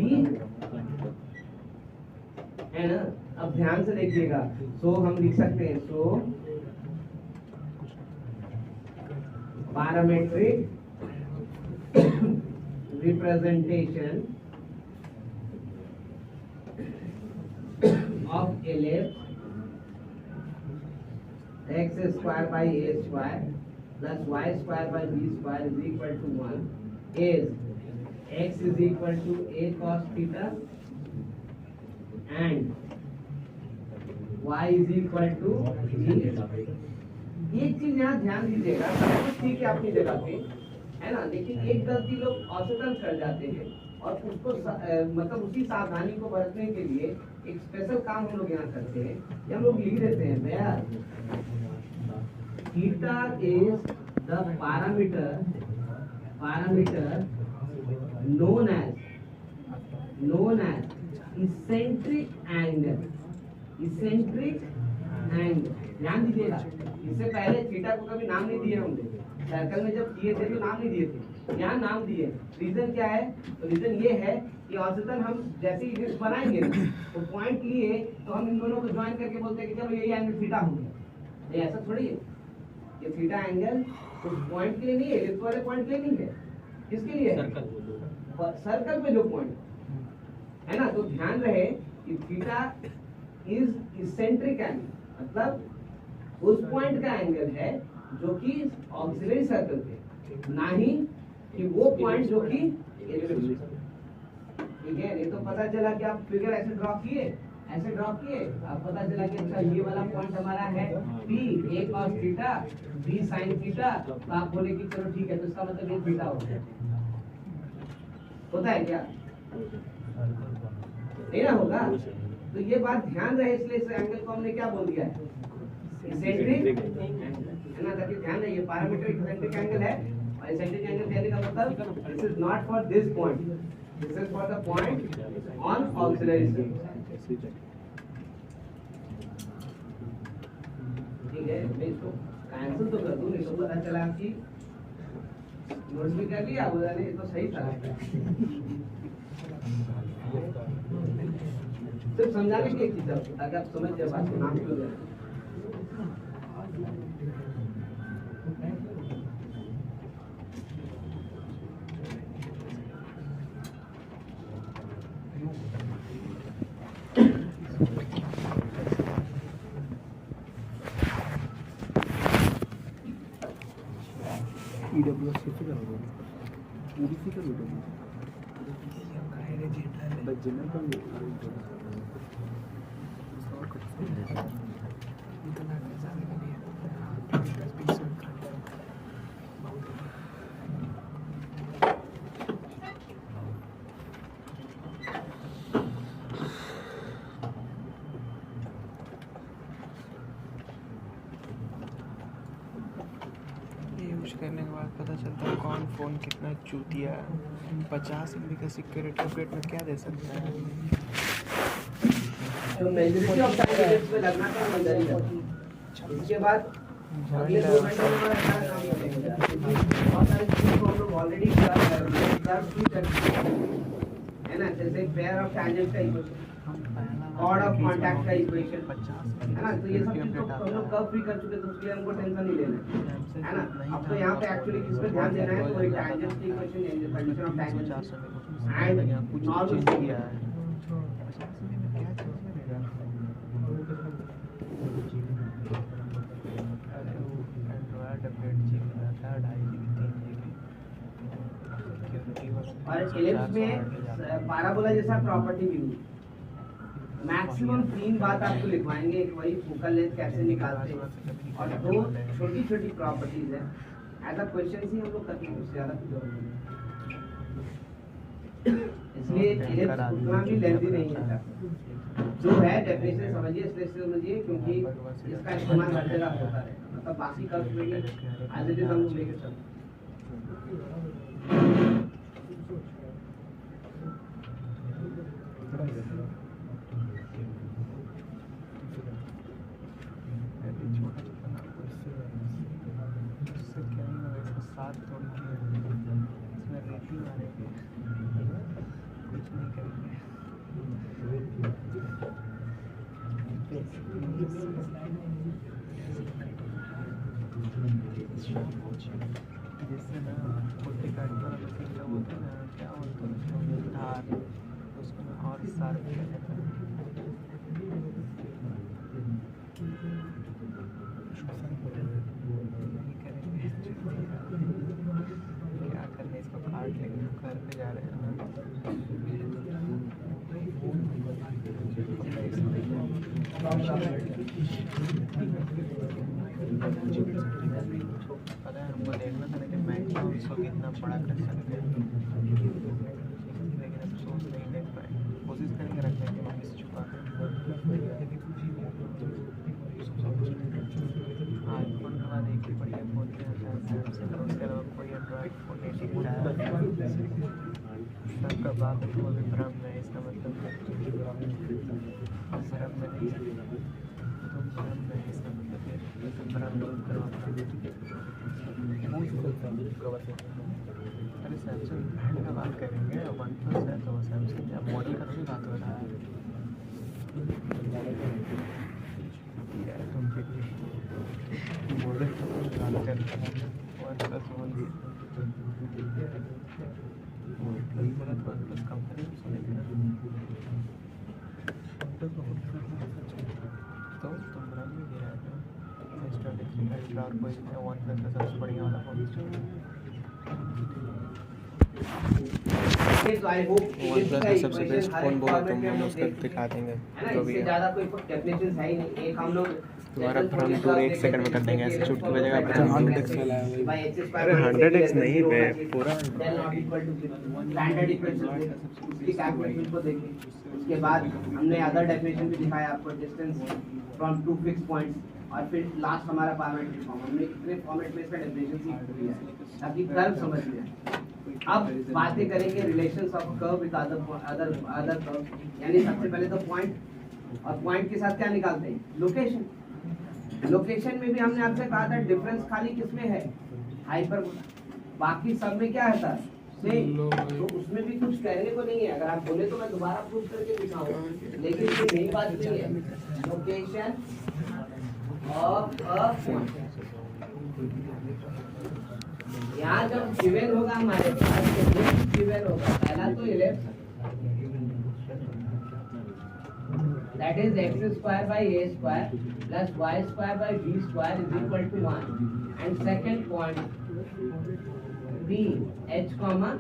है ना? अब ध्यान से देखिएगा, सो हम लिख सकते हैं, सो parametric representation of ellipse x square by a square plus y square by b square is equal to 1 is x is equal to a cos theta and y is equal to b। एक चीज यहाँ ध्यान दीजिएगा, सब कुछ ठीक है अपनी जगह पे, है ना, लेकिन एक गलती लोग औसतन कर जाते हैं और उसको मतलब उसी सावधानी को बरतने के लिए एक स्पेशल काम हम लोग यहाँ करते हैं, ये हम लोग लिख देते हैं भैया theta is the parameter known as eccentric angle। ध्यान दीजिएगा, इससे पहले थीटा को कभी नाम नहीं दिए हमने, सर्कल में जब किए थे तो नाम नहीं दिए थे, यहाँ नाम दिए। रीजन क्या है? तो रीजन ये है कि औसतन हम जैसे ही इलिप्स बनाएंगे तो पॉइंट लिए तो हम इन दोनों को ज्वाइन करके बोलते हैं कि चलो ये एंगल थीटा हो गया। ये ऐसा थोड़ी है, ये थीटा एंगल तो पॉइंट के लिए नहीं है, इलिप्स वाले पॉइंट के लिए नहीं है, किसके लिए? सर्कल पे जो पॉइंट है ना। तो ध्यान रहे कि थीटा इज इसेंट्रिक एंगल, मतलब उस पॉइंट का एंगल है जो कि ऑक्सिलरी सर्कल पे, ना ही कि वो पॉइंट जो कि ठीक है, नहीं तो पता चला कि आप फिगर ऐसे ड्रॉ किए, अब पता चला कि अच्छा ये वाला पॉइंट हमारा है P, A cos theta, B sin theta, तो आप बोले कि चलो ठीक है, तो इसका मतलब ये थीटा हो गया। होता है क्या? नहीं ना होगा। तो ये बात ध्यान रहे, इसलिए इस एंगल को हमने क्या बोल दिया है? इसेंट्रिक है ना, ताकि ध्यान रहे ये पैरामीटर इसेंट्रिक एंगल है, और इसेंट्रिक एंगल कहने का मतलब this is not for this point, this is for the point on auxiliary cylinder. ठीक है, मैं इसको कैंसिल तो कर दूं, नहीं तो पता चला कि नोट्स भी कर लिया, बोला नहीं तो सही था। सिर्फ समझाने की एक चीज है, ताकि आप समझ जाए बात को, नाम क्यों दे रहे हैं। EWS कैसे करोगे? OBC का EWS बस जनरल का यूज करने के बाद पता चलता है कौन फ़ोन कितना चूतिया है। 50 MB का सिक्योरिटी अपडेट में क्या दे सकता है? तो मेजॉरिटी ऑफ टाइम पे लगना तो मंजूरी है। इसके बाद अगले 2 घंटे में हमारा सारा काम खत्म हो जाएगा। बहुत सारी चीज़ों को हम लोग ऑलरेडी कर है ना, जैसे पेयर ऑफ टैंजेंट का इक्वेशन, कॉर्ड ऑफ कांटेक्ट का इक्वेशन, है ना, तो ये सब चीज़ तो हम लोग कब भी कर चुके, तो उसके लिए हमको टेंशन नहीं लेना है ना। अब तो यहाँ पे एक्चुअली किस पे ध्यान देना है, कोई टैंजेंट की इक्वेशन या condition of tangent and normal किया है। और एलिप्स में पैराबोला जैसा प्रॉपर्टी भी हुई। मैक्सिमम 3 बात आपको लिखवाएंगे, एक वही फोकल लेंथ कैसे निकालते हैं, और 2 छोटी छोटी प्रॉपर्टीज है। एज अ क्वेश्चन ही हम लोग करते हैं, उससे ज़्यादा कुछ जरूरी नहीं। इसलिए एलिप्स उतना भी लेंथी नहीं है, जो है डेफिनेशन समझिए, इसलिए समझिए, क्योंकि इसका इस्तेमाल हर जगह होता है, मतलब बाकी कर्व में एज इट इज हम लोग लेके चलते हैं। जिससे ना पुट्टी काट पर जो होता है ना, क्या बोलते हैं उसको, धार, उसको ना और शार्प किया जाता है। क्या करने, इसको काट लेंगे, घर पे जा रहे हैं ना। पता है हमको देखना था कि मैक्सिमम इसको कितना बड़ा कर सकते हैं, लेकिन अफसोस नहीं देख पाए। कोशिश करेंगे रखने की, मम्मी से छुपा आईफोन के बाद एक ही बढ़िया फ़ोन है सैमसंग, उसके अलावा कोई एंड्रॉइड फ़ोन नहीं टिकता है। सबका बात को भी भ्रम है, इसका मतलब भ्रम में नहीं, तो भ्रम में इसका मतलब भ्रम दूर करवाना। अरे सैमसंग ब्रांड का बात करेंगे, OnePlus है तो सैमसंग या मॉडल का भी बात हो रहा है। मॉडल का बात करते हैं, OnePlus OnePlus कंपनी तो तुम भ्रम में गिरा था। S23 अल्ट्रा और कोई OnePlus का सबसे बढ़िया वाला फोन। देखिए तो आई होप वन प्लस में सबसे बेस्ट फोन बोलो तुम, हम उसका दिखा देंगे है ना, जो भी इससे है। ज्यादा कोई डेफिनेशन है ही नहीं। एक हम लोग तुम्हारा भ्रम दूर 1 सेकंड में कर देंगे, ऐसे चुटकी बजेगा अच्छा, भ्रम दूर। 100x वाला है वही। अरे 100x नहीं बे, पूरा स्टैंडर्ड इक्वेशन उसकी कैलकुलेशन को देखिए। उसके बाद हमने अदर डेफिनेशन भी दिखाया आपको, distance from two fix points, और फिर लास्ट हमारा पैरामीट्रिक फॉर्म। हमने कितने फॉर्मेट में इसका डेफिनेशन सीख लिया है ताकि कर्व समझ लिया। अब बातें करेंगे relations of curve with other curve, यानी सबसे पहले तो पॉइंट, और पॉइंट के साथ क्या निकालते हैं, लोकेशन। लोकेशन में भी हमने आपसे कहा था डिफरेंस खाली किसमें है, हाइपरबोला, बाकी सब में क्या है सेम। तो उसमें भी कुछ कहने को नहीं है, अगर आप बोले तो मैं दोबारा प्रूफ करके दिखाऊंगा, लेकिन ये नई बात नहीं है। लोकेशन ऑफ अ पॉइंट, यहाँ जब गिवन होगा हमारे पास, तो गिवन होगा पहला तो ellipse, that is x square by a square plus y square by b square is equal to 1, and second point b h comma,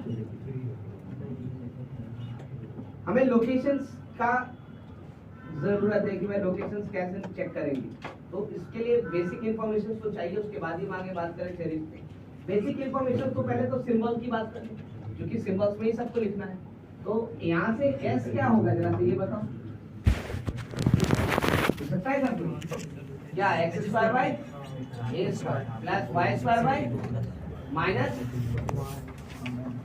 हमें लोकेशंस का जरूरत है कि भाई लोकेशंस कैसे चेक करेंगे। तो इसके लिए बेसिक इंफॉर्मेशन तो चाहिए, उसके बाद ही हम आगे बात करें सीरीज पे। बेसिक इंफॉर्मेशन तो पहले तो सिंबल की बात करें, क्योंकि सिंबल्स में ही सबको लिखना है। तो यहाँ से s क्या होगा जरा से ये बताओ, सकता है सबको क्या, x square by a square plus y square by minus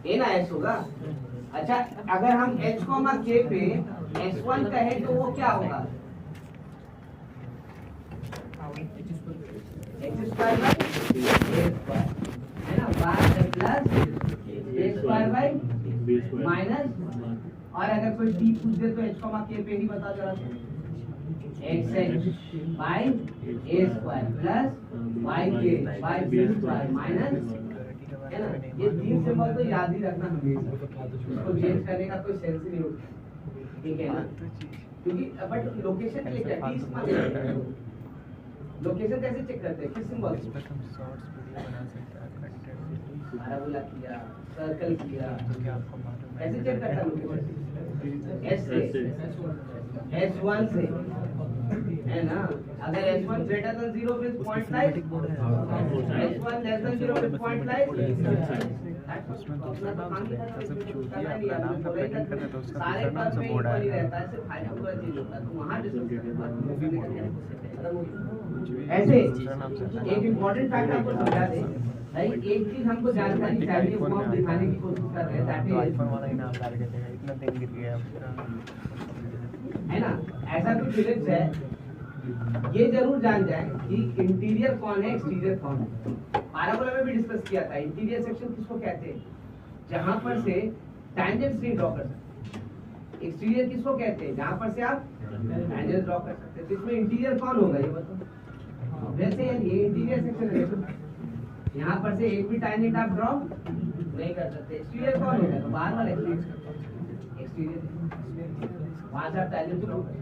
a ना एस होगा। अच्छा, अगर हम h कॉमा k पे s1 कहे तो वो क्या होगा, x square by a square, है ना, y plus A square by minus, और अगर कोई t पूछ दे तो h कॉमा k पे ही बता जरा, x by a square plus y के बाई बी स्क्वायर माइनस, है ना। ये तीन सिंबल तो याद ही रखना हमेशा, इसको चेंज करने का कोई सेंस ही नहीं होता, ठीक है ना। क्योंकि बट लोकेशन के लिए क्या टी इस्तेमाल करते हैं, लोकेशन कैसे चेक करते हैं, किस सिंबल से, पैराबोला किया, सर्कल किया, कैसे चेक करता है लोकेशन, एस से, S1 से, है ना। अगर S1 greater than 0 means point lies, S1 less than 0 means point lies। सारे पद में इक्वल ही रहता है, सिर्फ हाइपरबोला चेंज होता है, तो वहाँ ऐसे एक इम्पोर्टेंट फैक्ट आपको समझा दे भाई, एक चीज हमको जानकारी चाहिए, वो हम दिखाने की कोशिश कर रहे हैं, है ना। ऐसा भी फिलिप्स है, ये जरूर जान जाए कि इंटीरियर कौन है, एक्सटीरियर कौन है। पैराबोला में भी डिस्कस किया था, इंटीरियर सेक्शन किसको कहते हैं, जहां पर से टैंजेंट नहीं ड्रॉ कर सकते। एक्सटीरियर किसको कहते हैं, जहां पर से आप टैंजेंट ड्रॉ कर सकते हैं। तो इसमें इंटीरियर कौन होगा ये बताओ, वैसे ये इंटीरियर सेक्शन है, यहाँ पर से एक भी टैंजेंट आप ड्रॉ नहीं कर सकते। एक्सटीरियर कौन होगा, तो बाहर वाला एक्सटीरियर, वहां से आप टैंजेंट ड्रॉ कर सकते।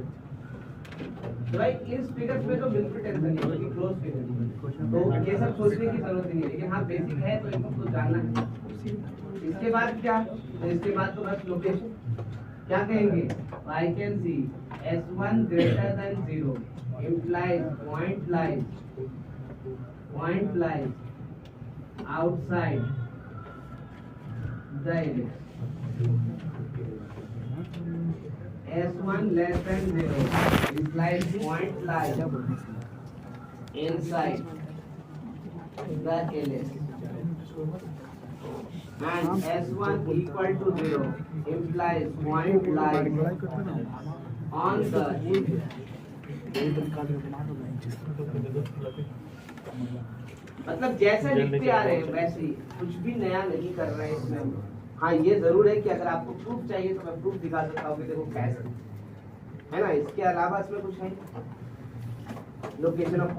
तो भाई इस फिगर्स में तो बिल्कुल टेंशन नहीं है, क्योंकि क्लोज फिगर, तो ये सब सोचने की जरूरत नहीं है, लेकिन हाँ बेसिक है तो इनको तो जानना है। इसके बाद क्या, तो इसके बाद तो बस लोकेशन क्या कहेंगे, आई can C S1 greater than 0 implies point lies outside the ellipse, S1 less than 0 implies point lies inside the ellipse, and S1 equal to 0 implies point lies on the ellipse। मतलब जैसा लिखते आ रहे हैं वैसे ही, कुछ भी नया नहीं कर रहे हैं इसमें। हाँ ये जरूर है कि अगर आपको प्रूफ चाहिए तो मैं प्रूफ दिखा सकता हूँ कि देखो कैसे, है ना। इसके अलावा इसमें कुछ है, लोकेशन ऑफ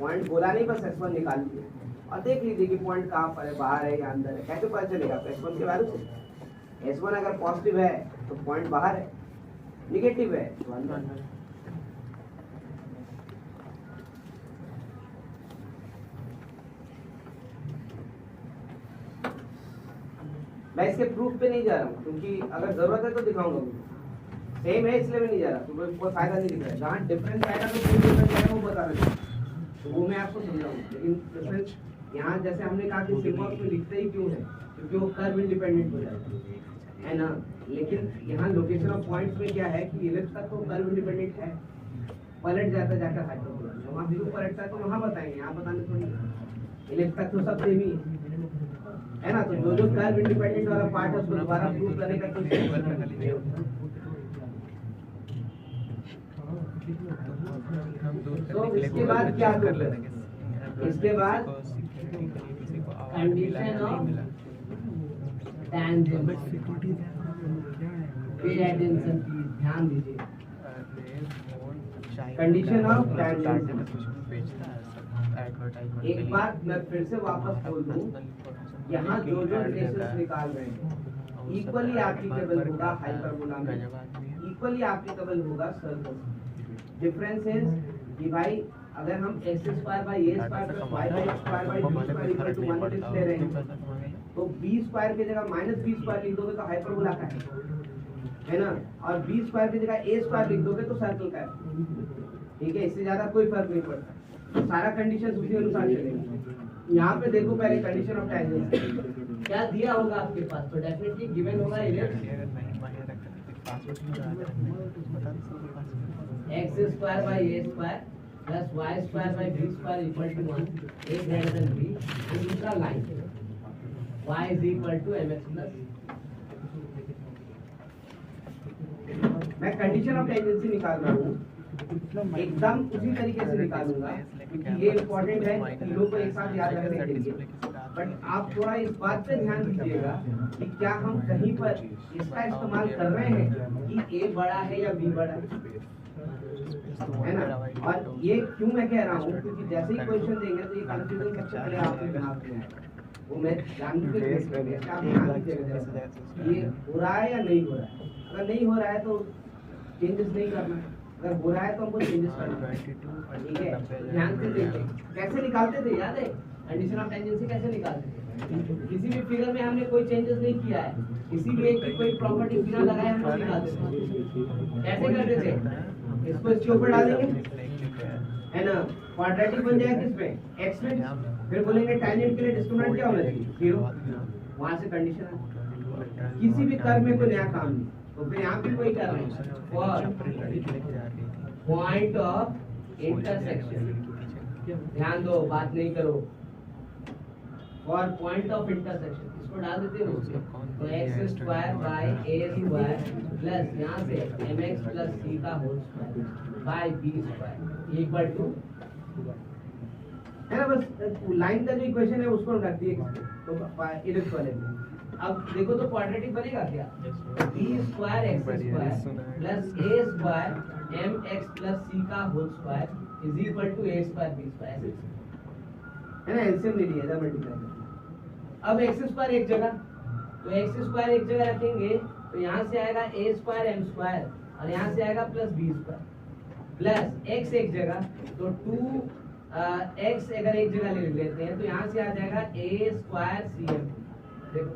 पॉइंट बोला नहीं, बस S1 निकाल लीजिए और देख लीजिए कि पॉइंट कहाँ पर है, बाहर है या अंदर है, कैसे पता चलेगा S1 के वैल्यू से। S1 अगर पॉजिटिव है तो पॉइंट बाहर है, निगेटिव है तो अंदर। मैं इसके प्रूफ पे नहीं जा रहा हूँ क्योंकि अगर जरूरत है तो दिखाऊंगा, सेम है इसलिए मैं नहीं जा रहा, तो कोई फायदा नहीं दिख रहा है। जहाँ डिफरेंस आएगा तो कोई डिफरेंस आएगा वो बता रहे हैं, तो वो मैं आपको समझाऊंगा। लेकिन डिफरेंस यहाँ जैसे हमने कहा कि सिंबल में लिखते ही क्यों है, क्योंकि वो कर्व इंडिपेंडेंट हो जाएगा, है ना। लेकिन यहाँ लोकेशन ऑफ पॉइंट्स में क्या है कि इलिप्स तक तो कर्व इंडिपेंडेंट है, पलट जाता है जाकर हाइपरबोला, वहाँ भी पलटता है तो वहाँ बताएंगे, यहाँ बताने थोड़ी। इलिप्स तक तो सब सेम ही है ना। तो जो कर्व इंडिपेंडेंट वाला पार्ट है उसको दोबारा प्रूव करने का कोई तो इसके बाद क्या कर लेंगे, इसके बाद कंडीशन ऑफ टेंजेंट, ध्यान दीजिए, कंडीशन ऑफ टेंजेंट। एक बार मैं फिर से वापस बोल दूं, यहाँ जो ट्रेसेस निकाल रहे हैं इक्वली एप्लीकेबल होगा हाइपरबोला में, इक्वली एप्लीकेबल होगा सर्कल। डिफरेंस इज कि भाई अगर हम x square by a square plus y square by b square equal to 1 ले रहे हैं, तो b स्क्वायर की जगह माइनस b स्क्वायर लिख दोगे तो हाइपरबोला का है ना, और b स्क्वायर की जगह a स्क्वायर लिख दोगे तो सर्कल का है। ठीक है, इससे ज्यादा कोई फर्क नहीं पड़ता, तो सारा कंडीशन उसी अनुसार चलेगा। यहाँ पे देखो पहले कंडीशन ऑफ टेंजेंट क्या दिया होगा आपके पास, तो डेफिनेटली गिवन होगा x square by a square plus y square by b square equal to 1, a greater than b, और दूसरा line y is equal to mx plus. मैं कंडीशन ऑफ टेंजेंसी निकाल रहा हूँ, एकदम उसी तरीके से निकालूंगा क्योंकि ये इम्पोर्टेंट है, तीनों को एक साथ याद रखने के लिए। बट आप थोड़ा इस बात पे ध्यान दीजिएगा कि क्या हम कहीं पर इसका इस्तेमाल कर रहे हैं कि a बड़ा है या b बड़ा है ना। और ये क्यों मैं कह रहा हूँ, क्योंकि जैसे ही क्वेश्चन देंगे तो ये कंफ्यूजन सबसे पहले आपके दिमाग में आएगा, वो मैं जानबूझ के पूछ रहा हूँ, आप ध्यान दीजिएगा ये हो रहा है या नहीं हो रहा है। अगर नहीं हो रहा है तो चेंजेस नहीं करना, अगर हो रहा है तो हमको चेंजेस करना है। ठीक है, ध्यान से देखिए कैसे निकालते थे, याद है कंडीशन ऑफ टेंजेंसी कैसे निकालते थे। किसी भी फिगर में हमने कोई चेंजेस नहीं किया है, किसी भी एक की कोई प्रॉपर्टी बिना लगाए हम लोग निकालते थे। कैसे करते थे, इसको इसके ऊपर डालेंगे है ना, क्वाड्रेटिक बन जाएगा किसमें, x में, फिर बोलेंगे टेंजेंट के लिए डिस्क्रिमिनेंट क्या होना चाहिए 0, वहां से कंडीशन है। किसी भी कर्व में कोई नया काम नहीं, तो फिर यहाँ पे कोई कर रहे हैं फॉर पॉइंट ऑफ इंटरसेक्शन, ध्यान दो बात नहीं करो, फॉर पॉइंट ऑफ इंटरसेक्शन इसको डाल देते हो, तो x square by a square plus यहाँ से mx प्लस c का whole square by b square equal to, है ना। बस लाइन का जो इक्वेशन है उसको रख दिए तो इलिप्स वाले में। अब देखो तो क्वाड्रेटिक बनेगा क्या, b square x square plus a square mx plus c का whole square is equal to a square b square, है ना। एलसीएम ले लिया था मल्टीप्लाई। अब x स्क्वायर एक जगह, तो x स्क्वायर एक जगह रखेंगे तो यहाँ से आएगा a स्क्वायर m स्क्वायर और यहाँ से आएगा plus b square plus x एक जगह, तो 2x अगर एक जगह ले लेते हैं तो यहाँ से आ जाएगा a स्क्वायर cm। देखो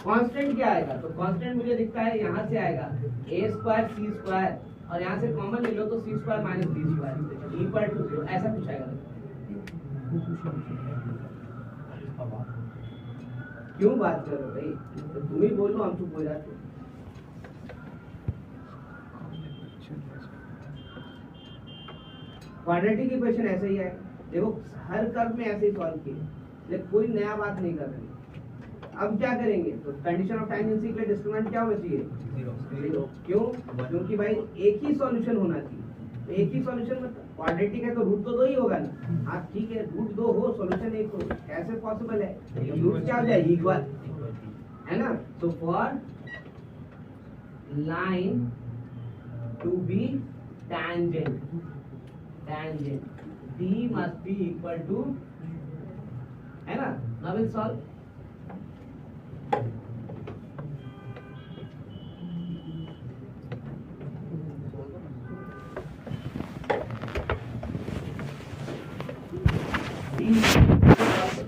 कांस्टेंट क्या आएगा, तो कांस्टेंट मुझे दिखता है यहाँ से आएगा a स्क्वायर c स्क्वायर और यहाँ से कॉमन ले लो तो c square minus b square equal to 0, ऐसा कुछ आएगा। क्यों बात कर रहे हो भाई, तो तुम ही बोलो हम चुप हो जाते। क्वाड्रेटिक इक्वेशन ऐसे ही है, देखो हर कर्व में ऐसे ही सॉल्व किए, लेकिन कोई नया बात नहीं कर रहे। अब क्या करेंगे, तो कंडीशन ऑफ टेंजेंसी के लिए डिस्क्रिमिनेंट क्या होना चाहिए 0। क्यों, क्योंकि भाई एक ही सॉल्यूशन होना चाहिए, तो एक ही सॉल्यूशन मतलब क्वाड्रेटिक है तो रूट तो 2 ही होगा ना। हाँ ठीक है, रूट 2 हो सॉल्यूशन 1 हो, कैसे पॉसिबल है, रूट क्या हो जाए इक्वल, है ना। तो for line to be tangent D must be equal to, है ना। now we'll solve।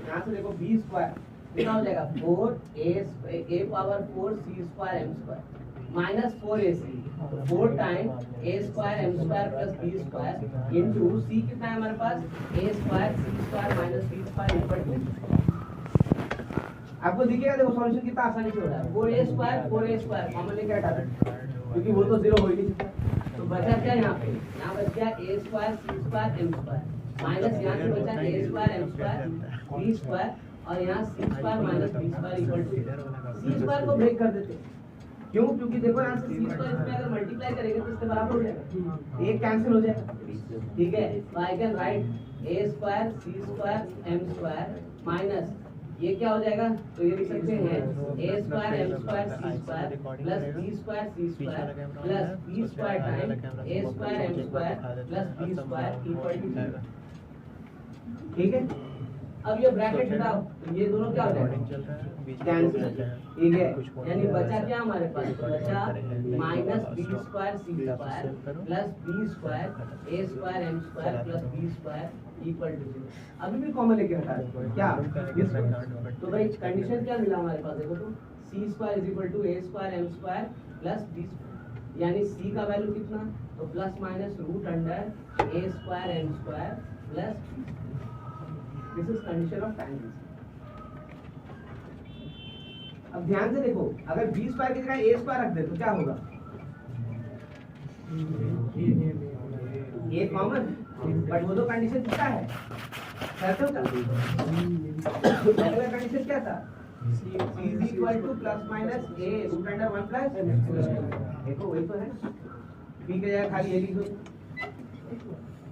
यहाँ से देखो b स्क्वायर कितना हो जाएगा 4a power 4 c square m square minus 4ac 4 time a square m square plus b square into c कितना है हमारे पास a square c square minus b square equal to आपको दिखेगा देखो सॉल्यूशन कितना आसानी से हो रहा है 4a स्क्वायर कॉमन लेके हटा दो क्योंकि वो तो जीरो हो ही नहीं सकता तो बचा क्या यहाँ बच गया a square c square m square minus यहाँ से बचा a square m square b square और यहाँ c square minus b square equal to c square को ब्रेक कर देते क्यों क्योंकि देखो यहाँ से c स्क्वायर इसमें अगर मल्टीप्लाई करेंगे तो इसके बराबर हो जाएगा एक कैंसिल हो जाएगा ठीक है तो I can right a square c square m square minus ये क्या हो जाएगा तो ये लिख सकते हैं a square m square c square plus b square c square plus b square time a square m square plus b square equal to 0 ठीक है अब ये ब्रैकेट हटाओ तो ये दोनों क्या हो जाएगा कैंसिल ठीक है यानी बचा क्या हमारे पास बचा minus b square c square plus b square a square m square plus b square equal to 0 अभी भी कॉमन लेके हटा दो क्या तो भाई कंडीशन क्या मिला हमारे पास देखो तो c square is equal to a square m square plus b square यानी c का वैल्यू कितना तो plus minus root under a square m square plus this is condition of tangent अब ध्यान से देखो अगर b स्क्वायर की जगह a स्क्वायर रख दे तो क्या होगा ये कॉमन बट वो तो कंडीशन क्या है सर्कल का सर्कल का कंडीशन क्या था c is equal to plus minus a root under 1 plus देखो वही तो है b की जगह खाली a लिख दो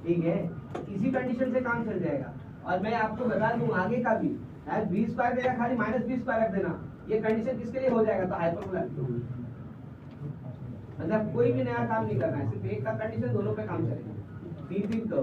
ठीक है इसी कंडीशन से काम चल जाएगा और मैं आपको बता दूं आगे का भी b स्क्वायर की जगह खाली माइनस b स्क्वायर रख देना ये कंडीशन किसके लिए हो जाएगा तो हाइपरबोला मतलब कोई भी नया काम नहीं करना है सिर्फ एक का कंडीशन दोनों पे काम चलेगा तीन तो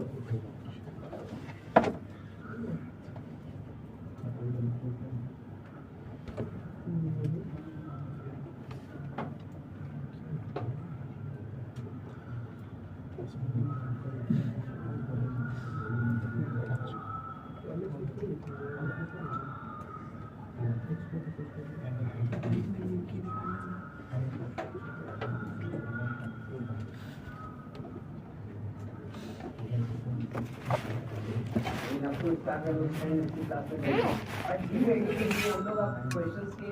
क्वेश्चंस के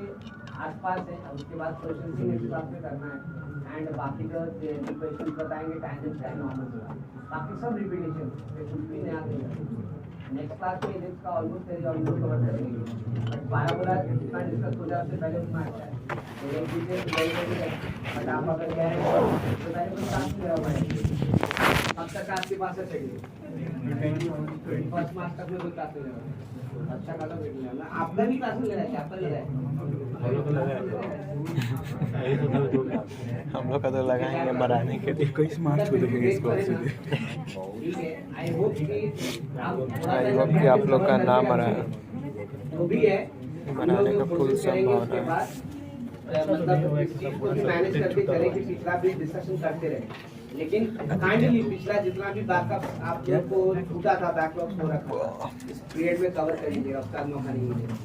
आसपास है उसके बाद क्वेश्चन के हिसाब से करना है एंड बाकी का क्वेश्चन बताएंगे टैंजेंट का नॉर्मल बाकी सब रिपीटेशन कुछ भी नया नहीं नेक्स्ट क्लास में इलिप्स का ऑलमोस्ट तेरी ऑलमोस्ट कवर करेंगे बट पैराबोला जितना डिस्कस हो जाए उससे पहले उतना अच्छा है तो एक चीज़ बट आप अगर कह रहे हो तो पहले कुछ काम नहीं करा पाएंगे अब तक आपके पास है चाहिए फर्स्ट मार्क्स तक में कोई क्लास ले रहा अच्छा खासा वेट ले रहा आपका भी क्लास ले रहा है आपका ले रहा है हम लोग का तो लगाएंगे बनाने के लिए 21 मार्च को देखेंगे इसको ठीक है आई होप कि आप लोग का नाम आ रहा है जो भी है बनाने का फुल संभावना है मतलब इस चीज को मैनेज करके चले कि पिछला भी डिस्कशन करते रहे लेकिन काइंडली पिछला जितना भी बैकअप आप लोग को छूटा था बैकलॉग हो रखा था इस पीरियड में कवर कर लीजिएगा उसका मौका नहीं मिलेगा